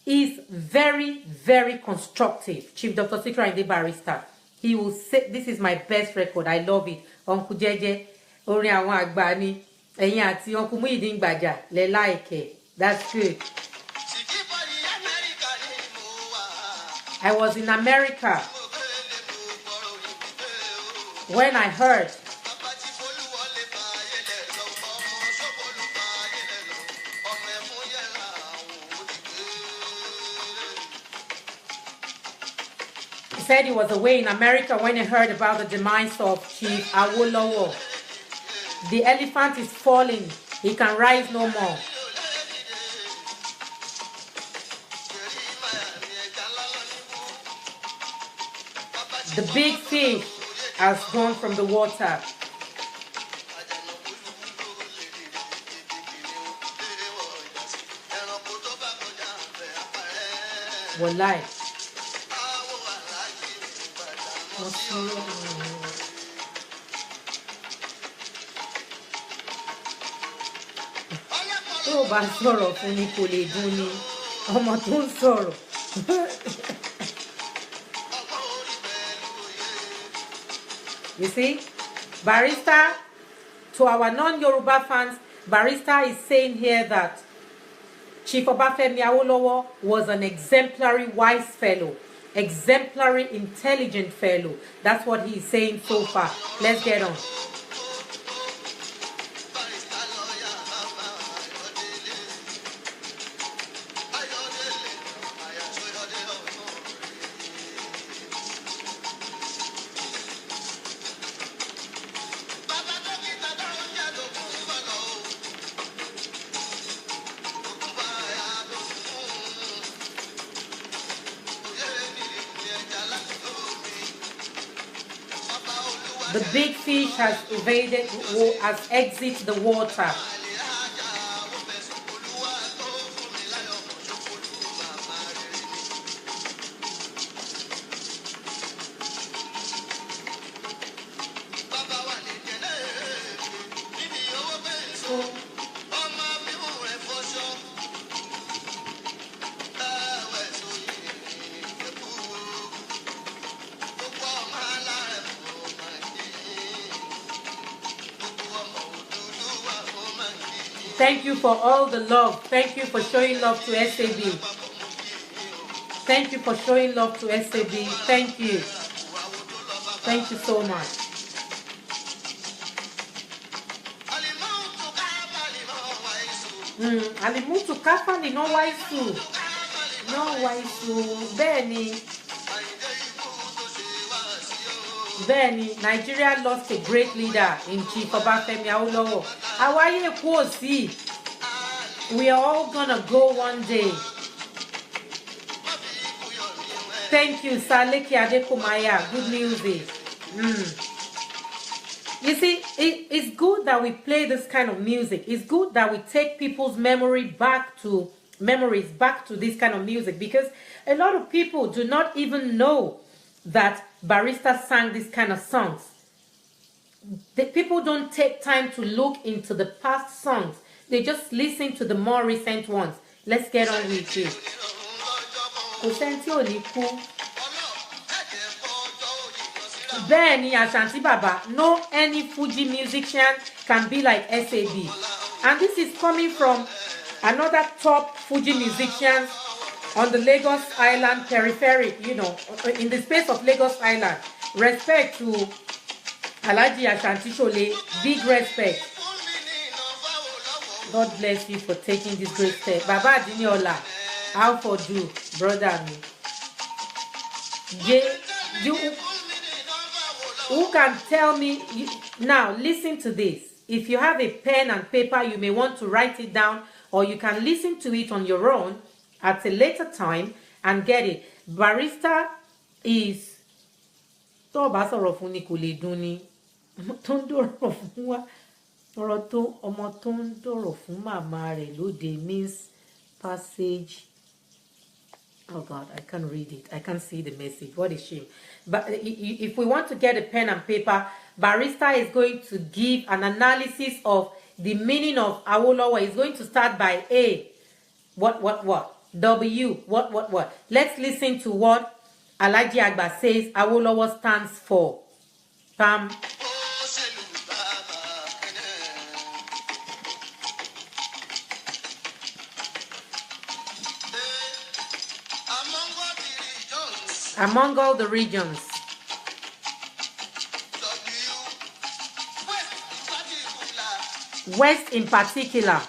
[SPEAKER 1] Is very, very constructive. Chief Dr. Sikiru Ayinde Barrister. He will say, this is my best record. I love it. Uncle Jeje, orin àwọn àgbà ni. Ẹ̀yin àti Uncle Muideen Gbaja, le like. That's good. I was in America when I heard he said he was away in America when he heard about the demise of Chief Awolowo. The elephant is falling. He can rise no more. The big fish has gone from the water. Wallahi. Tó bá sọ̀rọ̀ fún ni kò lè dùn ni ọmọ tó ń sọ̀rọ̀. You see, Barrister, to our non-Yoruba fans, Barrister is saying here that Chief Obafemi Awolowo was an exemplary wise fellow, exemplary intelligent fellow. That's what he's saying so far. Let's get on. The big fish has exited the water. Thank you for all the love. Thank you for showing love to SAB. Thank you for showing love to SAB. Thank you. Thank you so much. Alimutu Kafani no waisu. No waisu. Benny, Nigeria lost a great leader in Chief Obafemi Awolowo. Awaye Kwosi. We are all gonna go one day. Thank you, Saleki Adekumaya. Good music. You see, it's good that we play this kind of music. It's good that we take people's memories back to this kind of music, because a lot of people do not even know that Barrister sang this kind of songs. The people don't take time to look into the past songs. They just listen to the more recent ones. Let's get on with it. Benny Ashanti Baba, no any Fuji musician can be like SAB. And this is coming from another top Fuji musician on the Lagos Island periphery, you know, in the space of Lagos Island. Respect to Alhaji Ashanti Shole, big respect. God bless you for taking this great step. Baba Adiniola, how for do, brother me. Who can tell me, now listen to this. If you have a pen and paper, you may want to write it down, or you can listen to it on your own at a later time and get it. Barrister is means passage. Oh God, I can't read it. I can't see the message. What a shame. But if we want to get a pen and paper, Barrister is going to give an analysis of the meaning of Awolowo. He's going to start by A. What? W. What? Let's listen to what Alhaji Agba says Awolowo stands for. Pam. Among all the regions. West in particular.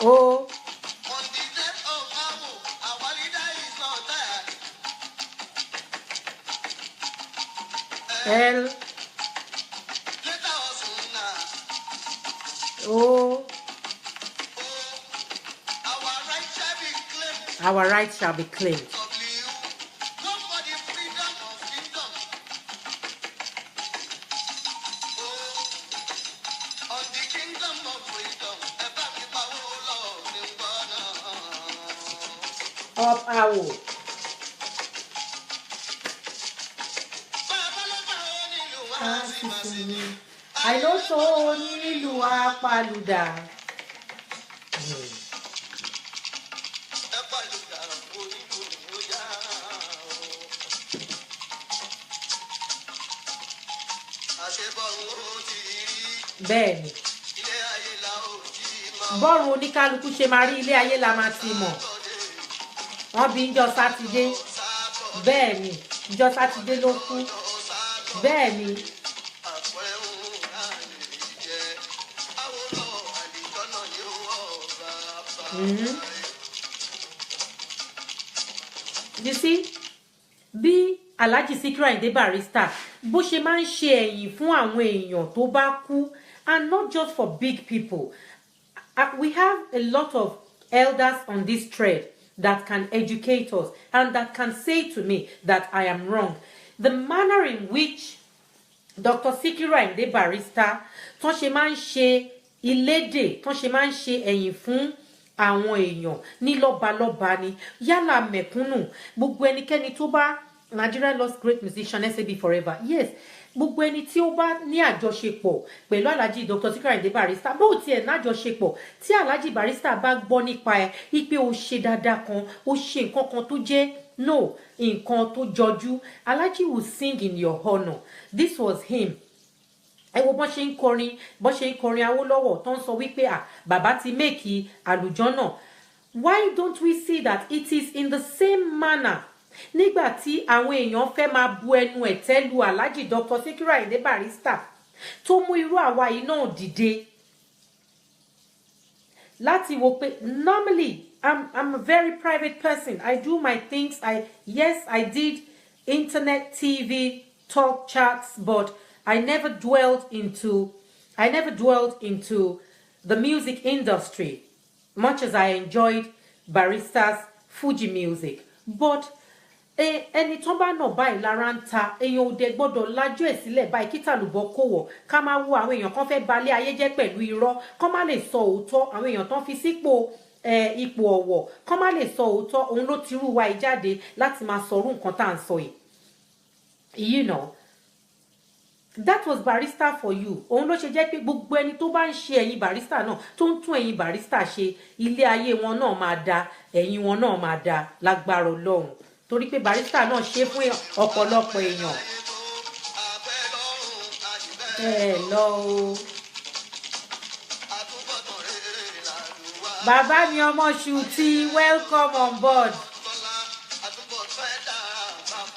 [SPEAKER 1] Oh. L. O. Our rights shall be claimed. Up our. I know so nilu apaluda. Bẹ́ẹ̀ni. Bọ́ọ̀rùn oníkálukú ṣe máa rí ilé ayé la máa ti mọ̀. Wọ́n bí ńjọ́ Sátidé. Bẹ́ẹ̀ni, ńjọ́ Sátidé ló kú. Bẹ́ẹ̀ni. You see, bí Alhaji Sikiru Ayinde Barrister bó ṣe máa ń ṣe ẹ̀yìn fún àwọn èèyàn tó bá kú, and not just for big people. We have a lot of elders on this thread that can educate us and that can say to me that I am wrong. The manner in which Dr. Sikiru Ayinde Barrister tó ṣe máa ń ṣe ìlédè, tó ṣe máa ń ṣe ẹ̀yìn fún àwọn èèyàn ní lọ́balọ́ba ni, yálà mẹ̀kúnnù, gbogbo ẹnikẹ́ni tó bá Nigeria lost great musician, SAB forever. Yes, gbogbo ẹni tí ó bá ní àjọṣepọ̀ pẹ̀lú Alhaji Dr. Sikiru Ayinde Barrister, bó tiẹ̀ nájọṣepọ̀ tí Alhaji Barrister bá gbọ́ nípa ẹ̀ ipe ó ṣe dáadáa kan, ó ṣe nǹkan kan tó jẹ́ nǹkan tó jọjú, Alhaji will sing in your honor. This was him ẹ wo bọ́n ṣe ń kọrin Awólọ́wọ̀ tó ń sọ wípé bàbá ti méèkì àlùjọ́nà. Why don't we see that it is in the same manner nígbà tí àwọn èèyàn fẹ́ máa bu ẹnu ẹ̀tẹ́ lu Alhaji Dr. Sikiru Ayinde Barrister tó mú irú àwa yìí náà dìde láti wo pé normally I'm a very private person. I do my things. Yes, I did internet, TV, talk chats, but I never dwelled into the music industry much as I enjoyed Barrister's Fuji music. But ẹni tó bá nà báyìí lára ń ta èèyàn ò dé gbọ́dọ̀ lájú ẹ̀ sílẹ̀ báyìí kí tàlùbọ̀ kó wọ̀ ká máa wo àwọn èèyàn kan fẹ́ balẹ̀ ayé jẹ́ pẹ̀lú irọ́ kán má lè sọ òótọ́. Àwọn èèyàn tán fi sípò ipò ọ̀wọ̀ kán má lè sọ òótọ́. Òun ló ti rú wa ìjáde láti máa sọrú nǹkan tá à ń sọ yìí. You know, that was Barrister for you. Òun ló ṣe jẹ́ pé gbogbo ẹni tó bá ń ṣe ẹ̀yìn Barrister náà tó ń tún ẹ̀yìn Barrister ṣe ilé ayé wọn náà máa da ẹ̀yìn wọn náà máa da lágbára Ọlọ́run. Torí pé Barrister náà ṣe fún ọ̀pọ̀lọpọ̀ èèyàn. Hello. Bàbá mi ọmọ Ṣùtì, welcome on board.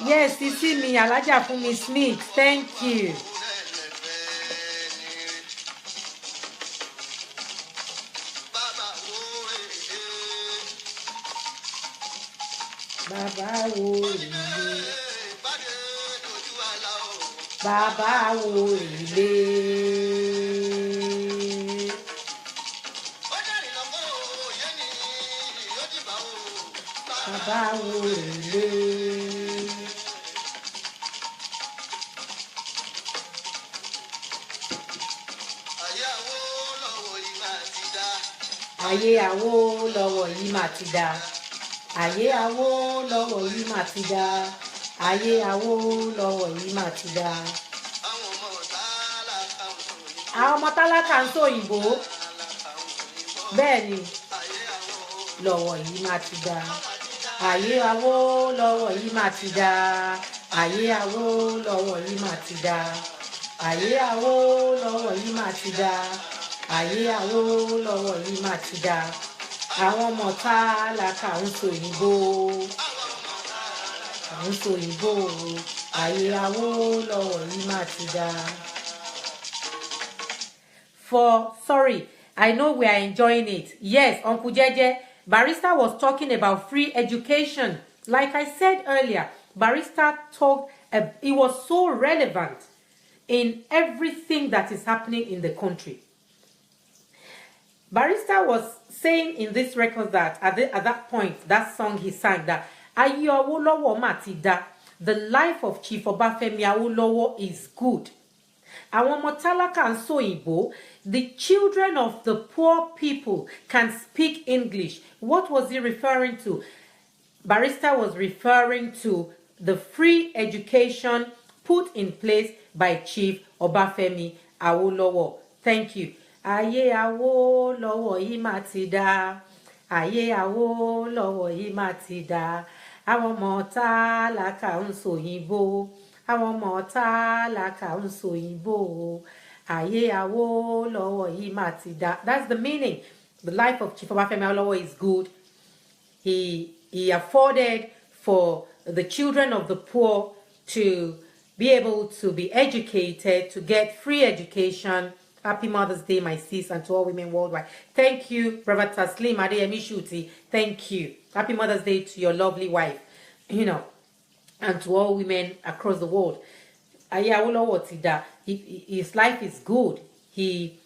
[SPEAKER 1] Yes, you see me, Alhaja Fumi Smith. Thank you. Bàbá wo ilé. Bàbá wo ilé. Bàbá wo ilé. Ayé Awólọ́wọ̀ yìí mà ti dá. Ayé Awólọ́wọ̀ yìí mà ti dá. Ayé Awólọ́wọ̀ yìí mà ti dá. Àwọn ọmọ tálákà ń sọ òyìnbó. Bẹ́ẹ̀ ni lọ́wọ́ yìí mà ti dá. Ayé Awólọ́wọ̀ yìí mà ti dá. Ayé Awólọ́wọ̀ yìí mà ti dá. Ayé Awólọ́wọ̀ yìí mà ti dá. Ayé Awólọ́wọ̀ yìí mà ti dá. Àwọn ọmọ tálákà ń sọ òyìnbó. ń sọ òyìnbó. Ayé Awólọ́wọ̀ yìí mà ti dá. Sorry, I know we are enjoying it. Yes, Uncle Jeje, Barrister was talking about free education. Like I said earlier, Barrister talked, it was so relevant in everything that is happening in the country. Barrister was saying in this record that at that point, that song he sang, that Ayé Awólọ́wọ̀ mà ti dá, the life of Chief Obafemi Awólọ́wọ̀ is good. Àwọn ọmọ tálákà ń sọ òyìnbó. The children of the poor people can speak English. What was he referring to? Barrister was referring to the free education put in place by Chief Obafemi Awólọ́wọ̀. Thank you. Ayé Awólọ́wọ̀ yìí mà ti dá. Ayé Awólọ́wọ̀ yìí mà ti dá. Àwọn ọmọ tálákà ń sọ òyìnbó. Àwọn ọmọ tálákà ń sọ òyìnbó. Ayé Awólọ́wọ̀ yìí mà ti dá. That's the meaning. The life of Chief Obafemi Awólọ́wọ̀ is good. He afforded for the children of the poor to be able to be educated, to get free education. Happy Mother's Day, my sis, and to all women worldwide. Thank you, Brother Taslim Adeyemi Shuti. Thank you. Happy Mother's Day to your lovely wife, and to all women across the world. Ayé Awólọ́wọ̀ ti dá. His life is good. He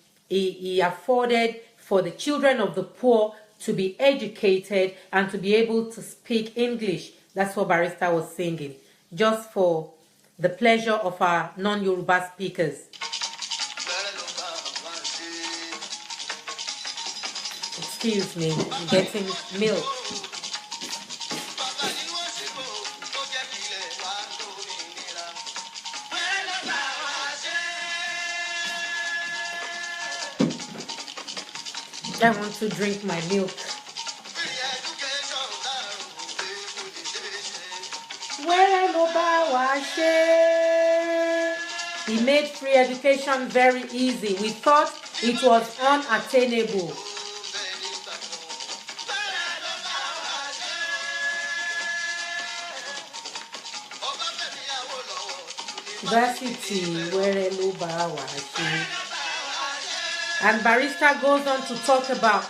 [SPEAKER 1] afforded for the children of the poor to be educated and to be able to speak English. That's what Barrister was singing, just for the pleasure of our non-Yoruba speakers. Excuse me, I'm getting milk. I want to drink my milk. Where ló bá wá ṣe? He made free education very easy. We thought it was unattainable. Varsity, where and Barrister goes on to talk about,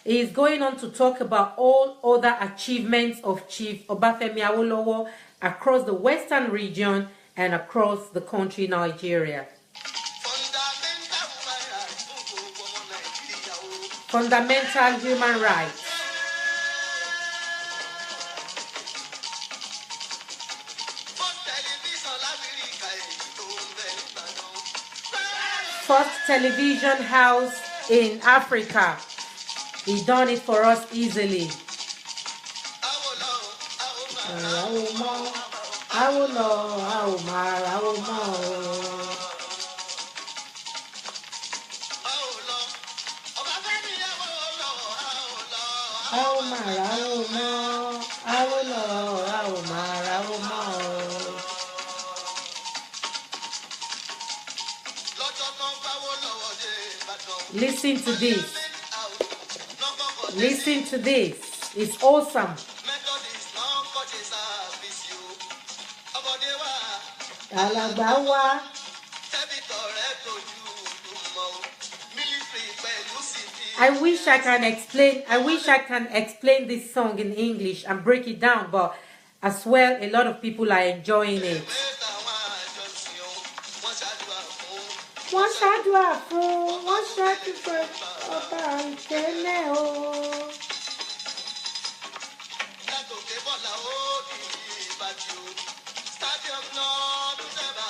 [SPEAKER 1] he's going on to talk about all other achievements of Chief Obafemi Awolowo across the Western region and across the country, Nigeria. Fundamental human rights. First television house in Africa. He done it for us easily. Listen to this. Listen to this. It's awesome. Alagbawa. I wish I can explain this song in English and break it down, but as well, a lot of people are enjoying it. Wọ́n ṣàdúrà fún, wọ́n ṣàdúrà ọba ìtẹ́lẹ̀ o.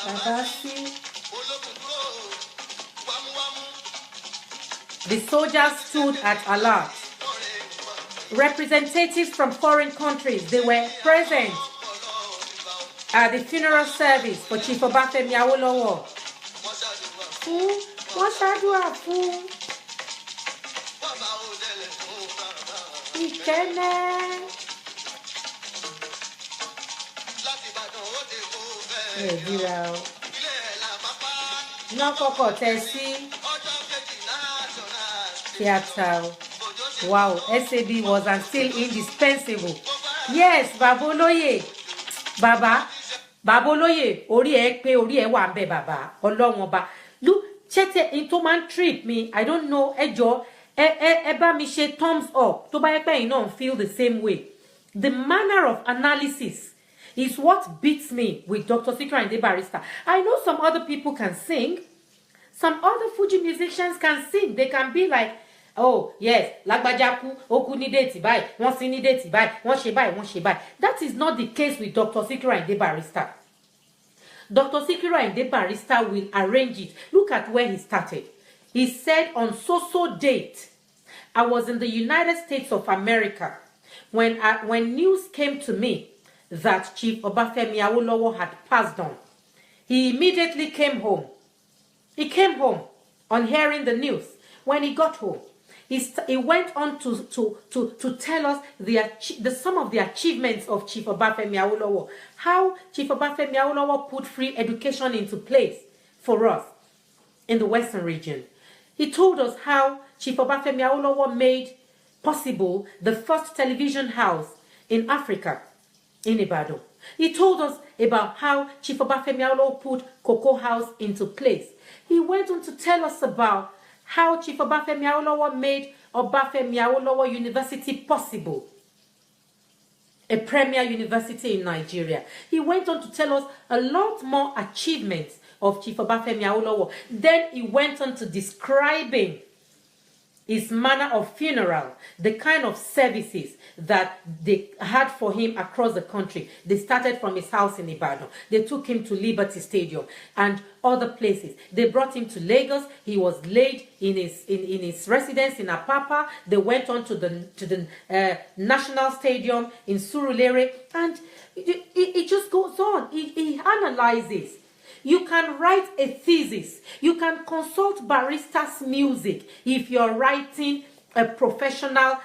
[SPEAKER 1] Bàbá sí. The soldiers stood at alert. Representatives from foreign countries, they were present at the funeral service for Chief Obafemi Awolowo. Wọ́n ṣàdúrà fún ìkẹ́lẹ́. Nàìjíríà o. Iná kọ́kọ́ tẹ̀ sí theatre. Wow, SAB was and still indispensable. Yes, Baboloye. Baba Baboloye, orí ẹ pé orí ẹ wà ńbẹ̀ bàbá. Ọlọ́run ọba. Look, check it into man trip me. I don't know. Ejo, bá mi ṣe thumbs up. Tó bá yẹ pé you don't feel the same way. The manner of analysis is what beats me with Dr. Sikiru Ayinde Barrister. I know some other people can sing. Some other Fuji musicians can sing. They can be like, oh, yes, Lagbaja ku, oku ni date báyìí, wọ́n sì ní date báyìí, wọ́n ṣe báyìí, wọ́n ṣe báyìí. That is not the case with Dr. Sikiru Ayinde Barrister. Dr. Sikiru Ayinde Barrister will arrange it. Look at where he started. He said on so date, I was in the United States of America when news came to me that Chief Obafemi Awolowo had passed on. He immediately came home. He came home on hearing the news. When he got home, he went on to tell us some of the achievements of Chief Obafemi Awolowo. How Chief Obafemi Awolowo put free education into place for us in the Western region. He told us how Chief Obafemi Awolowo made possible the first television house in Africa, in Ibadan. He told us about how Chief Obafemi Awolowo put Cocoa House into place. He went on to tell us about how Chief Obafemi Awolowo made Obafemi Awolowo University possible, a premier university in Nigeria. He went on to tell us a lot more achievements of Chief Obafemi Awolowo. Then he went on to describing his manner of funeral, the kind of services that they had for him across the country. They started from his house in Ibadan. They took him to Liberty Stadium and other places. They brought him to Lagos. He was laid in his residence in Apapa. They went on to the National Stadium in Surulere, and it just goes on. He analyzes. You can write a thesis. You can consult Barrister's music if you're writing a professional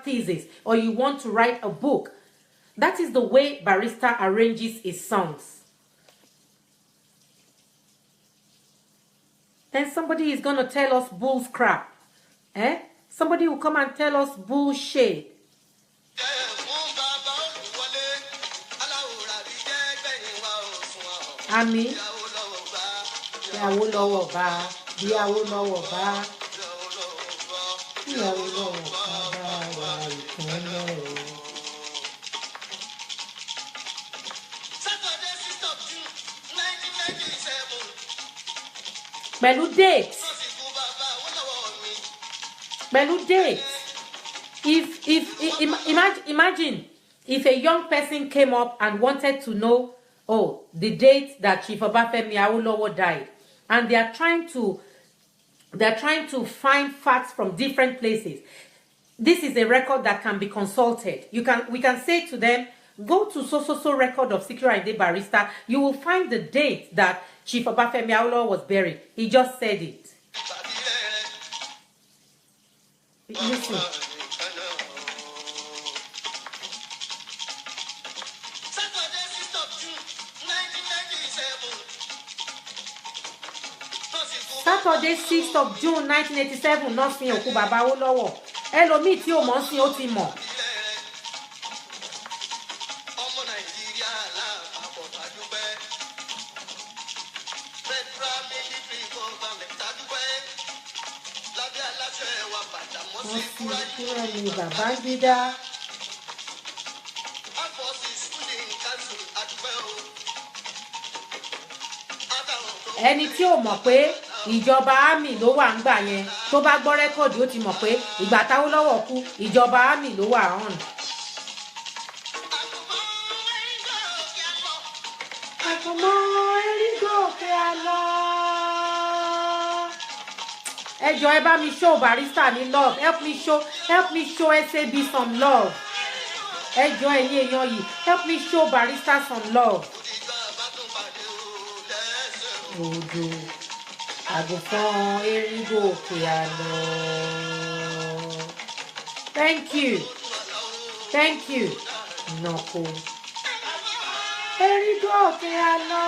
[SPEAKER 1] thesis or you want to write a book. That is the way Barrister arranges his songs. and somebody is going to tell us bull crap. Somebody will come and tell us bullshit. Ami, ìyàwó lọ́wọ́ bá, ìyàwó lọ́wọ́ bá, ìyàwó lọ́wọ́ bá wà ìkúnlẹ̀ o. Pẹ̀lú date. Imagine if a young person came up and wanted to know, the date that Chief Obafemi Awolowo died, and they are trying to find facts from different places. This is a record that can be consulted. We can say to them, go to so record of Sikiru Ayinde Barrister. You will find the date that Chief Obafemi Awolowo was buried. He just said it. Listen. Saturday 6th of June 1987 náà sin òkú bàbá Awólọ́wọ̀. Ẹlòmíì tí ò mọ̀ sí ó ti mọ̀. Wọ́n fi kúrò ní Babangida. Ẹni tí ò mọ̀ pé ìjọba àmì ló wà ńgbà yẹn tó bá gbọ́ rẹ́kọ̀dì ó ti mọ̀ pé ìgbà t'Awólọ́wọ̀ kú ìjọba àmì ló wà hàn. Àkùnmọ́ erigo òkè àlọ́. Ẹ jọ̀ọ́ ẹ bá mi show Barrister ní love. Help me show SAB some love. Ẹ jọ̀ọ́ ẹ̀yin èèyàn yìí, help me show Barrister some love. Odo àgùnfọ̀n erigo òkè àlọ́. Thank you. Nọ̀kò. Erigo òkè àlọ́.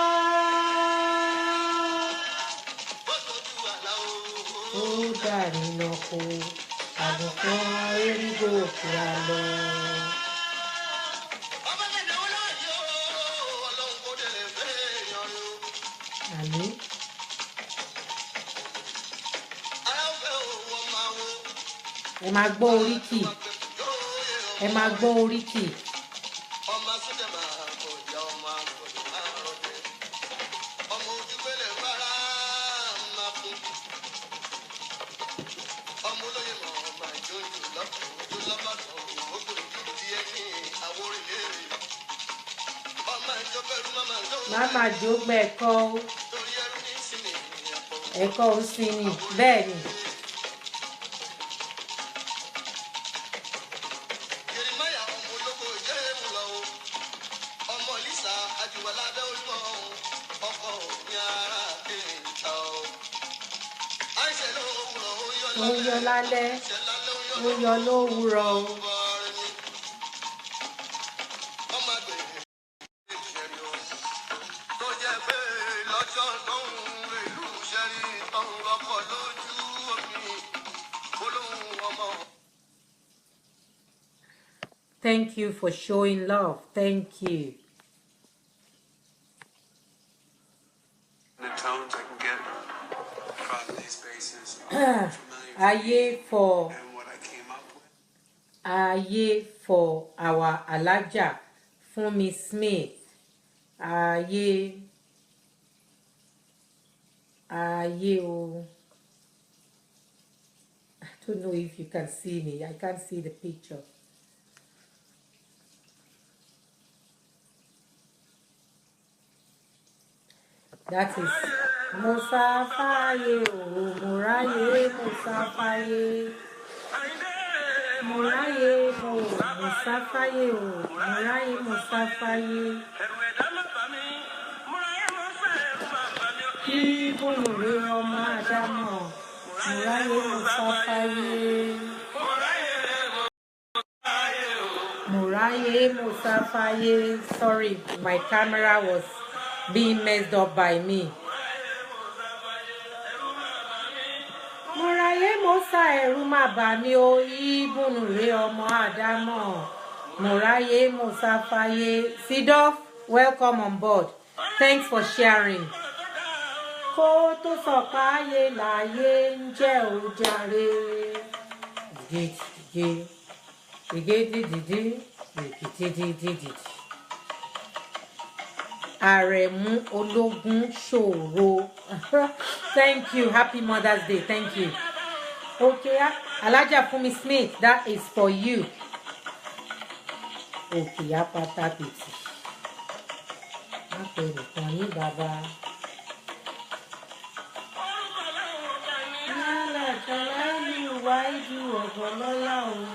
[SPEAKER 1] Ó dà ní nọ̀kò. Àgùnfọ̀n erigo òkè àlọ́. Àmín. Ẹ máa gbọ́ oríkì. Mama jogbe ẹ̀kọ́ òsínì bẹ́ẹ̀ ni. Ó yọ lálẹ́, ó yọ lówùúrọ̀ o. Thank you for showing love. Thank you.
[SPEAKER 2] The tones I can get from these bases.
[SPEAKER 1] Aye for
[SPEAKER 2] And what I came up with.
[SPEAKER 1] Aye for our Alaja Funmi Smith. Aye. Oh. I don't know if you can see me. I can't see the picture. That is Musafaye, Muraye, Musafaye. Muraye, Musafaye, Muraye, Musafaye. People will Madamo, Muraye, Musafaye. Muraye, Musafaye. Sorry, my camera was being messed up by me. sá ẹ̀rù má bà mí o ìbùnú rẹ ọmọ àdámọ̀ mọ̀ráyé mọ̀sáfáyé. Sidoff, welcome on board. Thanks for sharing. Kó tó sọ̀pá ayé láyé ń jẹ́ òjàre. Àrẹ̀mú ológun ṣòro. Thank you. Happy Mother's Day. Thank you. Okay, Alaja Fumi Smith, that is for you. Okay, apata piti. Ape nìkan ní bàbá. Yálà kàlá ní ìwà ìdú ọ̀gbọ̀n lọ́la òun.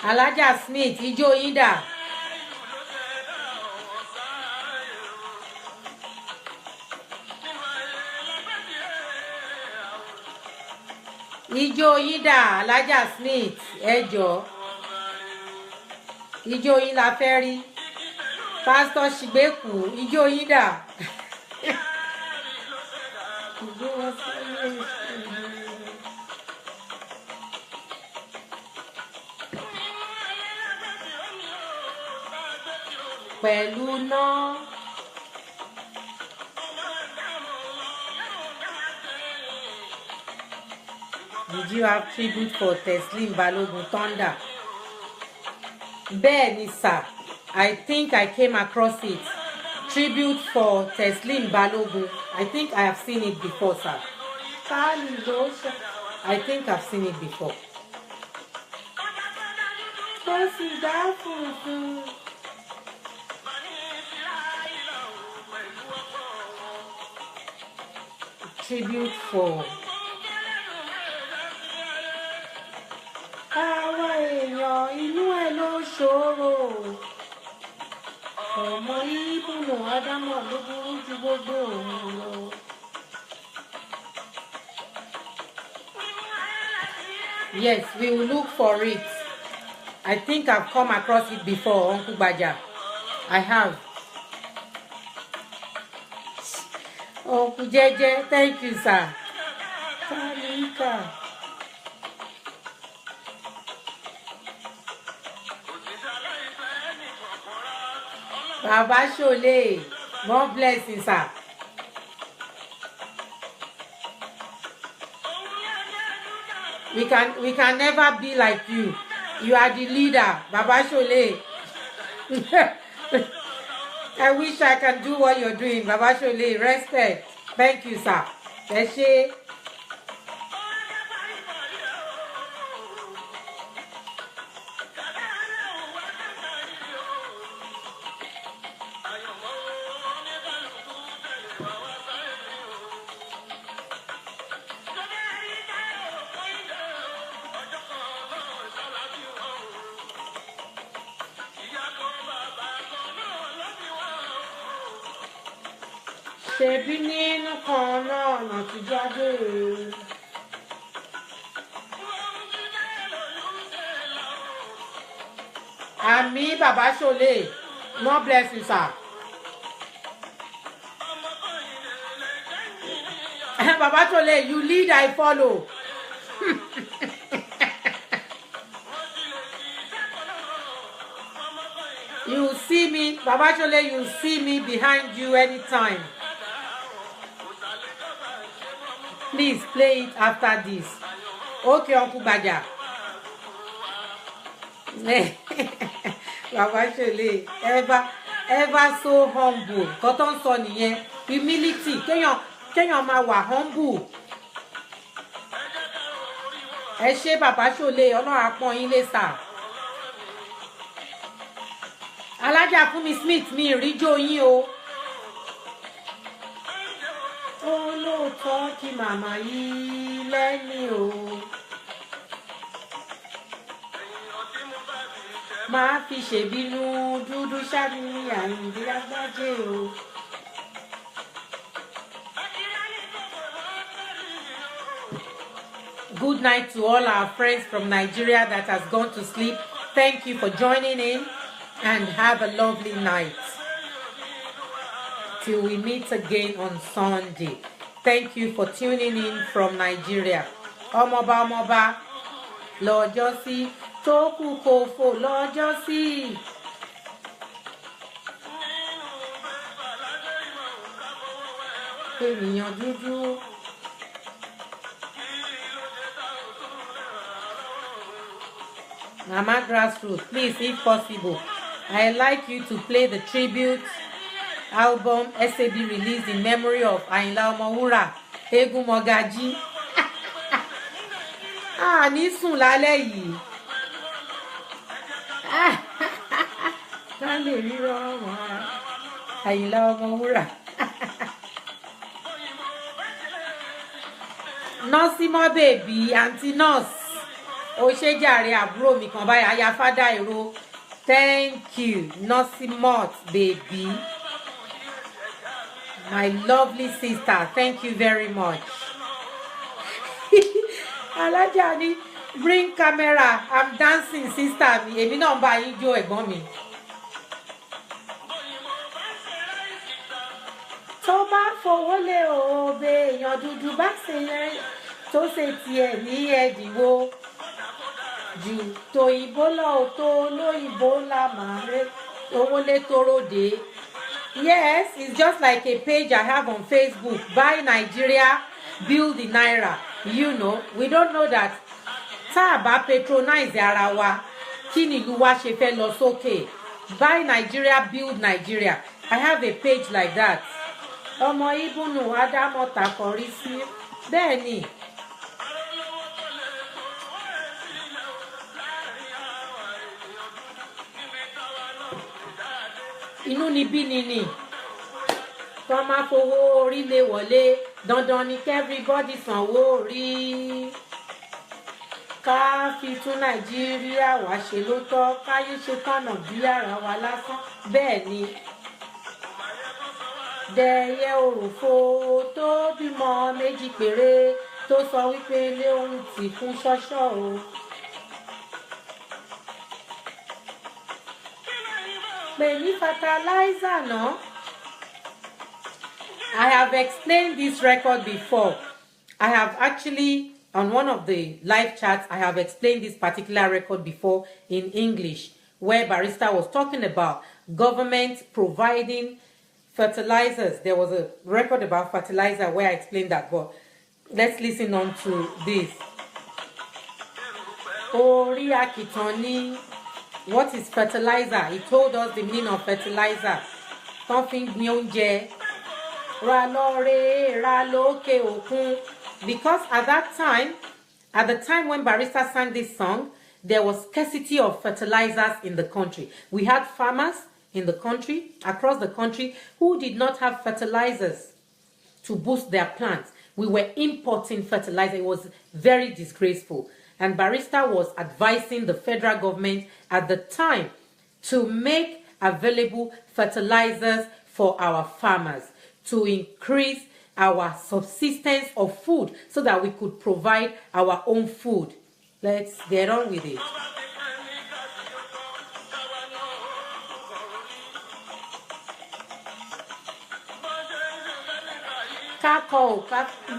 [SPEAKER 1] Alaja Smith, ijó yín dà. Ijó yín dà, Alaja Smith, ẹ jọ̀ọ́. Ijó yín la fẹ́ rí. Pastor Shibeku, ijó yín dà. Pẹ̀lú náà. Did you have tribute for Teslim Balogun Thunder? Bẹ́ẹ̀ni sir, I think I came across it. Tribute for Teslim Balogun. I think I have seen it before, sir. I think I've seen it before. Tribute for àwọn èèyàn inú ẹ̀ ló ṣòro ọmọ ìbùnú ádámọ̀ ló burú ju gbogbo òun lọ. Yes, we will look for it. I think I've come across it before, Uncle Baja. I have. Uncle Jeje, thank you, sir. Kalika. Baba Shole, more blessings, sir. We can never be like you. You are the leader, Baba Shole. I wish I can do what you're doing, Baba Shole. Respect. Thank you, sir. Eshe. Ṣebí nínú kan náà nà ti jáde. Àmì Baba Shole, more blessings, sir. Baba Shole, you lead, I follow. You see me, Baba Shole, you see me behind you anytime. Please play it after this. Okay, Uncle Baja. Baba Shole, ever so humble. Kọ́tọ́ ń sọ nìyẹn. Humility. Kéèyàn máa wà humble. Ẹ ṣé Baba Shole, Ọlọ́run á pọ́n yín lé sà. Alájà Fúnmi Smith mi ìríjó yín o. Olóòótọ́ kí màmá yìí lẹ́ni o. máa fi ṣèbínú dúdú ṣáni Àyìndé Agbájé o. Good night to all our friends from Nigeria that has gone to sleep. Thank you for joining in and have a lovely night. Till we meet again on Sunday. Thank you for tuning in from Nigeria. Ọmọba lọ́jọ́ sí tó kú kò fò lọ́jọ́ sí. Ènìyàn dúdú. Mama Grassroots, please, if possible, I'd like you to play the tribute album SAB released in memory of Ayinla Ọmọwúrà, Eégún Mọ́gájí. Ní sùn lálẹ́ yìí. Ká lè rírọ́ ọmọ Ayinla Ọmọwúrà. Nọ́símọ́ bèbí, àǹtí nọ́ọ̀sì. Ó ṣe jàre àbúrò mi kan báyìí aya fádà èrò. Thank you, Nọ́símọ́ baby. My lovely sister, thank you very much. Alájà ni bring camera, I'm dancing sister mi. Èmi náà ń bá yín jó ẹ̀gbọ́n mi. Tó bá fowó lé òbe èèyàn dúdú bá ṣe yẹn tó ṣe tiẹ̀ ní ẹ̀dínwó. Jù tòyìnbó lọ tó lóyìnbó la máa rẹ owó lé tóró dé. Yes, it's just like a page I have on Facebook. Buy Nigeria, build the Naira. You know, we don't know that. Tá a bá patronize ara wa, kí ni ìlú wa ṣe fẹ́ lọ sókè? Buy Nigeria, build Nigeria. I have a page like that. Ọmọ Ibùnú Ádámọ̀tà kọrí sí. Bẹ́ẹ̀ ni. Inú ni bí ni tó máa fowó orí lé wọlé dandan ni everybody sanwó orí. Ká fi tún Nàìjíríà wá ṣe ló tọ́ káyé ṣe tọ̀nà bí ara wa lásán. Bẹ́ẹ̀ ni dẹ̀yẹ òròfo tó bímọ méjì péré tó sọ wípé ilé òun ti fún ṣọ́ṣọ́ o. Pè ní fertilizer náà. I have explained this record before. I have actually, on one of the live chats, I have explained this particular record before in English, where Barrister was talking about government providing fertilizers. There was a record about fertilizer where I explained that, but let's listen on to this. Orí àkìtàn ni. What is fertilizer? He told us the meaning of fertilizer. Something oúnjẹ. Ra lóore, ra lókè òkun. Because at the time when Barrister sang this song, there was scarcity of fertilizers in the country. We had farmers in the country, across the country, who did not have fertilizers to boost their plants. We were importing fertilizer. It was very disgraceful. And Barrister was advising the federal government at the time to make available fertilizers for our farmers, to increase our subsistence of food so that we could provide our own food. Let's get on with it.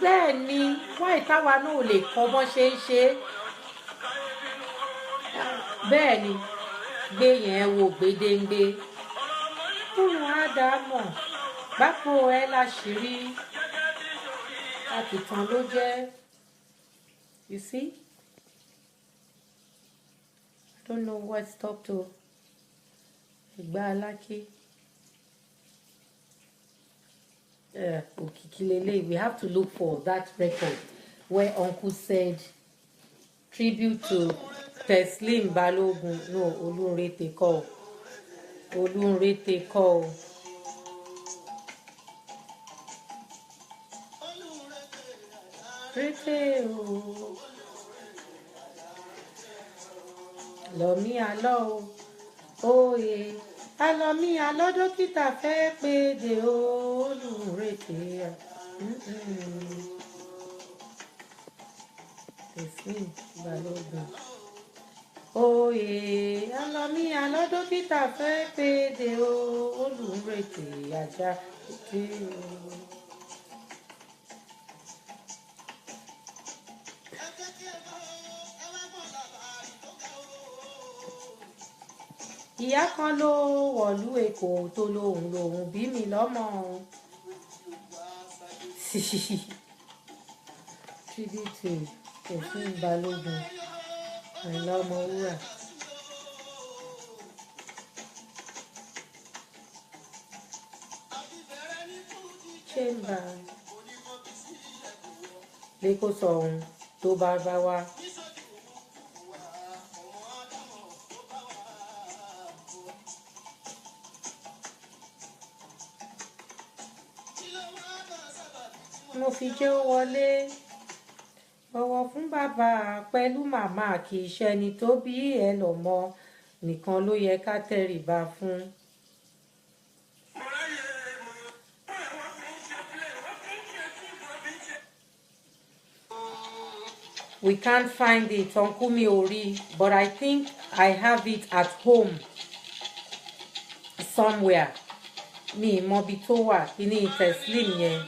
[SPEAKER 1] Bẹ́ẹ̀ ni wáyé táwa náà lè kọ́ bọ́n ṣe ń ṣe. Bẹ́ẹ̀ ni gbé yẹn wo gbèdéńgbé. Fúnnu Ádámọ̀ bápo ẹ láṣìírí àkìtàn ló jẹ́. You see? I don't know what stopped to Ìgbà Aláké. We have to look for that record where Uncle said tribute to Teslim Balogun. No, Olúnrété kọ́. Olúnrété kọ́. Rété o. Lọ́mí àlọ́ o. Oyè alọ́ mi alọ́ dókítà fẹ́ péde olùrètè Tẹ̀sìn Balógun. Oyè alọ́ mi alọ́ dókítà fẹ́ péde olùrètè ajá pété o. Ìyá kan ló wọ̀lú Èkó tó lòun bí mi lọ́mọ. Tribute Tẹ̀sìn Balógun Àyìnlá Ọmọwúrà. Chamber lẹ́kọ̀ọ́ sọ ohun tó bá wá. Mo fi jẹ́ ó wọlé bọ̀wọ̀ fún bàbá pẹ̀lú màmá kì í ṣẹni tó bí ẹ lọ́mọ nìkan ló yẹ ká tẹríba fún. We can't find it, Uncle mi ò rí, but I think I have it at home somewhere. Mi mọ bí tó wà kíní Teslim yẹn.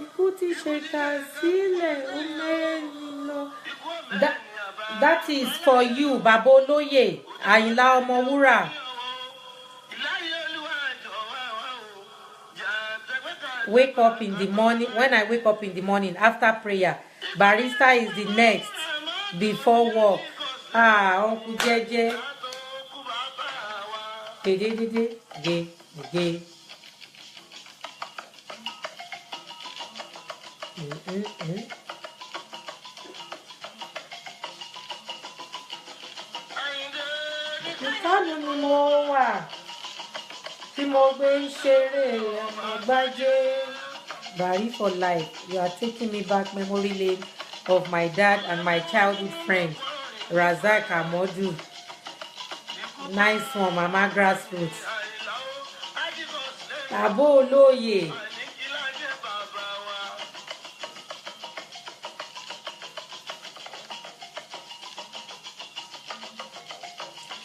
[SPEAKER 1] Ikú ti ṣèkà sílẹ̀ ó mẹ́rin lọ. That is for you, Baba Olóyè Àyìnlá Ọmọwúrà. Wake up in the morning. When I wake up in the morning after prayer, Barrister is the next before work. Uncle Jeje. Ge. Ìkànnì ni mo wà tí mo gbé ń ṣeré àgbájé. Barry for life. You are taking me back memory lane of my dad and my childhood friend Razak Amodu. Nice one, Mama Grassroots. Baba Olóyè.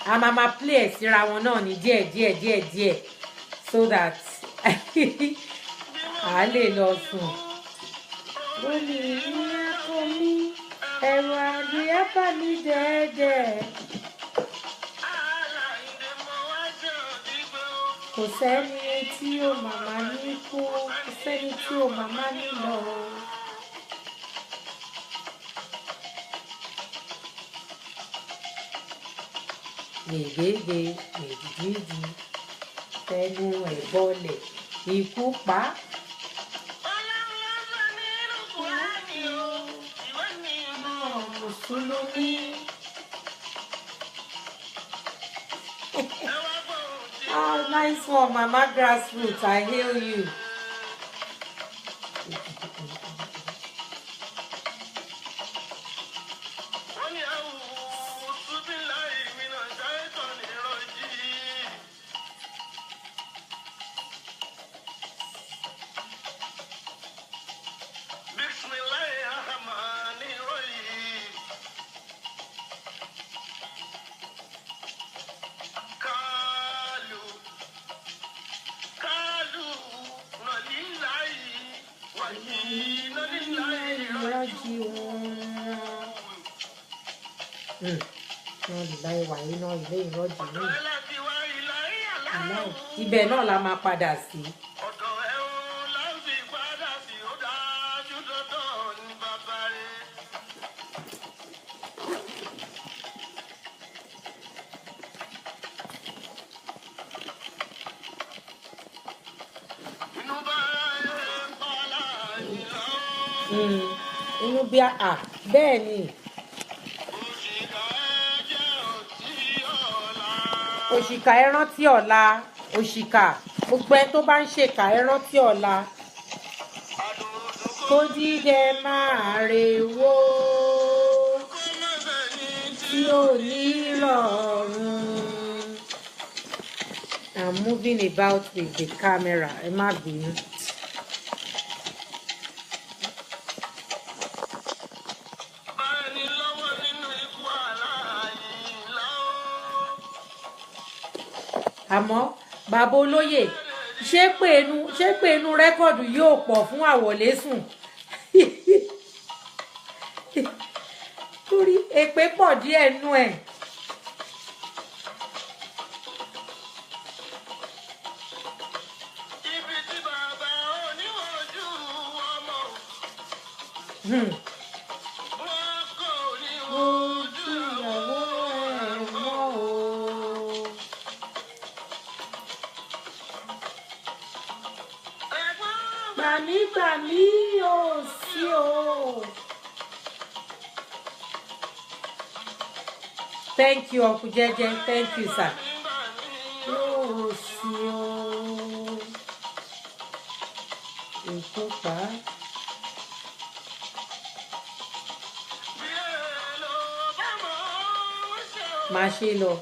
[SPEAKER 1] A máa play ẹ̀ síra wọn náà ní díẹ̀ so that a lè lọ sùn. Ó ní ìyá kọ mí ẹ̀rọ adìẹ bá mi dẹ́ẹ̀dẹ́. Kò sẹ́ni tí ó màmá ní kú, kò sẹ́ni tí ó màmá ní lọ. Gbègbègbè gbèdìdì fẹnu ẹ̀ bọ́lẹ̀ ikú pa. Mùsùlùmí. Oh, nice one, Mama Grassroots. I hail you. Ibẹ̀ náà la máa padà sí. Inú bí a bẹ́ẹ̀ ni. Òṣìkà ẹ rántí ọ̀la òṣìkà. gbogbo ẹ tó bá ń ṣèkà ẹ rántí ọ̀la kó dídẹ máa rewó tí ò ní rọrùn. I'm moving about with the camera. Ẹ má bínú. Àmọ́ bàbá olóyè ṣé pé inú rẹ́kọ̀dù yóò pọ̀ fún àwọ̀lésùn torí èpè pọ̀ díẹ̀ nú ẹ̀. Gbàmí ò sí o. Thank you, Uncle Jeje. Thank you, sir. Yóò sí o. Ìkópa. Máa ṣe lọ.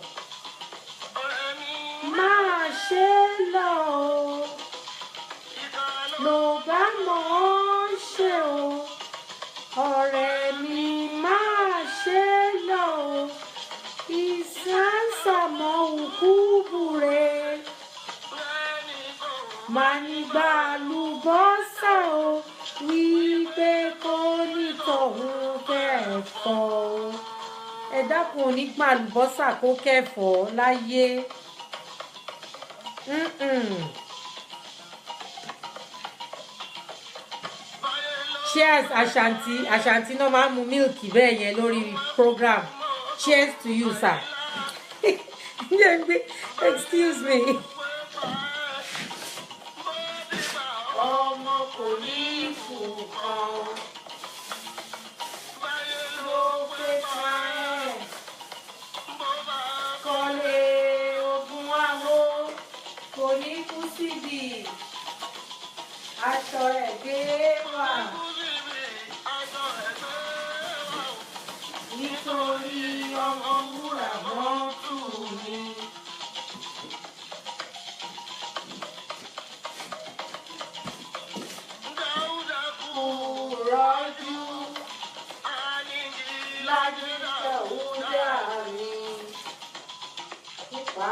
[SPEAKER 1] Máa ṣe lọ. Ló bá mọ̀ ọ́ ṣe o. Ọ̀rẹ́ mi máa ṣe lọ o. Ìsánsàmọ́ òkúbure. Mànígbà lùbọ́sà o. Wípé kò ní tọ̀hún kẹ́ẹ̀fọ́ o. Ẹ dákun onígbà lùbọ́sà kó kẹ́ẹ̀fọ́ láyé. Cheers Ashanti náà máa ń mu mílìkì bẹ́ẹ̀ yẹn lórí program. Cheers to you, sir. Excuse me. Ọmọ kò ní fún kan. Ló pé ká ẹ̀. Kọ́lé ogun àwo kò ní kú síbi. Aṣọ ẹ̀gbẹ́ wà. Nítorí ọmọ wúrà mọ́tò mi. Kò rọ́jú lájú ìṣẹ̀wúdà mi. Nípa.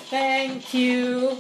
[SPEAKER 1] Thank you.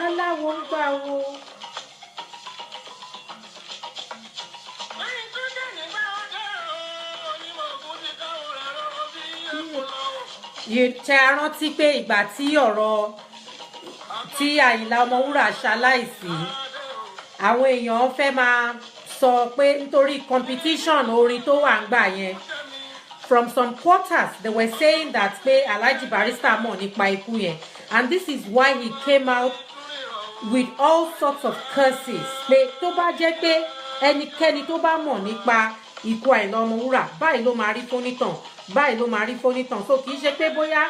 [SPEAKER 1] Aláwo ń gbà wo. Ṣé a rántí pé ìgbà tí ọ̀rọ̀ tí Àyìnlá Ọmọwúrà ṣaláìsí àwọn èèyàn fẹ́ máa sọ pé nítorí competition orin tó wà ń gbà yẹn from some quarters they were saying that pé Alhaji Barrister mọ̀ nípa ikú yẹn and this is why he came out with all sorts of curses pé tó bá jẹ́ pé ẹnikẹ́ni tó bá mọ̀ nípa ikú Àyìnlá Ọmọwúrà báyìí ló máa rí fónítàn báyìí ló máa rí fónítàn so kì í ṣe pé bóyá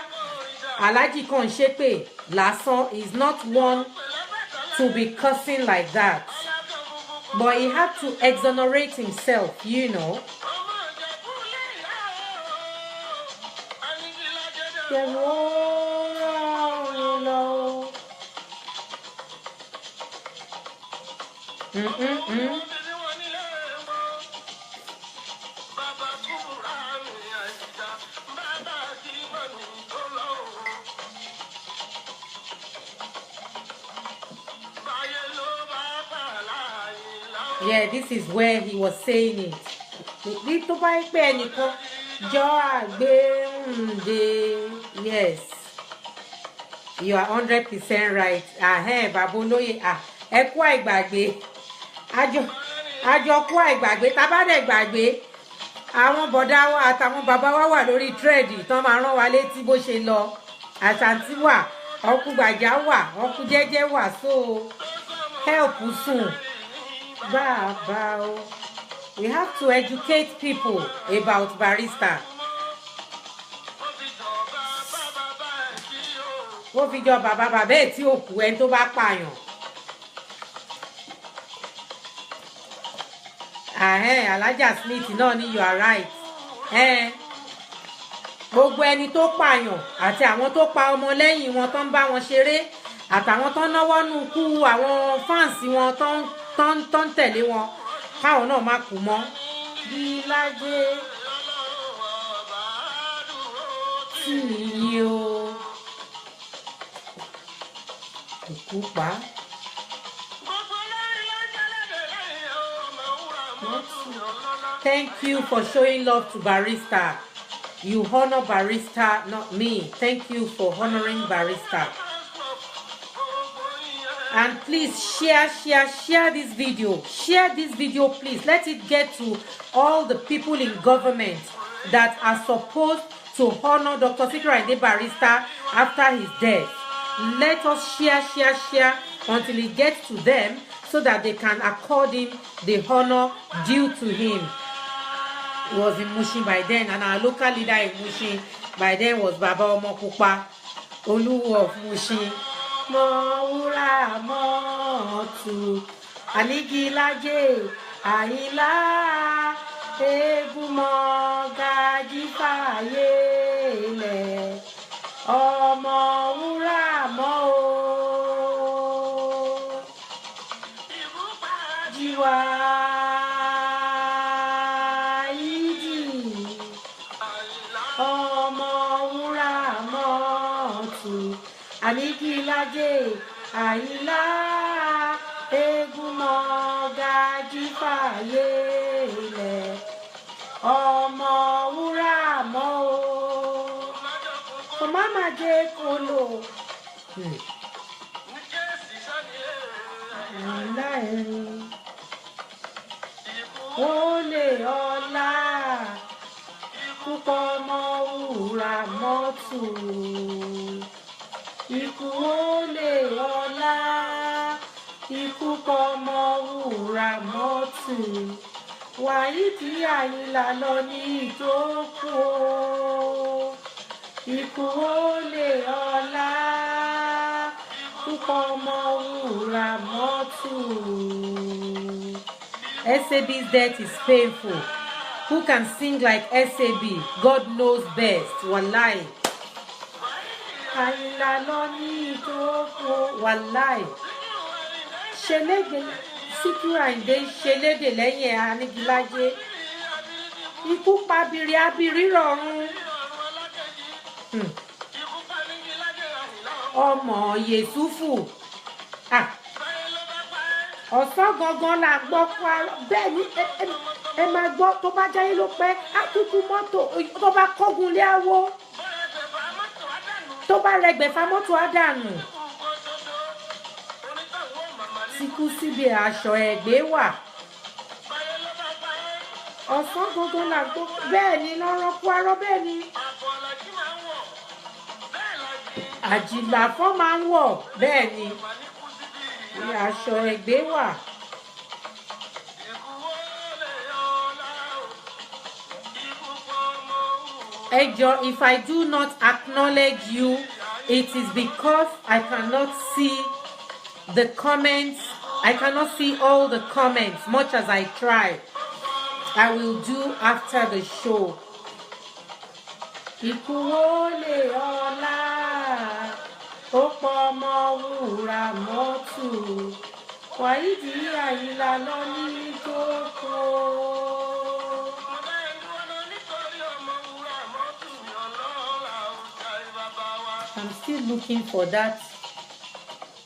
[SPEAKER 1] Alhaji kan ṣe pé lásán is not one to be cursing like that but he had to exonerate himself, you know. Yeah, this is where he was saying it. Little by penny, yes, you are 100% right. Baboloye, ẹ kú àìgbàgbé. Àjọ kú àìgbàgbé, tá bá dẹ̀ gbàgbé. Àwọn bọ̀dá wa àtàwọn bàbá wa wà lórí tírẹ̀dì tán máa rán wa létí bó ṣe lọ. Àṣàntí wà, ọkú gbàjá wà, ọkú jẹ́jẹ́ wà, so help soon. Baba, we have to educate people about Barrister. Wọ́n fi jọ bàbá ẹ̀ tí ò kú ẹni tó bá pààyàn. Alájà Smith náà ni you are right. Gbogbo ẹni tó pààyàn àti àwọn tó pa ọmọ lẹ́yìn wọn tó ń bá wọn ṣeré àtàwọn tó ń náwó nù kú àwọn fáǹsì wọn tó ń tẹ̀lé wọn káwọn náà má kú mọ́. Bí lájẹ́ tí yí o kú pa. Thank you for showing love to Barrister. You honor Barrister, not me. Thank you for honoring Barrister. And please share this video. Share this video, please. Let it get to all the people in government that are supposed to honor Dr. Sikiru Ayinde Barrister after his death. Let us share until it gets to them so that they can accord him the honor due to him. He was in Mushin by then, and our local leader in Mushin by then was Baba Omopupa, Oluwo of Mushin. Mọ̀wúrà mọ̀tù, Ànígílájé, Àyìnlá, Egúnmọ̀ Gàjífàyè lẹ̀, Ọmọwúrà mọ̀ o. Jíwá ìdí, Ọmọwúrà mọ̀tù. Ànígílájé, Àyìnlá, Egúnmọ̀ Gàjífàyè lẹ̀, Ọmọwúrà mọ̀ o. Kò má má jẹ́ kó lò. Àyìnlá ẹ̀rín, olè ọlá, púpọ̀ Ọmọwúrà mọ̀tù. Ikú olè ọlá, ikú Ọmọwúrà mọ̀tù. Wàyídì Àyìnlá lọ ní ìtókù o. Ikú olè ọlá, ikú Ọmọwúrà mọ̀tù. SAB's death is painful. Who can sing like SAB? God knows best. Wallahi. Àyìnlá lọ ní ìtókù wàláì. Ṣẹlẹ́dẹ̀ Síkírù Àyìndé ṣẹlẹ́dẹ̀ lẹ́yìn Ànígílájé. Ikú pabiri abiri rọ̀run. Ọmọ Yẹ̀súfù. Ọ̀sán gangan la gbọ́ bẹ́ẹ̀ ni ẹ máa gbọ́ tó bá jáyé ló pẹ́ àtúkú mọ́tò tó bá kọ́gun lé àwọ̀. Tó bá rẹgbẹ̀fà mọ́tò àdànù. Síkú síbi aṣọ ẹ̀gbẹ́ wà. Ọ̀sán gangan la gbọ́ bẹ́ẹ̀ ni lọ́rọ́ kú arọ́ bẹ́ẹ̀ ni. Àjìlá fọ́ máa ń wọ̀ bẹ́ẹ̀ ni. Aṣọ ẹ̀gbẹ́ wà. Ejo, if I do not acknowledge you, it is because I cannot see the comments. I cannot see all the comments, much as I try. I will do after the show. Ikú olè ọlá, ó pọ̀ Ọmọwúrà mọ̀tù. Wàyídì Àyìnlá lọ ní ìtókù. I'm still looking for that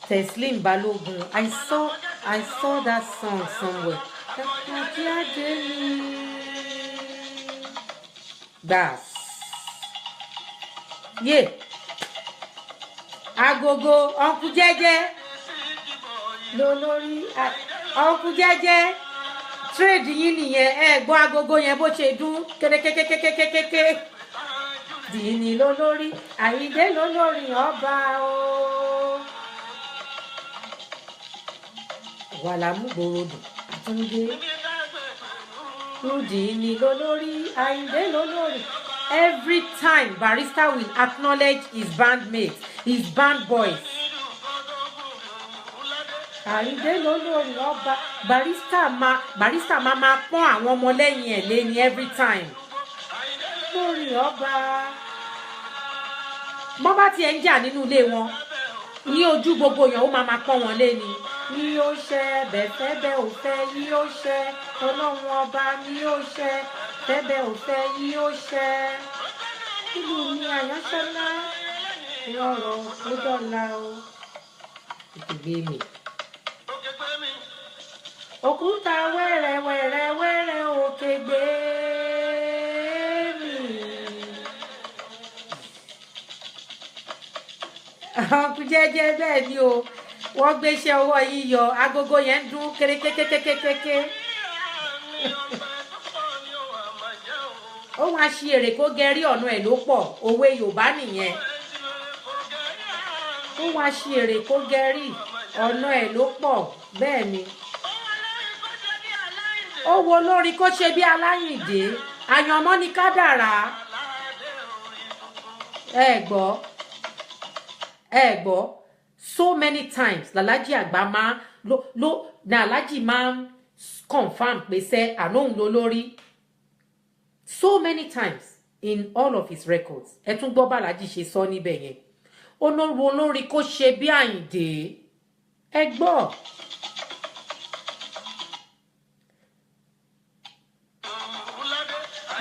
[SPEAKER 1] Teslim Balogun. I saw that song somewhere. Das. Yeah. Agogo, Uncle Jeje. Lolori, Uncle Jeje. Trade yín nìyẹn, gbọ́ agogo yẹn bó ṣe dún kékékékékékéké. Dìní lolórí, Àyìndé lolórí ọba o. Wàlámùgbòròdù, Àtúndé. Dìní lolórí, Àyìndé lolórí. Every time Barrister will acknowledge his bandmates, his band boys. Àyìndé lolórí ọba. Barrister máa pọ́n àwọn ọmọlẹ́yìn ẹ̀ lé ní every time. Lórí ọba. Bọ́ bá tiẹ̀ ń jà nínú ilé wọn ní ojú gbogbo yẹn ó máa pọ́n wọn lé ni. Ní ó ṣe bẹ̀fẹ́ bẹ́ ò fẹ́ yí ó ṣe ọlọ́run ọba ní ó ṣe bẹ́bẹ́ ò fẹ́ yí ó ṣe. Ìlú ní àyànṣẹ́lá ìrọ̀rọ̀ ó dọ̀la o. Ìtìgbé mi. Òkúta wẹ́rẹ́ wẹ́rẹ́ wẹ́rẹ́ òkè gbé mi. Ọkùn jẹ́jẹ́ bẹ́ẹ̀ ni o, wọ́n gbéṣẹ́ ọwọ́ yìí yọ, agogo yẹn ń dún kérékékékékéké. Ó wá ṣe èrè kó gẹrí ọ̀nà ẹ̀ ló pọ̀, òwe Yorùbá nìyẹn. Ó wá ṣe èrè kó gẹrí ọ̀nà ẹ̀ ló pọ̀, bẹ́ẹ̀ ni. Ó wo lórí kó ṣe bí Aláyìndé, àyànmọ́ ni kádàrá. Ẹ gbọ́, so many times làlájì àgbà máa na alájì máa ń confam pé sẹ́ àlóhùn ló lórí. So many times in all of his records. Ẹ tún gbọ́ bàlájì ṣe sọ níbẹ̀ yẹn. Ó wo lórí kó ṣe bí Àyìndé. Ẹ gbọ́.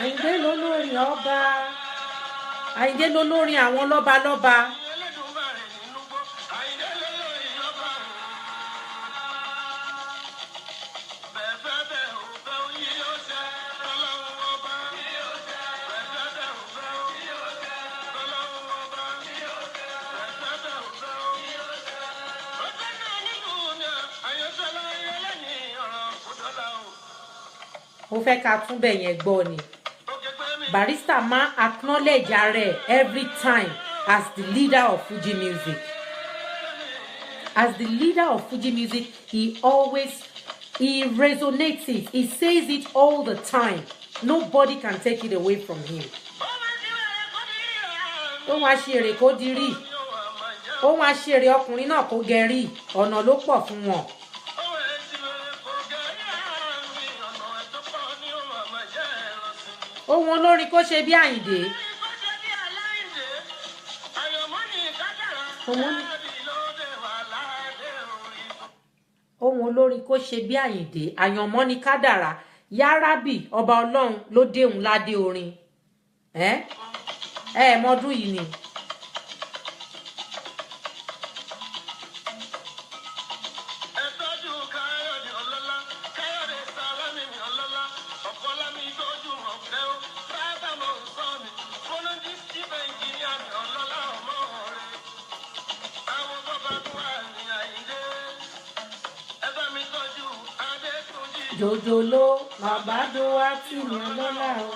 [SPEAKER 1] Àyìndé lolórí ọba. Àyìndé lolórí àwọn lọ́balọ́ba. Mo fẹ́ ká tún bẹ̀ yẹn gbọ́ ni. Barrister máa acknowledge ara ẹ̀ every time as the leader of Fuji music. As the leader of Fuji music, he resonates it. He says it all the time. Nobody can take it away from him. Ó wá ṣe èrè kó dirí. Ó wá ṣe èrè ọkùnrin náà kó gẹrí. Ọ̀nà ló pọ̀ fún wọn. Ohun olórin kó ṣe bí Àyìndé. Ohun olórin kó ṣe bí Àyìndé, àyànmọ́ ni kádàrá. Yárábì ọba Ọlọ́run ló déhùn ládé orin. Mọdún yìí ni. Jòjòló bàbá do wá tì mí ọlọ́lá o.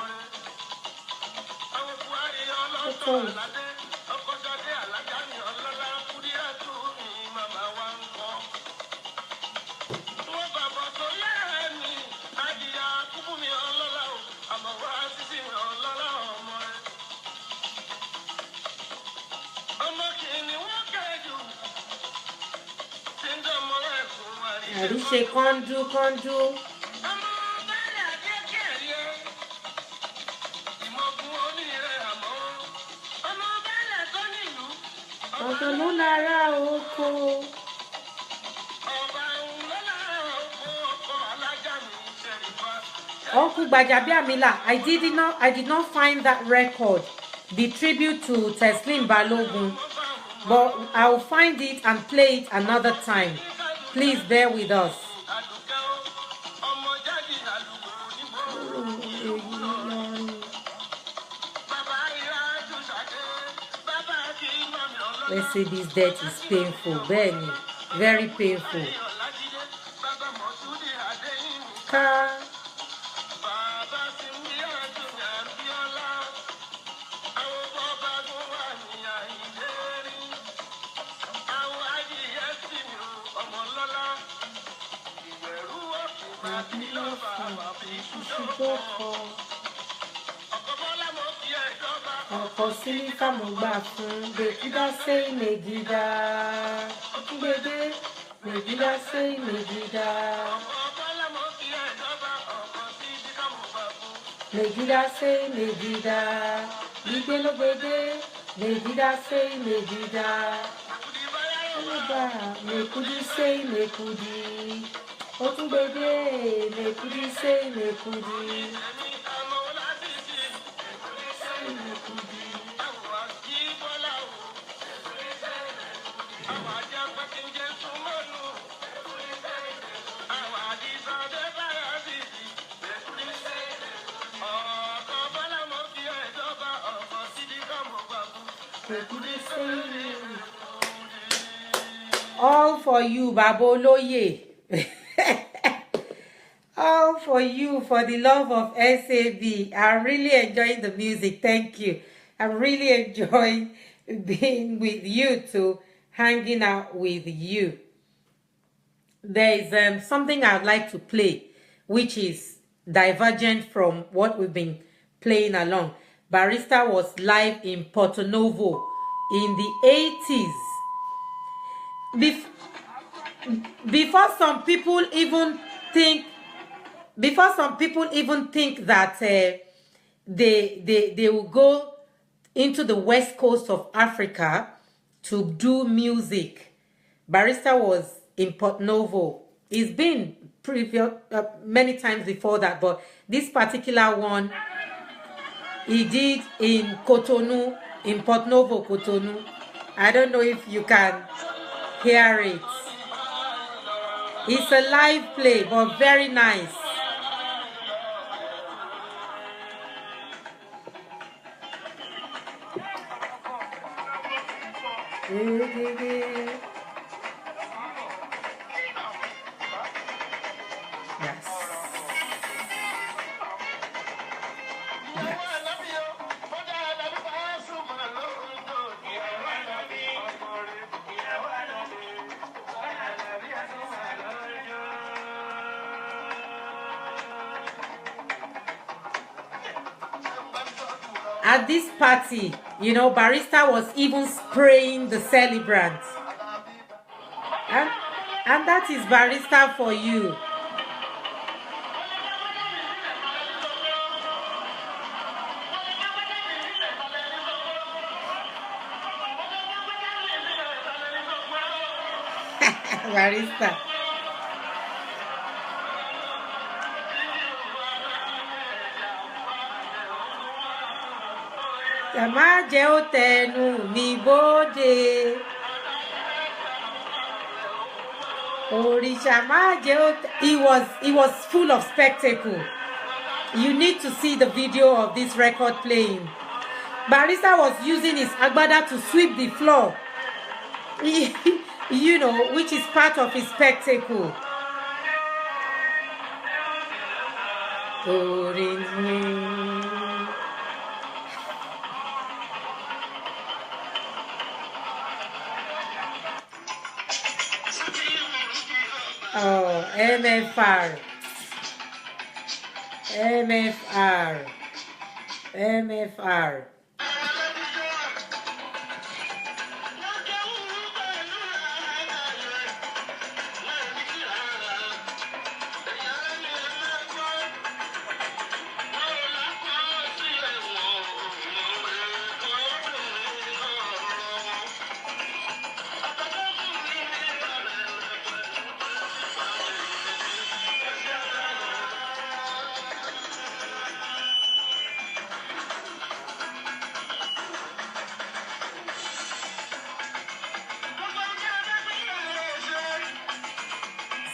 [SPEAKER 1] Àríṣe kọ́ńdú. Ọ̀tọ̀ ló lára oko. Uncle Gbajabiamila, I did not find that record, the tribute to Teslim Balogun, but I will find it and play it another time. Please bear with us. SAB's death is painful. Benny, very painful. Car. Ọkọ sílífà mo gbà fún gbèkúdá sí mègídá gbèdé mègídá sí mègídá mègídá sí mègídá gbígbé ló gbèdé mègídá sí mègídá mèkúdí sí mèkúdí ó tún gbèdé mèkúdí sí mèkúdí. All for you, Baboloye. All for you, for the love of SAB. I'm really enjoying the music. Thank you. I'm really enjoying being with you too, hanging out with you. There is something I'd like to play, which is divergent from what we've been playing along. Barrister was live in Porto Novo in the 80s. Before some people even think that they will go into the west coast of Africa to do music, Barrister was in Porto Novo. He's been many times before that, but this particular one he did in Cotonou, in Porto Novo, Cotonou. I don't know if you can hear it. It's a live play, but very nice. Yes. At this party, you know, Barrister was even spraying the celebrants. And that is Barrister for you. Barrister. He was full of spectacle. You need to see the video of this record playing. Barrister was using his agbada to sweep the floor. You know, which is part of his spectacle. Oh, MFR. MFR. MFR.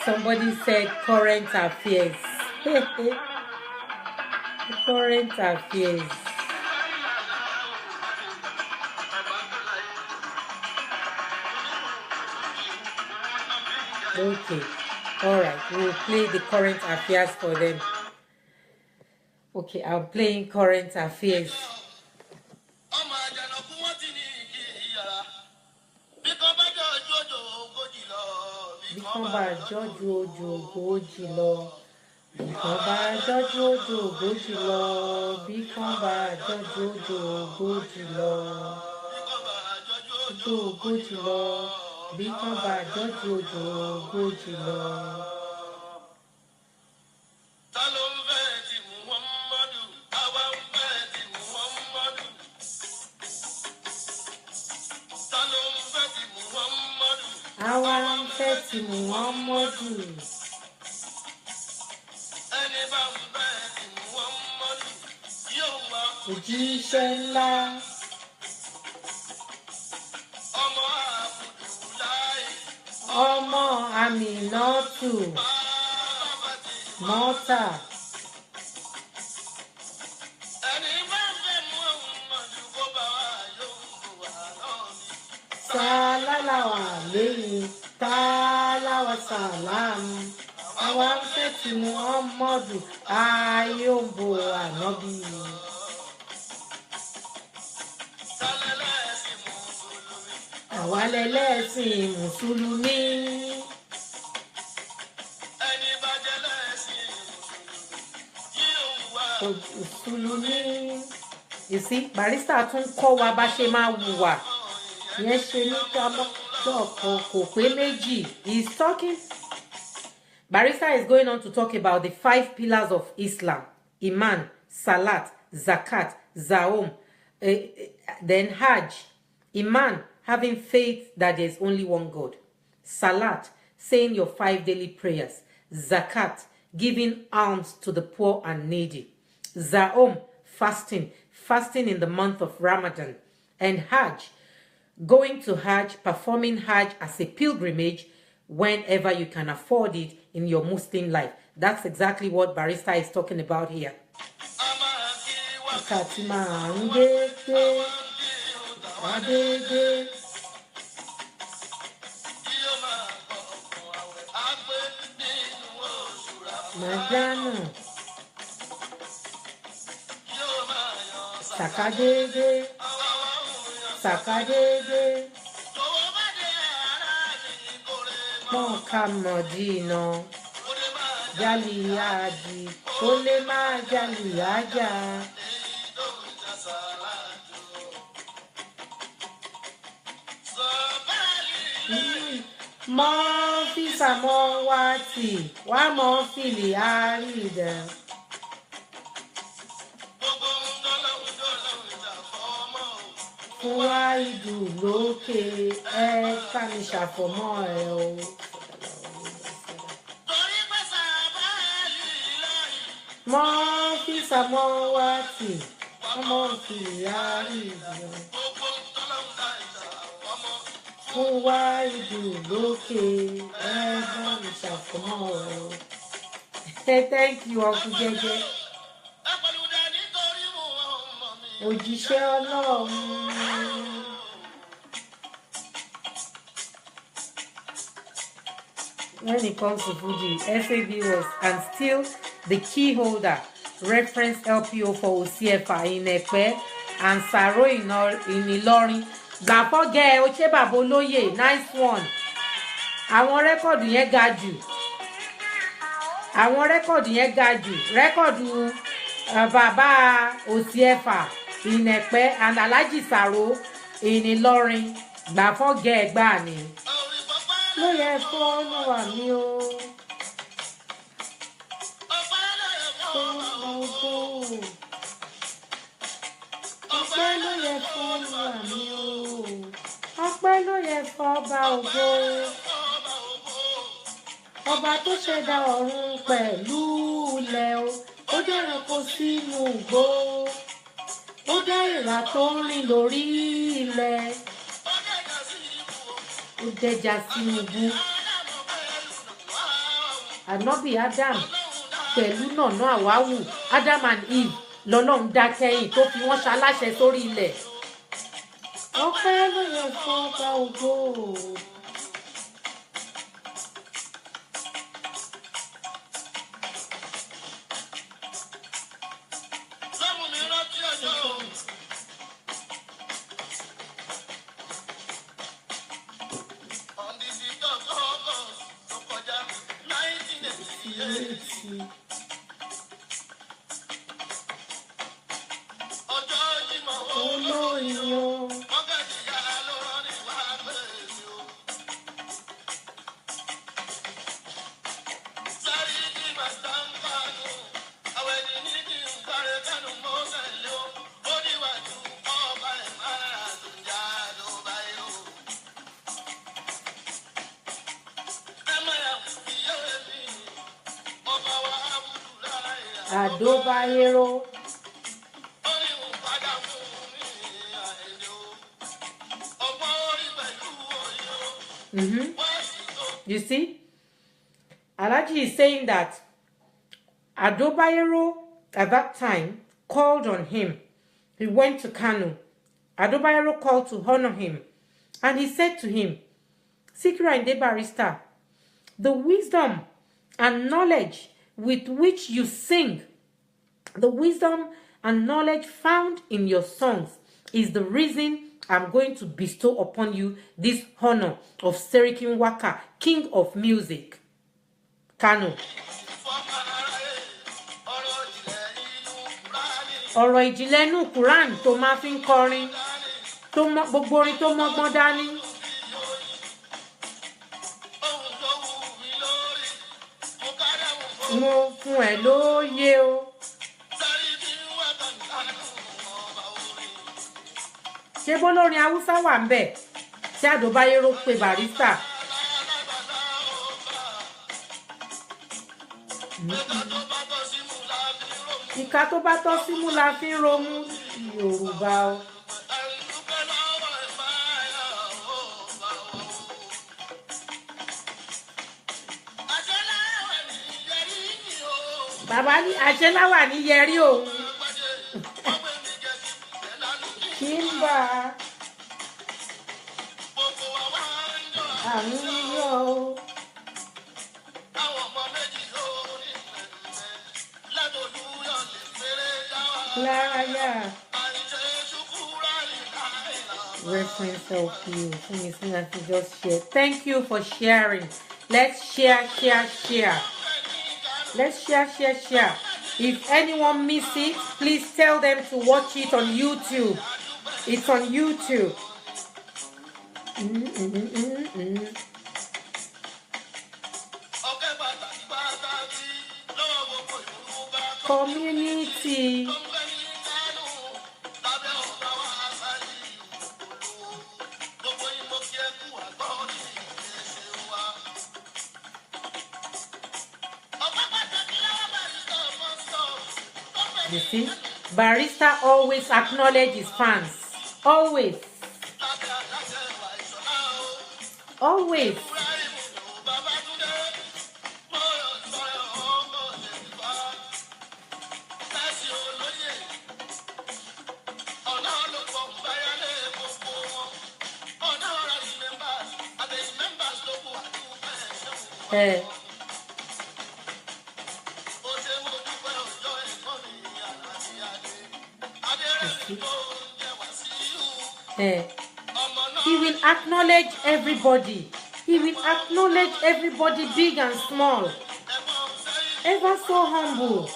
[SPEAKER 1] Somebody said current affairs. Current affairs. Okay. All right. We'll play the current affairs for them. Okay, I'm playing current affairs. Bíkan bá jọ́jú ojú ogójì lọ. Bíkan bá jọ́jú ojú ogójì lọ. Bíkan bá jọ́jú ojú ogójì lọ. Ojú ogójì lọ. Bíkan bá jọ́jú ojú ogójì lọ. Àwa ń fẹ́ ti Muhammadu. Òjíṣẹ́ ńlá. Ọmọ Aminatu. Mọ́tà. Sálálàwà lẹ́yìn tálàwà sàlámù. Àwa ń fẹ́ ti Muhammadu ayọ̀bọ ànábì. Àwa lẹ́lẹ́sìn Mùsùlùmí. Mùsùlùmí. You see, Barrister tún kọ́ wa bá ṣe máa hùwà. Yẹn ṣe ní kò pé méjì. He's talking. Barrister is going on to talk about the 5 pillars of Islam: Iman, Salat, Zakat, Zaum, then Hajj. Iman, having faith that there is only one God. Salat, saying your 5 daily prayers. Zakat, giving alms to the poor and needy. Zaum, fasting in the month of Ramadan. And Hajj, going to Hajj, performing Hajj as a pilgrimage whenever you can afford it in your Muslim life. That's exactly what Barrister is talking about here. Madano. Sakadede. Sakadede. Mokamodino. Jaliyaji. Olema jaliyaja. Mo fi samawati wa mo fili arida. Fún wa ìdù lókè ẹ ká mi ṣàfọ̀mọ́ ẹ o. Mo fi samawati wa mo fili arida. Fún wa ìdù lókè ẹ ká mi ṣàfọ̀mọ́ ẹ o. Thank you, Uncle Jeje. Òjíṣẹ́ Ọlọ́run. When it comes to Fuji, SAB was and still the key holder, reference LPO for Osiefa in Epe and Saro in Ilorin. Gbàfọ́gẹ́ Oche Babolóyè, nice one. Àwọn rẹ́kọ̀dù yẹn ga jù. Àwọn rẹ́kọ̀dù yẹn ga jù. Rẹ́kọ̀dù Bàbá Osiefa in Epe and Alhaji Saro in Ilorin. Gbàfọ́gẹ́ gbà ni. Ló yẹ fún Olúwa mi o. Ọpẹ́ ló yẹ fún Olúwa mi o. Ọpẹ́ ló yẹ fún ọba ògo. Ọba tó ṣẹ̀dá ọ̀run pẹ̀lú ilẹ̀ o. Ó dẹ̀rọ̀ kó sínú igbó. Ó dá ìrà tó ń rìn lórí ilẹ̀. Ó dẹja sínú ibú. Ànábì Adam pẹ̀lú nànà àwáwù Adam and Eve lọ́lọ́run dá kẹ́yìn tó fi wọ́n ṣaláṣẹ sórí ilẹ̀. Ọpẹ́ ló yẹ fún ọba ògo. Adobayero. You see, Alhaji is saying that Adobayero at that time called on him. He went to Kano. Adobayero called to honor him. And he said to him, Sikiru Ayinde Barrister, the wisdom and knowledge with which you sing, the wisdom and knowledge found in your songs is the reason I'm going to bestow upon you this honor of Serikin Waka, King of Music. Kano. Ọ̀rọ̀ ìjìnlẹ̀ inú Quran tó máa fi ń kọrin, tó mọ gbogbo orin tó mọ́gbọ́n dání. Mo fún ẹ lóye o. Ṣé bólórin Haúsá wà ń bẹ̀ tí Adobayero pe Barrister? Ìka tó bá tọ́ símú la fi ń romú Yorùbá o. Bàbá ní àṣẹláwà ní yẹrí òun. Kí ń bà á. Àmì yíyọ o. Reference of you. Just share. Thank you for sharing. Let's share. Let's share. If anyone miss it, please tell them to watch it on YouTube. It's on YouTube. Community. You see, Barrister always acknowledge his fans. Always. He will acknowledge everybody. He will acknowledge everybody, big and small. Ever so humble.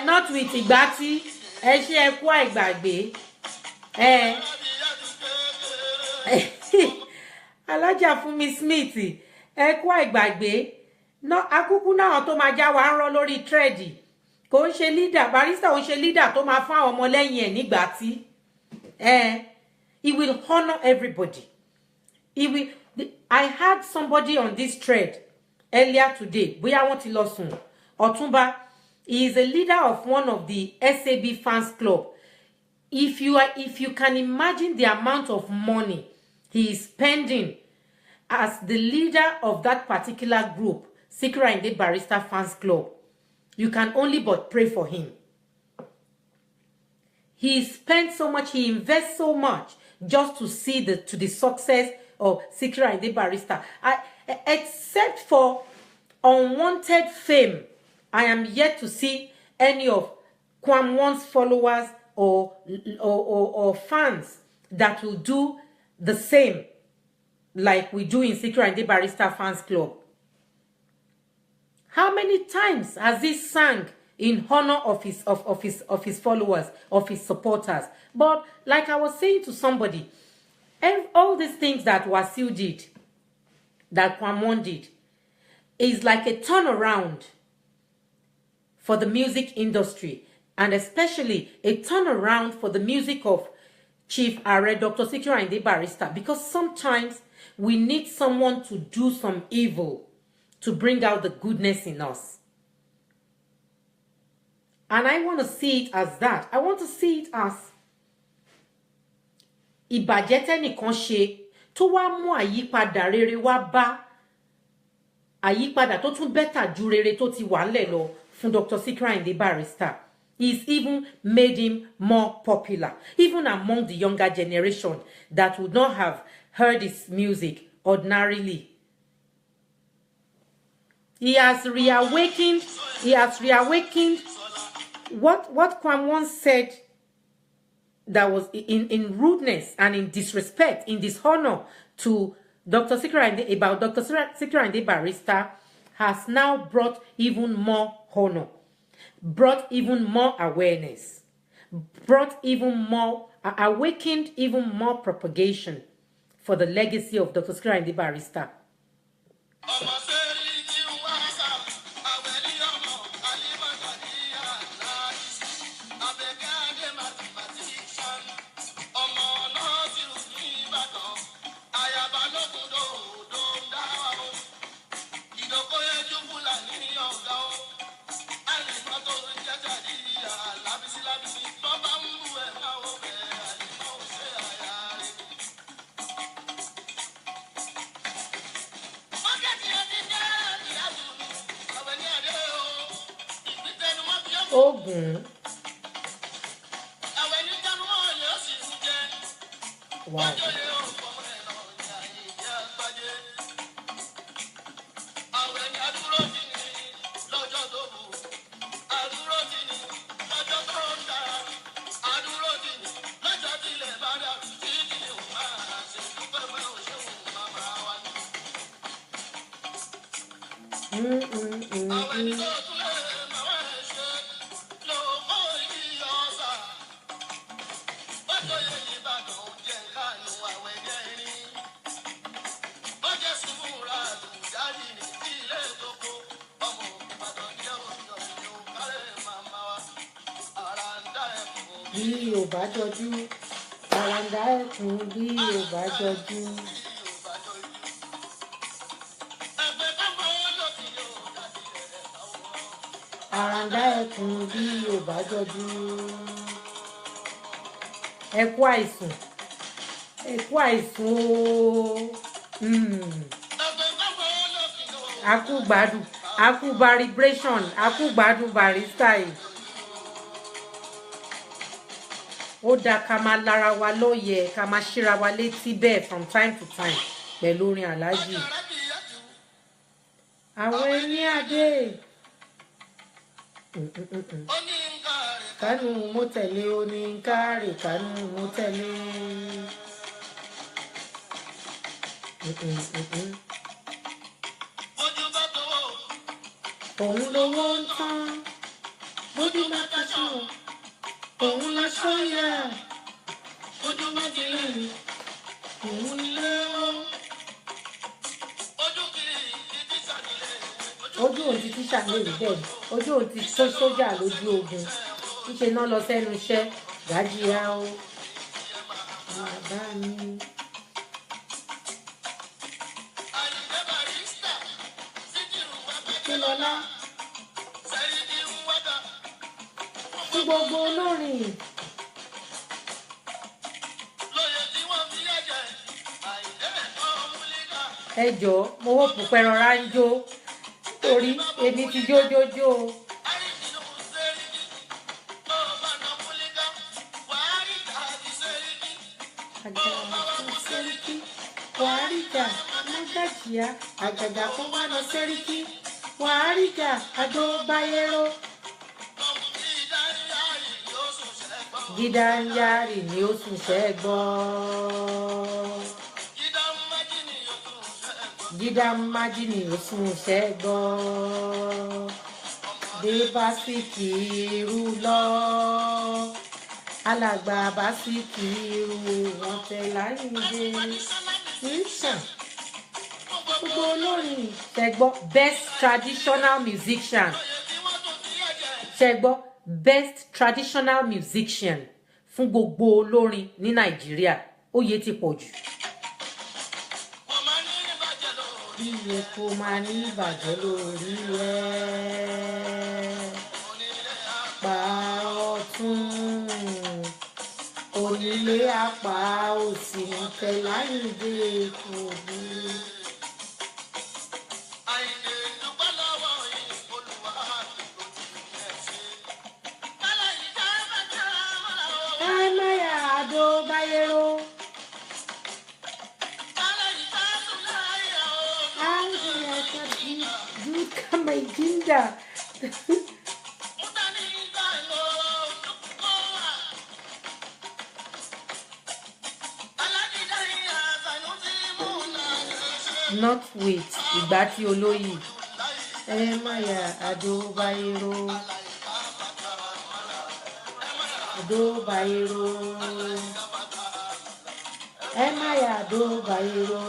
[SPEAKER 1] Not with Igbati. Ṣe ẹ kú àìgbàgbé. Alájà Fúnmi Smith, ẹ kú àìgbàgbé. No, akúkú náà tó máa já wa ń rán lórí thread. Kò ń ṣe leader, Barrister ò ń ṣe leader tó máa fún àwọn ọmọ lẹ́yìn ẹ̀ nígbàtí. He will honor everybody. I had somebody on this thread earlier today. Bóyá wọ́n ti lọ sùn. Ọ̀túnba. He is a leader of one of the SAB fans club. If you can imagine the amount of money he is spending as the leader of that particular group, Sikiru Ayinde Barrister fans club, you can only but pray for him. He spends so much, he invests so much just to see the success of Sikiru Ayinde Barrister. Except for unwanted fame, I am yet to see any of Kwamwon's followers or fans that will do the same like we do in Sikiru Ayinde Barrister fans club. How many times has he sang in honor of his followers, of his supporters? But like I was saying to somebody, all these things that Wasiu did, that Kwamwon did, is like a turnaround for the music industry, and especially a turnaround for the music of Chief Are Dr. Sikiru Ayinde Barrister, because sometimes we need someone to do some evil to bring out the goodness in us. And I want to see it as that. I want to see it as ìbàjẹ́ tẹ́nìkan ṣe tó wá mú àyípadà rere wá bá, àyípadà tó tún bẹ́tà ju rere tó ti wà ńlẹ̀ lọ fún Dr. Sikiru Ayinde Barrister. He's even made him more popular, even among the younger generation that would not have heard his music ordinarily. He has reawakened what Kwamwon said that was in rudeness and in disrespect, in dishonor to Dr. Sikiru Ayinde, about Dr. Sikiru Ayinde Barrister, has now brought even more honor, brought even more awareness, brought even more, awakened even more propagation for the legacy of Dr. Sikiru Ayinde Barrister. Ogun. Wow. Bí ò bá jọjú, àràǹdà ẹkùn bí ò bá jọjú. Àràǹdà ẹkùn bí ò bá jọjú. Ẹ kú àìsùn ooo. A kú gbádùn, a kú Barrybration, a kú gbádùn Barrister yìí. Ó dáa ká máa lára wa lóye, ká máa ṣíra wa létí bẹ́ẹ̀ from time to time pẹ̀lú orin Alhaji. Àwọn ẹni adé. Kánú mo tẹ̀lé oníkárè, kánú mo tẹ̀lé. Òun lówó ń tán, bójú bá taṣọ, òun la ṣọ́yà, bójú bá tilẹ̀, òun nílé ó. Ojú òun ti tíṣà lè rí bẹ́ẹ̀ ni, ojú òun ti sójà lójú ogun, ṣíṣe náà lọ sẹ́nu iṣẹ́, gàjíyà ó. Bàbá mi. Lọ́lá fún gbogbo olórin. Ẹ jọ̀ọ́ mo hope pé rọra ń jó torí èmi ti jójójó. Àjàgà sẹ́ríkì wàríjà Nàgàjíà àjàgà kó wá lọ sẹ́ríkì wàríjà Adóbayérò. Gídáńyárì ni ó sùn ṣẹ́gbọ́. Gídáńmájì ni ó sùn ṣẹ́gbọ́. Dé bá Síkírù lọ. Alàgbà bá Síkírù wọn tẹ láyìndé. Gbogbo olórin ṣẹ́gbọ́ best traditional musician. Ṣẹ́gbọ́ best traditional musician fún gbogbo olórin ní Nàìjíríà. Oyè ti pọ̀ jù. Iye kò máa ní ìbàjẹ́ lórí ẹ̀. Pa ọ̀tún onílé apá òsì tẹ láyìndé kò burú. Adóbayérò. Kama ijinda. Not with ìgbà tí olóyè. Maya Adóbayérò. Adóbayérò. Maya Adóbayérò.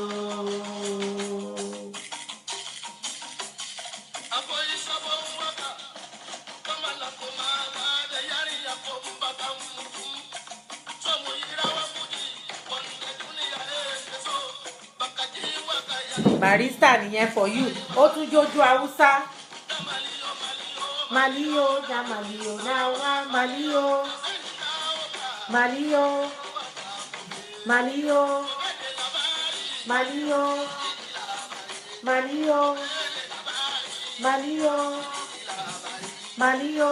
[SPEAKER 1] Barrister nìyẹn for you. Ó tún jójú Haúsá. Maliyo ja maliyo na wa maliyo. Maliyo. Maliyo. Maliyo. Maliyo. Maliyo. Maliyo.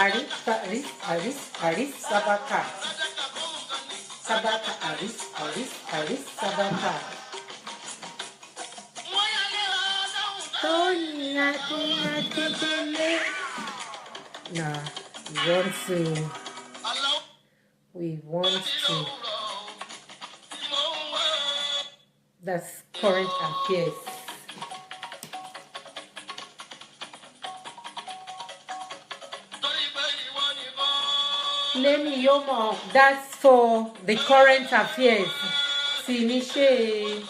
[SPEAKER 1] Aris, Aris, Aris, Aris, Sabaka. Sabaka, Aris, Aris, Aris, Sabaka. Nah, we want to. That's current affairs. Lemi Yomo, that's for the current affairs. Sinishe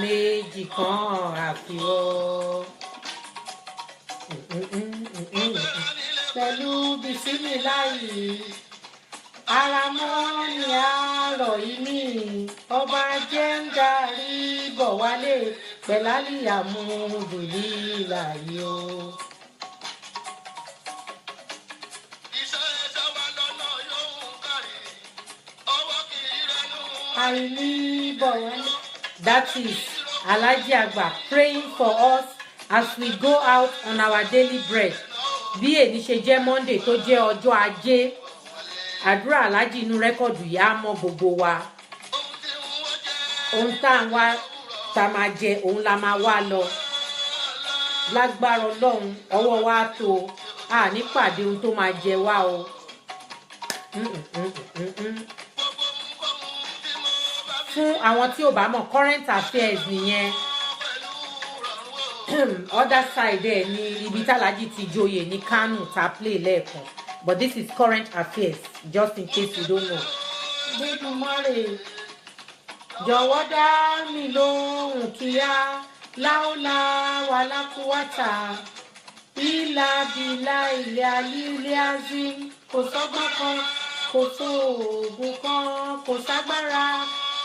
[SPEAKER 1] Méjì kan àfiwọ́. Pẹ̀lú bísímíláì ara mọ́ ni àárọ̀ ìmí ọba jẹ́ ń darí bọ̀ wálé pẹ̀láàlìyàmú dùlí láyé o. Àìní bọ̀ wálé. That is Alhaji Agba praying for us as we go out on our daily bread. Bí èní ṣe jẹ́ Monday tó jẹ́ ọjọ́ Ajé, àdúrà Alhaji inú rẹ́kọ̀dù yá mọ́ gbogbo wa. Ohun tá à ń wá tá máa jẹ òun la máa wá lọ. Lágbára Ọlọ́run ọwọ́ wa tó a ní pàdé ohun tó máa jẹ wá o. Fún àwọn tí ò bá mọ̀ current affairs nìyẹn. Other side ẹ̀ ní ibi tálàjì ti joyè ní Kánò tá play lẹ́ẹ̀kan, but this is current affairs just in case you don't know. Gbẹ́dùmarè jọ̀wọ́ dá mi lóhùn kíá láúlá wàlákúwátà ìlà bìlà ilẹ̀ alílẹ̀ azim kò sọ́gbọ́n kan kò sóògùn kan kò ságbára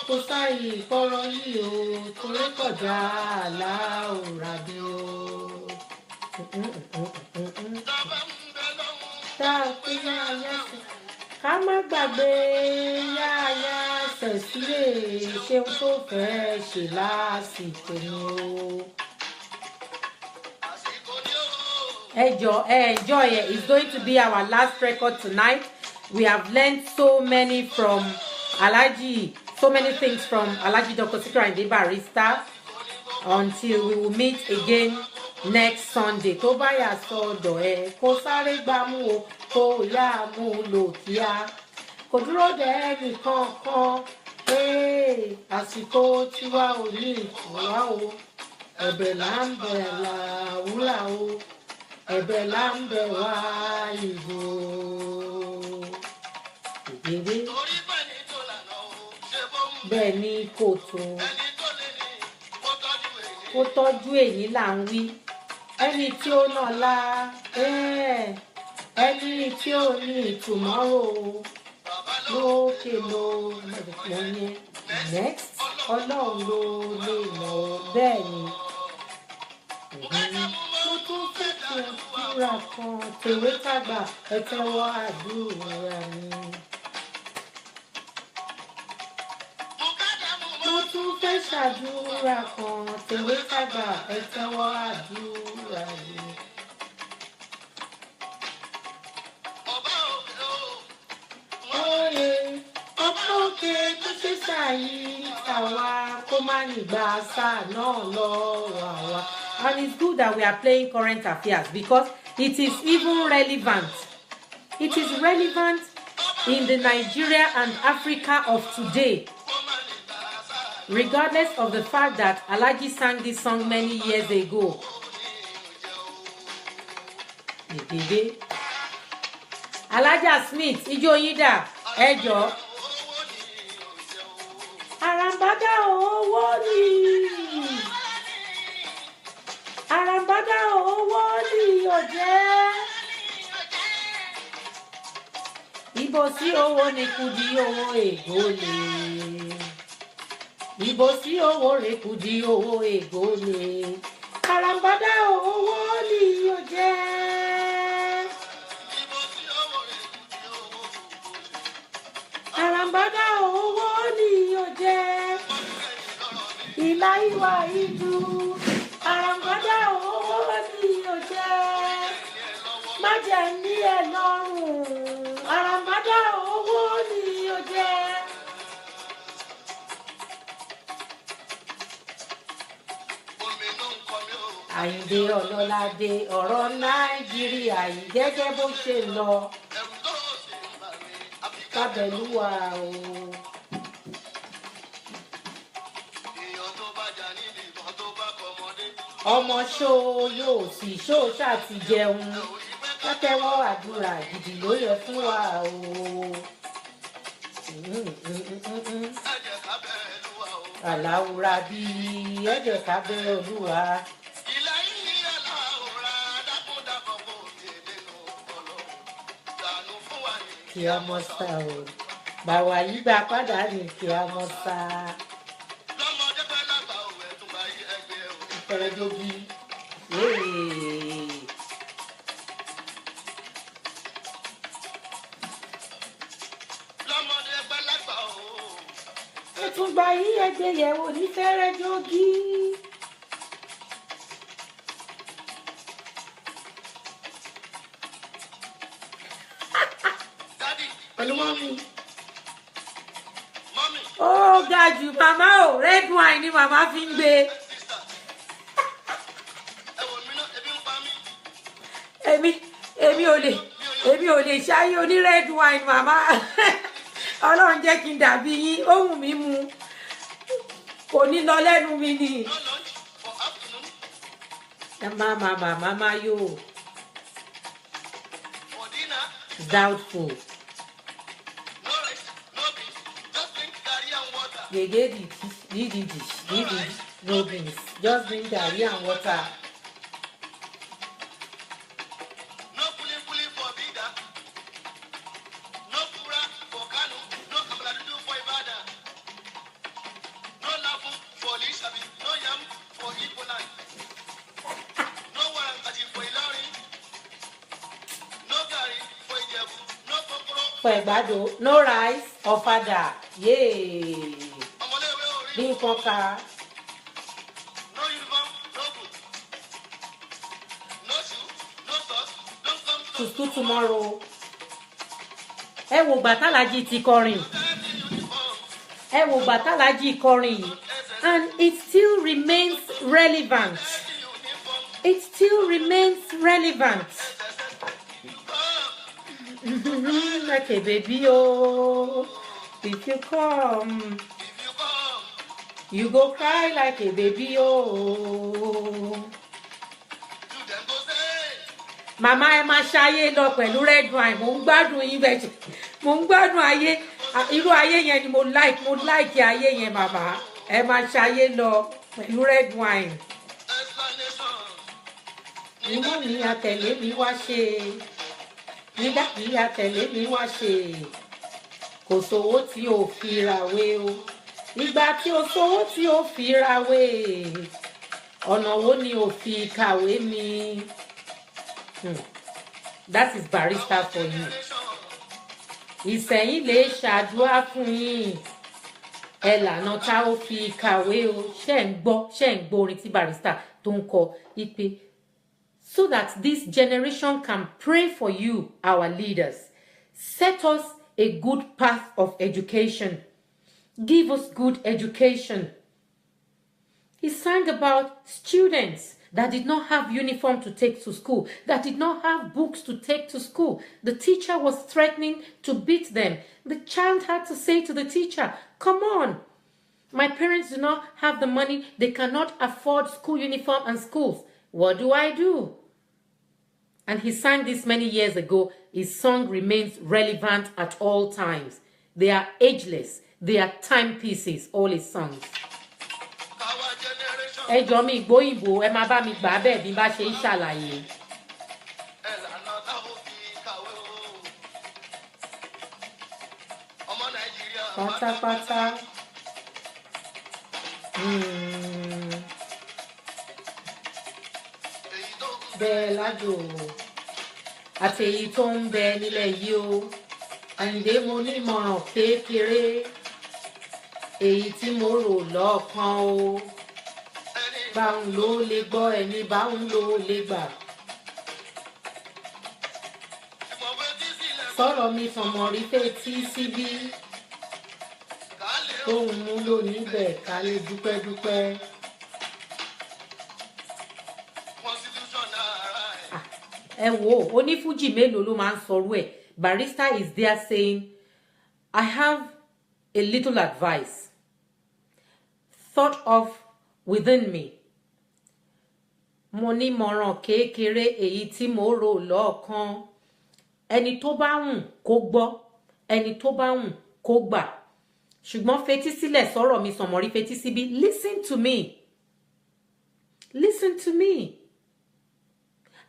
[SPEAKER 1] kò sáyè ìfọ̀rọ̀ yìí o torí kọjá aláòrà bí o. Tá a pé yáyá sí ká má gbàgbé yáyá sẹ̀sílẹ̀ ṣeun tó fẹ́ ṣe lásìkò ni o. Enjoy it. It's going to be our last record tonight. We have learned so many from Alhaji, so many things from Alhaji Dr. Sikiru Ayinde Barrister. Until we will meet again next Sunday. Tó bá yá sọ́dọ̀ ẹ kó sáré gbámú o kó yá mú lò kíá. Kò dúró dè ẹnìkan kan. Àsìkò tiwa ò ní ìtura o. Ẹ̀bẹ̀ là ń bẹ̀ làwúrà o. Ẹ̀bẹ̀ là ń bẹ̀ wá ìbò. Ìgbèrè. Bẹ́ẹ̀ ni kò tó. Ó tọ́jú èyí là ń wí. Ẹni tí ó nà la. Ẹni tí ó ní tomorrow. Lókè ló yẹn. Next Ọlọ́run ló lè mọ̀ bẹ́ẹ̀ ni. Mo tún fẹ́ kí àdúrà kan tèwé tàgbà ẹ tẹ́wọ́ àdúrà mi. Mo tún fẹ́ ṣàdúrà kan tèwé tàgbà ẹ tẹ́wọ́ àdúrà mi. Ọba òkè tó ṣe ṣàyí àwa kó má nígbà sáà náà lọ́wọ́ àwa. And it's good that we are playing current affairs because it is even relevant. It is relevant in the Nigeria and Africa of today. Regardless of the fact that Alhaji sang this song many years ago. Alhaja Smith, Ijo Yida, Ejo. Arambada owó ni. Arambada owó ni ọ̀jẹ́. Ibo sí owó ni kudi owó ègòlè. Ibo sí owó rẹ̀ kudi owó ègòlè. Arambada owó ni ọ̀jẹ́. Arambada owó ni ọ̀jẹ́. Ìlà ìwà ìdú. Arambada owó ni ọ̀jẹ́. Má jẹ́ ní ẹ lọ́rùn. Arambada owó ni ọ̀jẹ́. Àyìndé Ọlọ́ládé ọ̀rọ̀ Nàìjíríà yìí gẹ́gẹ́ bó ṣe lọ. Kábẹ̀lúwà o. Ọmọ ṣó yóò sì ṣó ṣàti jẹun. Látẹ́wọ́ àdúrà gidi ló yẹ fún wa o. Àláwùrà bí ẹ̀jẹ̀ kábẹ́ Olúwa. Kí a mọ̀ sá o. Bàwà yìí gbà padà ní kí a mọ̀ sá. Ìfẹ̀rẹ̀dógí. Ẹ̀túngbà yìí ẹgbẹ́ yẹ̀wò ní Fẹ́rẹ́dógí. Pẹ̀lú mọ́mí. Ó ga jù màmá o, red wine ni màmá fi ń gbé. Èmi ò lè ṣáyé oní red wine màmá. Ọlọ́run jẹ́ kí n dàbí yín, ohùn mi mu. Kò ní lọ lẹ́nu mi ni. Mama yóò. Doubtful. They gave it, no beans. Just drink garri and water. For Egbado, no rice or fada. Yay! Being conquer.
[SPEAKER 2] No uniform, no boot. No shoe, no socks, don't come
[SPEAKER 1] To school tomorrow. Ẹ wo gbà t'Alhaji ti kọrin. ẹ wò bàtàlájì kọrin yìí, and it still remains relevant. It still remains relevant. Like a baby, oh, if you come, you go cry like a baby, oh. Mama ẹ máa ṣayé lọ pẹ̀lú red wine, mo ń gbádùn yín bẹ́ẹ̀, mo ń gbádùn ayé, irú ayé yẹn ni mo like ayé yẹn màmá, ẹ máa ṣayé lọ pẹ̀lú red wine. Nígbà mi àtẹ̀lé mi wá ṣe, nígbà mi àtẹ̀lé mi wá ṣe, kò sówó tí o fi ràwé o, ìgbà tí o sówó tí o fi ràwé, ọ̀nà wo ni o fi kàwé mi. That is Barrister for you. Ìsẹ̀yìn lè ṣàdúrà fún yín, ẹ lànà tá ó fi kàwé o. Ṣé ń gbọ́ orin tí Barrister tó ń kọ ipe, so that this generation can pray for you, our leaders. Set us a good path of education. Give us good education. He sang about students that did not have uniform to take to school, that did not have books to take to school. The teacher was threatening to beat them. The child had to say to the teacher, come on, my parents do not have the money. They cannot afford school uniform and schools. What do I do? And he sang this many years ago. His song remains relevant at all times. They are ageless. They are timepieces, all his songs. Ẹ jọ̀ọ́ mi gbóyìnbó, ẹ máa bá mi gbà bẹ́ẹ̀ bí bá ṣe ń ṣàlàyé. Pátápátá. Bẹ́ẹ̀ lájò àti èyí tó ń bẹ nílẹ̀ yìí o, Àyìndé mo nímọ̀ràn kékeré, èyí tí mo rò lọ́kàn o, báun ló lè gbọ́ ẹni báun ló lè gbà. Sọ̀rọ̀ mi sọmọ rí fetí síbí, tóun mú lò níbẹ̀ ká lè dúpẹ́dúpẹ́. Ẹ wo onífújì mélòó ló máa ń sọrú ẹ̀. Barrister is there saying, I have a little advice thought of within me. Mo ní mọ̀ràn kékeré èyí tí mo rò lọ́kàn. Ẹni tó bá wùn kó gbọ́, ẹni tó bá wùn kó gbà. Ṣùgbọ́n fetí sílẹ̀ sọ̀rọ̀ mi sọ̀mọ́rí fetí síbí. Listen to me. Listen to me.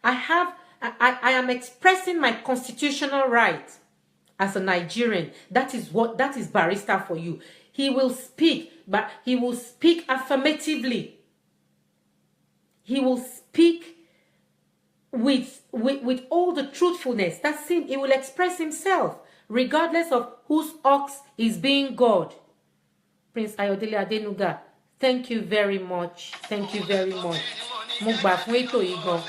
[SPEAKER 1] I am expressing my constitutional right as a Nigerian. That is Barrister for you. He will speak, but he will speak affirmatively. He will speak with all the truthfulness. That's him. He will express himself, regardless of whose ox is being God. Prince Ayodele Adenuga, thank you very much. Thank you very much. Mo gbà fún ètò yìí gan.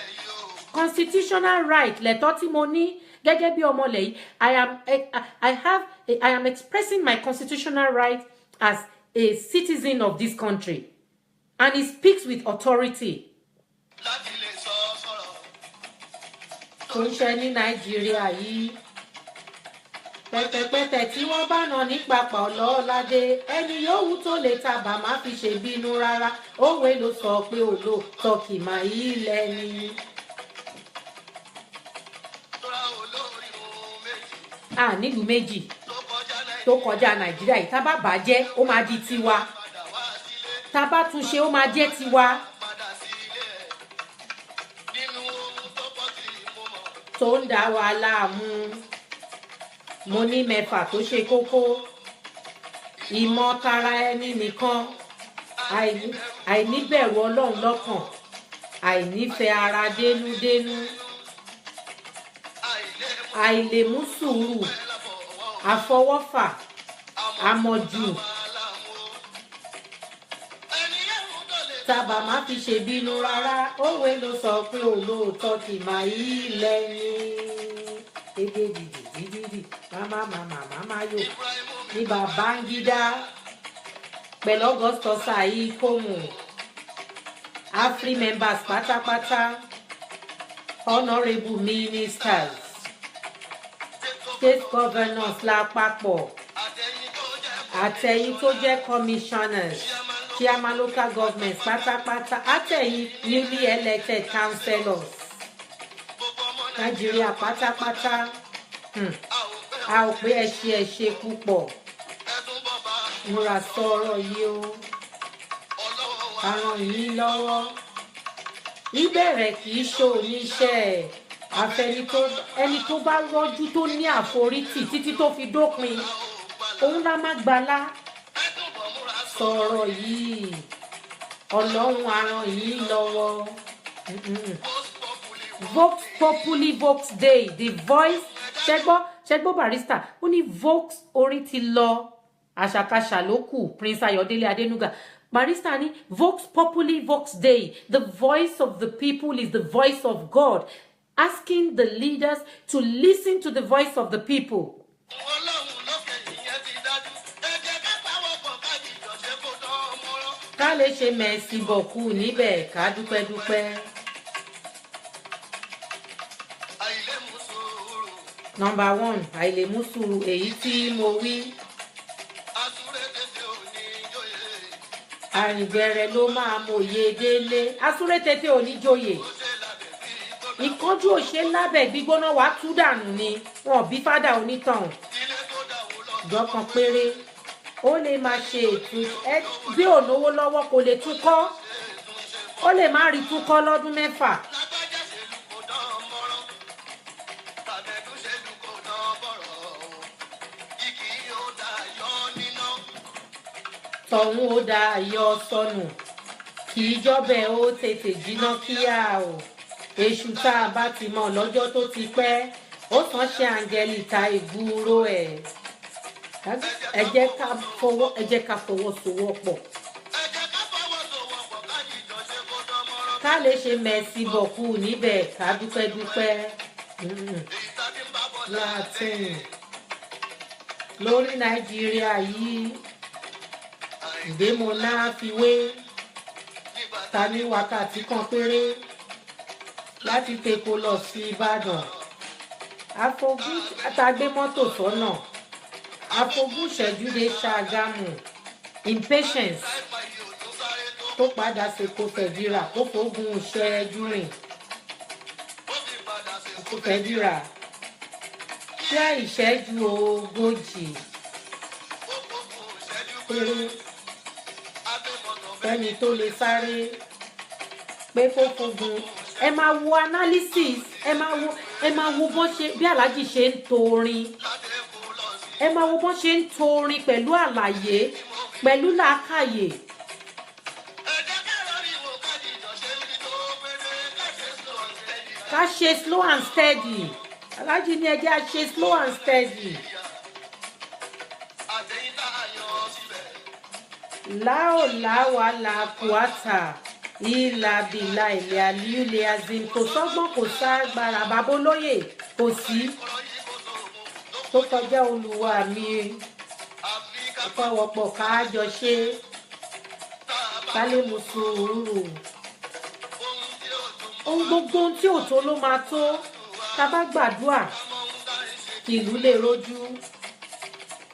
[SPEAKER 1] Constitutional right, lẹ́tọ́ tí mo ní gẹ́gẹ́ bí ọmọlẹ̀ yìí. I am expressing my constitutional right as a citizen of this country, and he speaks with authority. Tó ń ṣe ní Nàìjíríà yìí, pẹ̀tẹ̀pẹ̀tẹ̀ tí wọ́n bá nà ní papọ̀ lọ́ọ́ládé, ẹni yòówù tó lè tàbà má fi ṣe bínú rárá. Òwe ló sọ pé olóòótọ́ kì máa yí lẹ́ni. Nílùú méjì tó kọjá Nàìjíríà yìí, tá bá bàjẹ́ ó máa di tiwa, tá bá tún ṣe ó máa jẹ́ tiwa. Tó ń dá wa láàmú, mo ní mẹ́fà tó ṣe kókó. Ìmọ̀ tara ẹni nìkan, àìníbẹ̀rù Ọlọ́run lọ́kàn, àìnífẹ̀ẹ́ ara dénúdénú, àìlèmú sùúrù, àfọwọ́fà, àmọ̀jù, tàbà má fi ṣe bínú rárá. Òwe ló sọ pé olóòótọ́ kì máa yí lẹ́ni. Ege dìdì dídì, mama yò ní Babangida. pẹ̀lú Augustus Aikomu, AFRI members pátápátá, honourable ministers, state governors lápapọ̀, àtẹ̀yìn tó jẹ́ commissioners, chairman local government pátápátá, àtẹ̀yìn newly elected councillors, Nàìjíríà pátápátá. A ò pé ẹ ṣe púpọ̀. Múra sọ̀rọ̀ yìí o. A ràn yín lọ́wọ́. Ìbẹ̀rẹ̀ kì í ṣe oníṣẹ́ ẹni tó bá rọ́jú tó ní àforítì títí tó fi dópin. Òun la má gbàlá. Sọ̀rọ̀ yìí. Ọlọ́run a ràn yín lọ́wọ́. Vox Populi Vox Day, the voice. Ṣẹ́gbọ́ Barrister ó ní Vox orin ti lọ àṣàkáṣà ló kù. Prince Ayọ̀délé Adénúgà. Barrister ní Vox Populi Vox Day, the voice of the people is the voice of God, asking the leaders to listen to the voice of the people. Ká lè ṣe mẹ̀sì bọ̀kú níbẹ̀ ká dúpẹ́. Number 1, àìlèmú sùúrù èyí tí mo wí. Àrìngbẹ̀rẹ̀ ló máa mòye délé. Asúré tètè ò ní joyè. Ìkánjú òṣè lábẹ́ gbígbóná wá tú dànù ni. Wọn bí fádà onítàn. Ìjọkan péré. Ó lè máa ṣe ètò bí ò náwó lọ́wọ́ kò lè túkọ́. Ó lè má rí túkọ́ lọ́dún 6. Tọ̀hún ó da ayọ̀ sọnù kì í jọ́bẹ̀ ó tètè jiná kíá o. Èṣù tá a bá ti mọ̀ lọ́jọ́ tó ti pẹ́ ó sàn ṣe àǹgẹ̀lì ta ìgbúrò ẹ̀. Ẹ jẹ́ ká fọwọ́sowọ́pọ̀. Ká lè ṣe mẹ̀sì bọ̀kú níbẹ̀ ká dúpẹ́. Latin lórí Nàìjíríà yìí. Ìdèmọ̀ náà fi wé ta ní wákàtí kan péré láti tèkó lọ sí Ìbàdàn. Àtàgbé mọ́tò sọ́nà. Afogún ṣẹ́jú dé Ṣàgámù. Impatience tó padà ṣèkó fẹ̀díra kó fógun ṣẹ́jú rìn. Kó fẹ̀díra. Ṣé ìṣẹ́jú 40 péré. Ẹni tó lè sáré pé kó fogun. Ẹ máa wo analysis, ẹ máa wo bó ṣe bí Alhaji ṣe ń to orin. Ẹ máa wo bó ṣe ń to orin pẹ̀lú àlàyé, pẹ̀lú làákàyè. Ká ṣe slow and steady. Alhaji ní ẹ jẹ́ á ṣe slow and steady. Láòláwà la kùátà ìlà bìlà ilẹ̀ àlíúlẹ̀ azim kò sọ́gbọ́n kò ságbára babolóyè kò sí tó kọjá Olúwa mi. Ọ̀pọ̀wọ̀pọ̀ káàjọ ṣe kálẹ̀ mú sùúrù. Ohun gbogbo tí ò tó ló máa tó. Tá bá gbàdúrà kí ìlú lè rojú,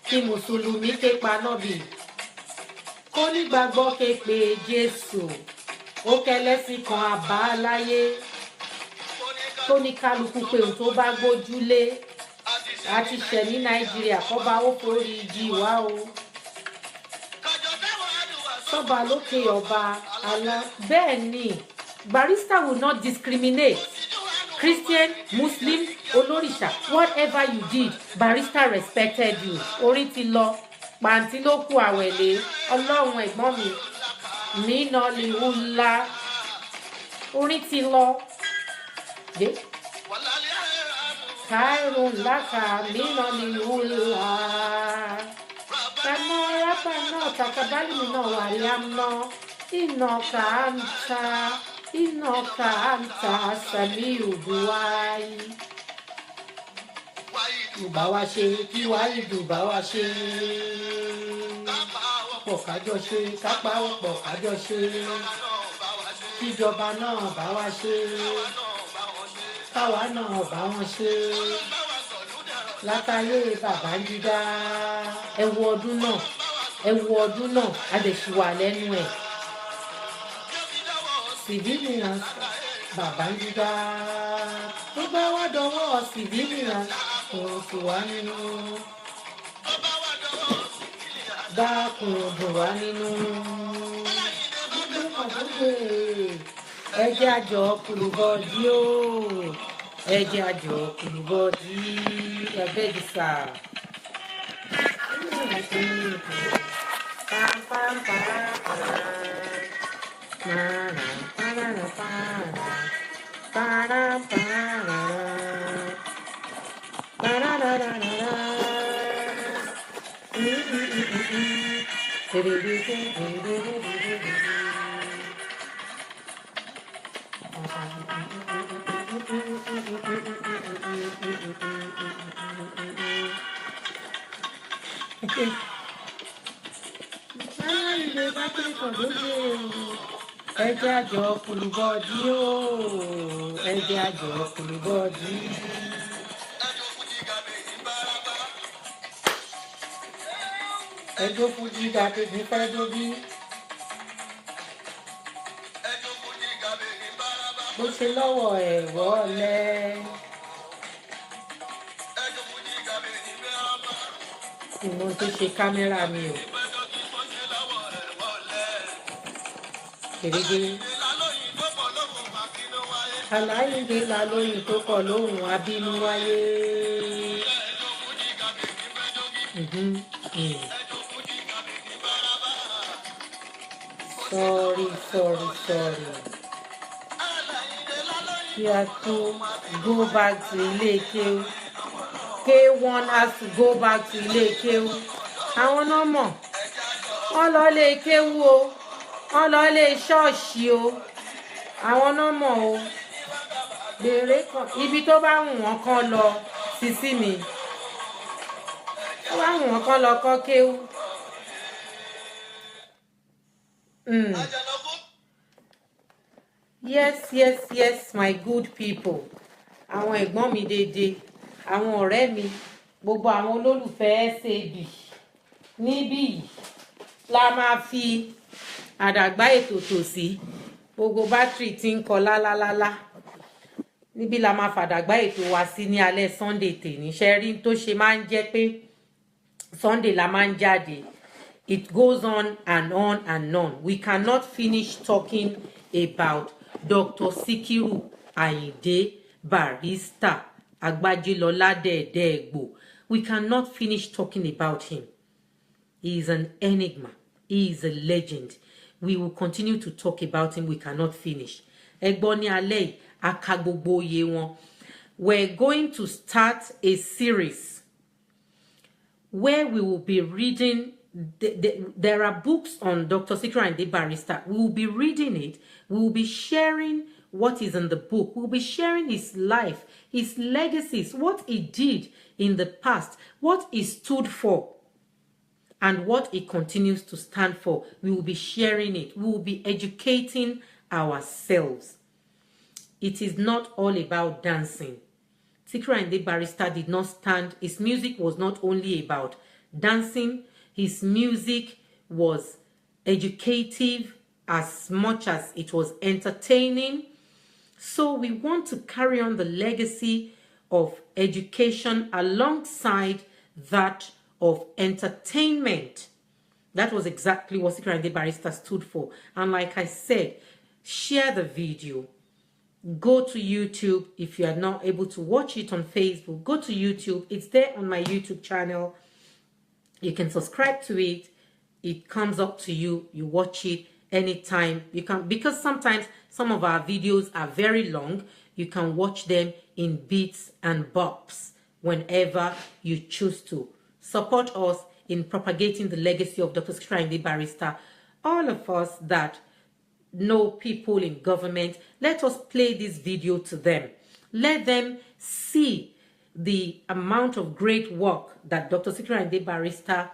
[SPEAKER 1] kí mùsùlùmí képa nọ́bì, kó nígbàgbọ́ képe Jésù, ó kẹlẹ́sìn kan àbáláyé, tó ní kálukú pé òun tó bá gbójúlé àti ṣẹ̀ ní Nàìjíríà kọ́ba ó forí jì wá o. Sọ́ba lókè ọba àlá. Bẹ́ẹ̀ ni Barrister will not discriminate. Christian, Muslim, olóríṣà, whatever you did, Barrister respected you. Orin ti lọ. Pàǹtí ló kù àwẹ̀lé. Ọlọ́run ẹ̀gbọ́n mi nínà lè hùlá. Orin ti lọ. Kárùn láka nínà lè hùlá. Kàmọ́ rábà náà takabálì mi náà wà lámná. Iná kàáńtà sàmì òdùwáyé. Dùbà wá ṣe kí wáyé dùbà wá ṣe. pọ̀ kájọ ṣe ká pawọ́pọ̀ kájọ ṣe kíjọba náà bá wa ṣe káwa náà bá wọn ṣe látàyè Babangida ẹ wo ọdún náà a lè ṣì wà lẹ́nu ẹ̀ civilians Babangida tó bá wá dọwọ́ civilians òun sì wá nínú dákun dùn wá nínú ẹjẹ àjọ kùlùbọdí o ẹjẹ àjọ kùlùbọdí ẹgbẹ́ ìdìsá. Ẹjẹ àjọ kùlùbọdí o ẹjẹ àjọ kùlùbọdí. Ẹjọ fújì gàdé ní fẹjọ bí. Bó ṣe lọ́wọ́ ẹ̀wọ́ lẹ́. Ìmọ̀ tó ṣe kámẹ́rà mi o. Gèrègè. Aláìndé la lóyìn tó kọ̀ lóhùn abínú wáyé. Sorry. We have to go back to ilé kéwú. K1 has to go back to ilé kéwú. Àwọn náà mọ̀. Wọ́n lọ ilé kéwú o. Wọ́n lọ ilé ṣọ́ọ̀ṣì o. Àwọn náà mọ̀ o. Bèrè kan. Ibi tó bá wù wọ́n kán lọ sísí mi. Tó bá wù wọ́n kán lọ kọ́ kéwú. Yes, my good people. Àwọn ẹ̀gbọ́n mi dédé, àwọn ọ̀rẹ́ mi, gbogbo àwọn olólùfẹ́ SAB níbí yìí la máa fi àdàgbà ètò tò sí. Gbogbo bátìrì tí ń kọ lálálálá. Níbí la máa fàdàgbà ètò wa sí ní alẹ́ Sunday tèní. Ṣé rí tó ṣe máa ń jẹ́ pé Sunday la máa ń jáde. It goes on and on and on. We cannot finish talking about Dr. Sikiru Ayinde Barrister Agbajilola Dẹ̀dẹ̀gbò. We cannot finish talking about him. He is an enigma. He is a legend. We will continue to talk about him. We cannot finish. Ẹgbọ́n ní alẹ́ yìí, a ka gbogbo oyè wọn. We're going to start a series where we will be reading. There are books on Dr. Sikiru Ayinde Barrister. We will be reading it. We will be sharing what is in the book. We will be sharing his life, his legacies, what he did in the past, what he stood for, and what he continues to stand for. We will be sharing it. We will be educating ourselves. It is not all about dancing. Sikiru Ayinde Barrister did not stand. His music was not only about dancing. His music was educative as much as it was entertaining. So we want to carry on the legacy of education alongside that of entertainment. That was exactly what Sikiru Ayinde Barrister stood for. And like I said, share the video. Go to YouTube. If you are not able to watch it on Facebook, go to YouTube. It's there on my YouTube channel. You can subscribe to it. It comes up to you. You watch it anytime. You can, because sometimes some of our videos are very long. You can watch them in bits and bops whenever you choose to. Support us in propagating the legacy of Dr. Sikiru Ayinde Barrister. All of us that know people in government, let us play this video to them. Let them see the amount of great work that Dr. Sikiru Ayinde Barrister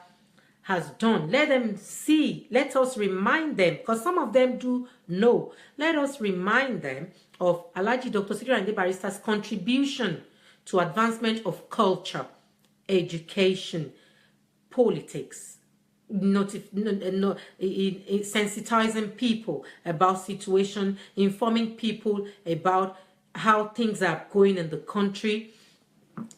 [SPEAKER 1] has done. Let them see. Let us remind them, because some of them do know. Let us remind them of Alhaji Dr. Sikiru Ayinde Barrister's contribution to advancement of culture, education, politics, sensitizing people about situation, informing people about how things are going in the country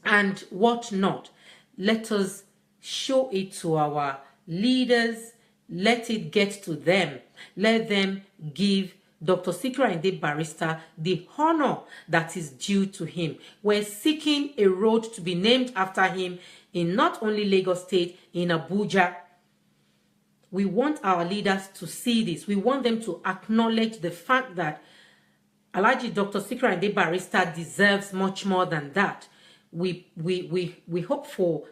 [SPEAKER 1] and whatnot. Let us show it to our leaders. Let it get to them. Let them give Dr. Sikiru Ayinde Barrister the honor that is due to him. We're seeking a road to be named after him in not only Lagos State, in Abuja. We want our leaders to see this. We want them to acknowledge the fact that Alhaji Dr. Sikiru Ayinde Barrister deserves much more than that. We hope for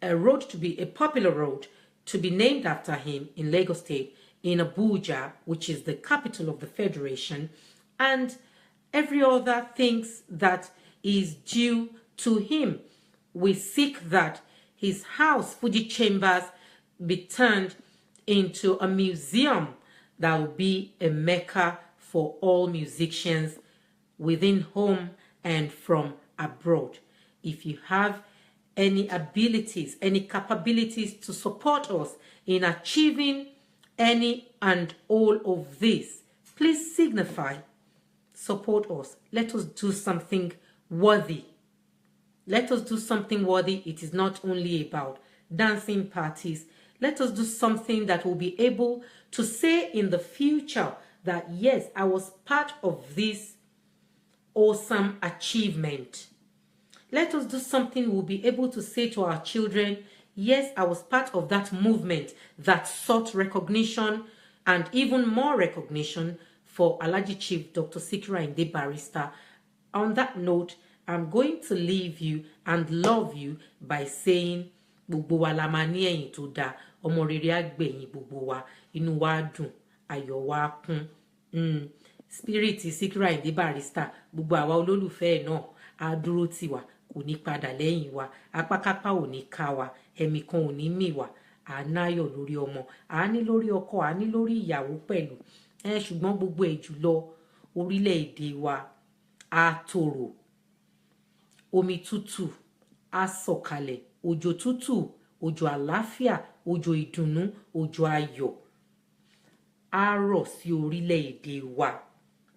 [SPEAKER 1] a road to be a popular road to be named after him in Lagos State, in Abuja, which is the capital of the Federation, and every other things that is due to him. We seek that his house, Fuji Chambers, be turned into a museum that will be a mecca for all musicians within home and from abroad. If you have any abilities, any capabilities to support us in achieving any and all of this, please signify, support us. Let us do something worthy. Let us do something worthy. It is not only about dancing parties. Let us do something that will be able to say in the future that, yes, I was part of this awesome achievement. Let us do something we'll be able to say to our children, yes, I was part of that movement that sought recognition and even more recognition for Alhaji Chief Dr. Sikiru Ayinde Barrister. On that note, I'm going to leave you and love you by saying, gbogbo wa la ma ní ẹ̀yìn tó dáa, ọmọ rere á gbẹ̀yìn gbogbo wa, inú wa dùn, ayọ̀ wa kún. Spirit Sikiru Ayinde Barrister, gbogbo àwa olólùfẹ́ náà á dúró tì wá, kò ní padà lẹ́yìn wa, apákápá ò ní ká wa, ẹ̀mí kan ò ní mì wá, à náyọ̀ lórí ọmọ, à ní lórí ọkọ, à ní lórí ìyàwó pẹ̀lú. Ṣùgbọ́n gbogbo ẹ̀ jùlọ orílẹ̀-èdè wa á tòrò, omi tútù á sọ̀kalẹ̀, òjò tútù, òjò àlàáfíà, òjò ìdùnnú, òjò ayọ̀ á rọ̀ sí orílẹ̀-èdè wa.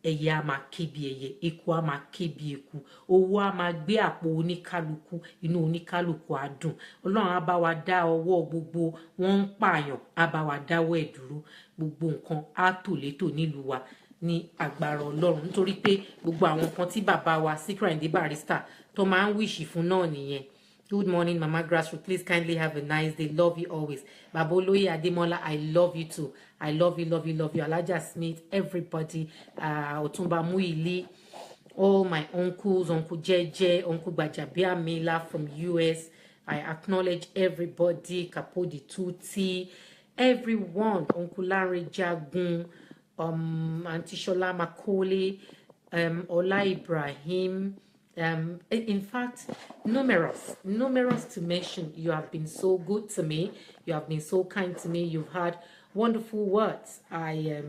[SPEAKER 1] Ẹyẹ á máa ké bí ẹyẹ, eku á máa ké bí eku, owó á máa gbé àpò oníkálukú, inú oníkálukú á dùn. Ọlọ́run á bá wa dá ọwọ́ gbogbo wọn ń pààyàn, á bá wa dáwọ́ ẹ̀ dúró. Gbogbo nǹkan á tò létò nílùú wa ní agbára Ọlọ́run, nítorí pé gbogbo àwọn nǹkan tí bàbá wa Sikiru Ayinde Barrister tó máa ń wíṣì fún náà nìyẹn. Good morning, Mama Grassroots. Please kindly have a nice day. Love you always. Baboloye Ademola, I love you too. I love you, love you, love you. Alaja Smith, everybody. Otumba Muili, all my uncles, Uncle Jeje, Uncle Bajabia Mila from US. I acknowledge everybody. Kapodi Tuti, everyone. Uncle Larry Jagun, Auntie Shola Makoli, Ola Ibrahim. In fact, numerous to mention. You have been so good to me. You have been so kind to me. You've had wonderful words. I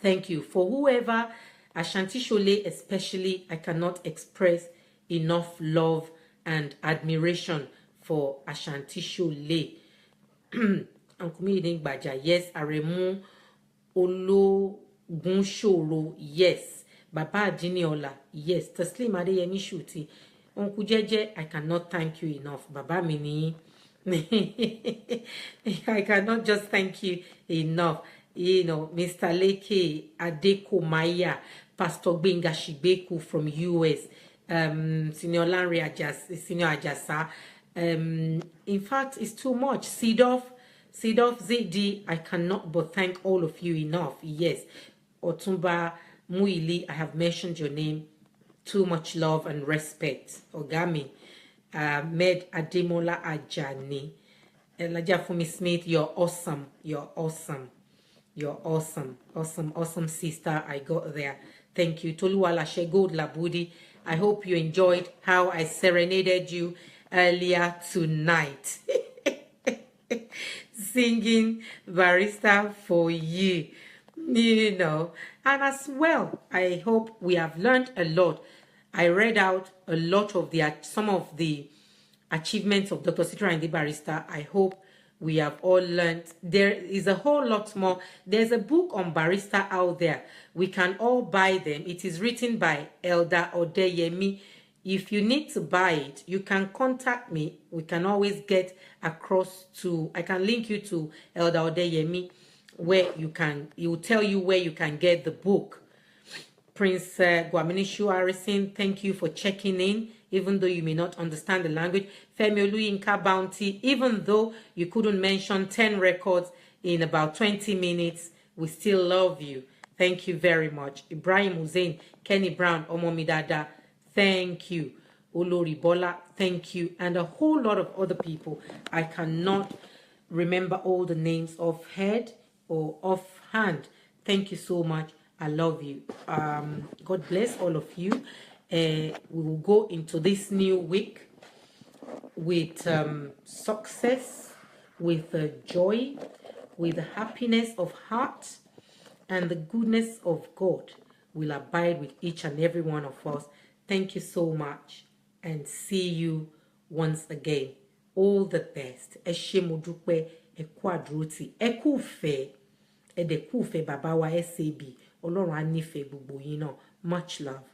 [SPEAKER 1] thank you. For whoever, Ashanti Shole especially, I cannot express enough love and admiration for Ashanti Shole. Uncle Meeting Baja, yes. Aremu Ologunshoro, yes. Baba Jiniola, yes. Taslim Adeyemi Shuti. Uncle Jeje, I cannot thank you enough. Baba Mini. I cannot just thank you enough. You know, Mr. Leke Adeko Maya, Pastor Benga Shibeku from US, Senior Lanre Senior Ajasa. In fact, it's too much. Sidoff ZD, I cannot but thank all of you enough. Yes. Otumba Muili, I have mentioned your name. Too much love and respect. Ogami, Med Ademola Ajani, Elijah Fumi Smith, you're awesome. You're awesome. You're awesome. Awesome sister. I got there. Thank you. Toluwala Shegod Labudi. I hope you enjoyed how I serenaded you earlier tonight. singing Barrister for you. You know, and as well, I hope we have learned a lot. I read out a lot of some of the achievements of Dr. Sikiru Ayinde Barrister. I hope we have all learned. There is a whole lot more. There's a book on barrister out there. We can all buy them. It is written by Elder Odeyemi. If you need to buy it, you can contact me. We can always get across to, I can link you to Elder Odeyemi, where he will tell you where you can get the book. Prince Gwaminishu Harrison, thank you for checking in, even though you may not understand the language. Femi Oluyinka Bounty, even though you couldn't mention 10 records in about 20 minutes, we still love you. Thank you very much. Ibrahim Hussein, Kenny Brown, Omomidada, thank you. Olori Bola, thank you. And a whole lot of other people. I cannot remember all the names offhand or offhand. Thank you so much. I love you. God bless all of you. We will go into this new week with success, with joy, with the happiness of heart, and the goodness of God will abide with each and every one of us. Thank you so much, and see you once again. All the best. Ẹ ṣé mo dúpẹ́, ẹ kú àdúrótì, ẹ kú ìfẹ́, ẹ dẹ̀ kú ìfẹ́ bàbá wa SAB. Ọlọ́run á nífẹ̀ẹ́ gbogbo yín náà. Much love.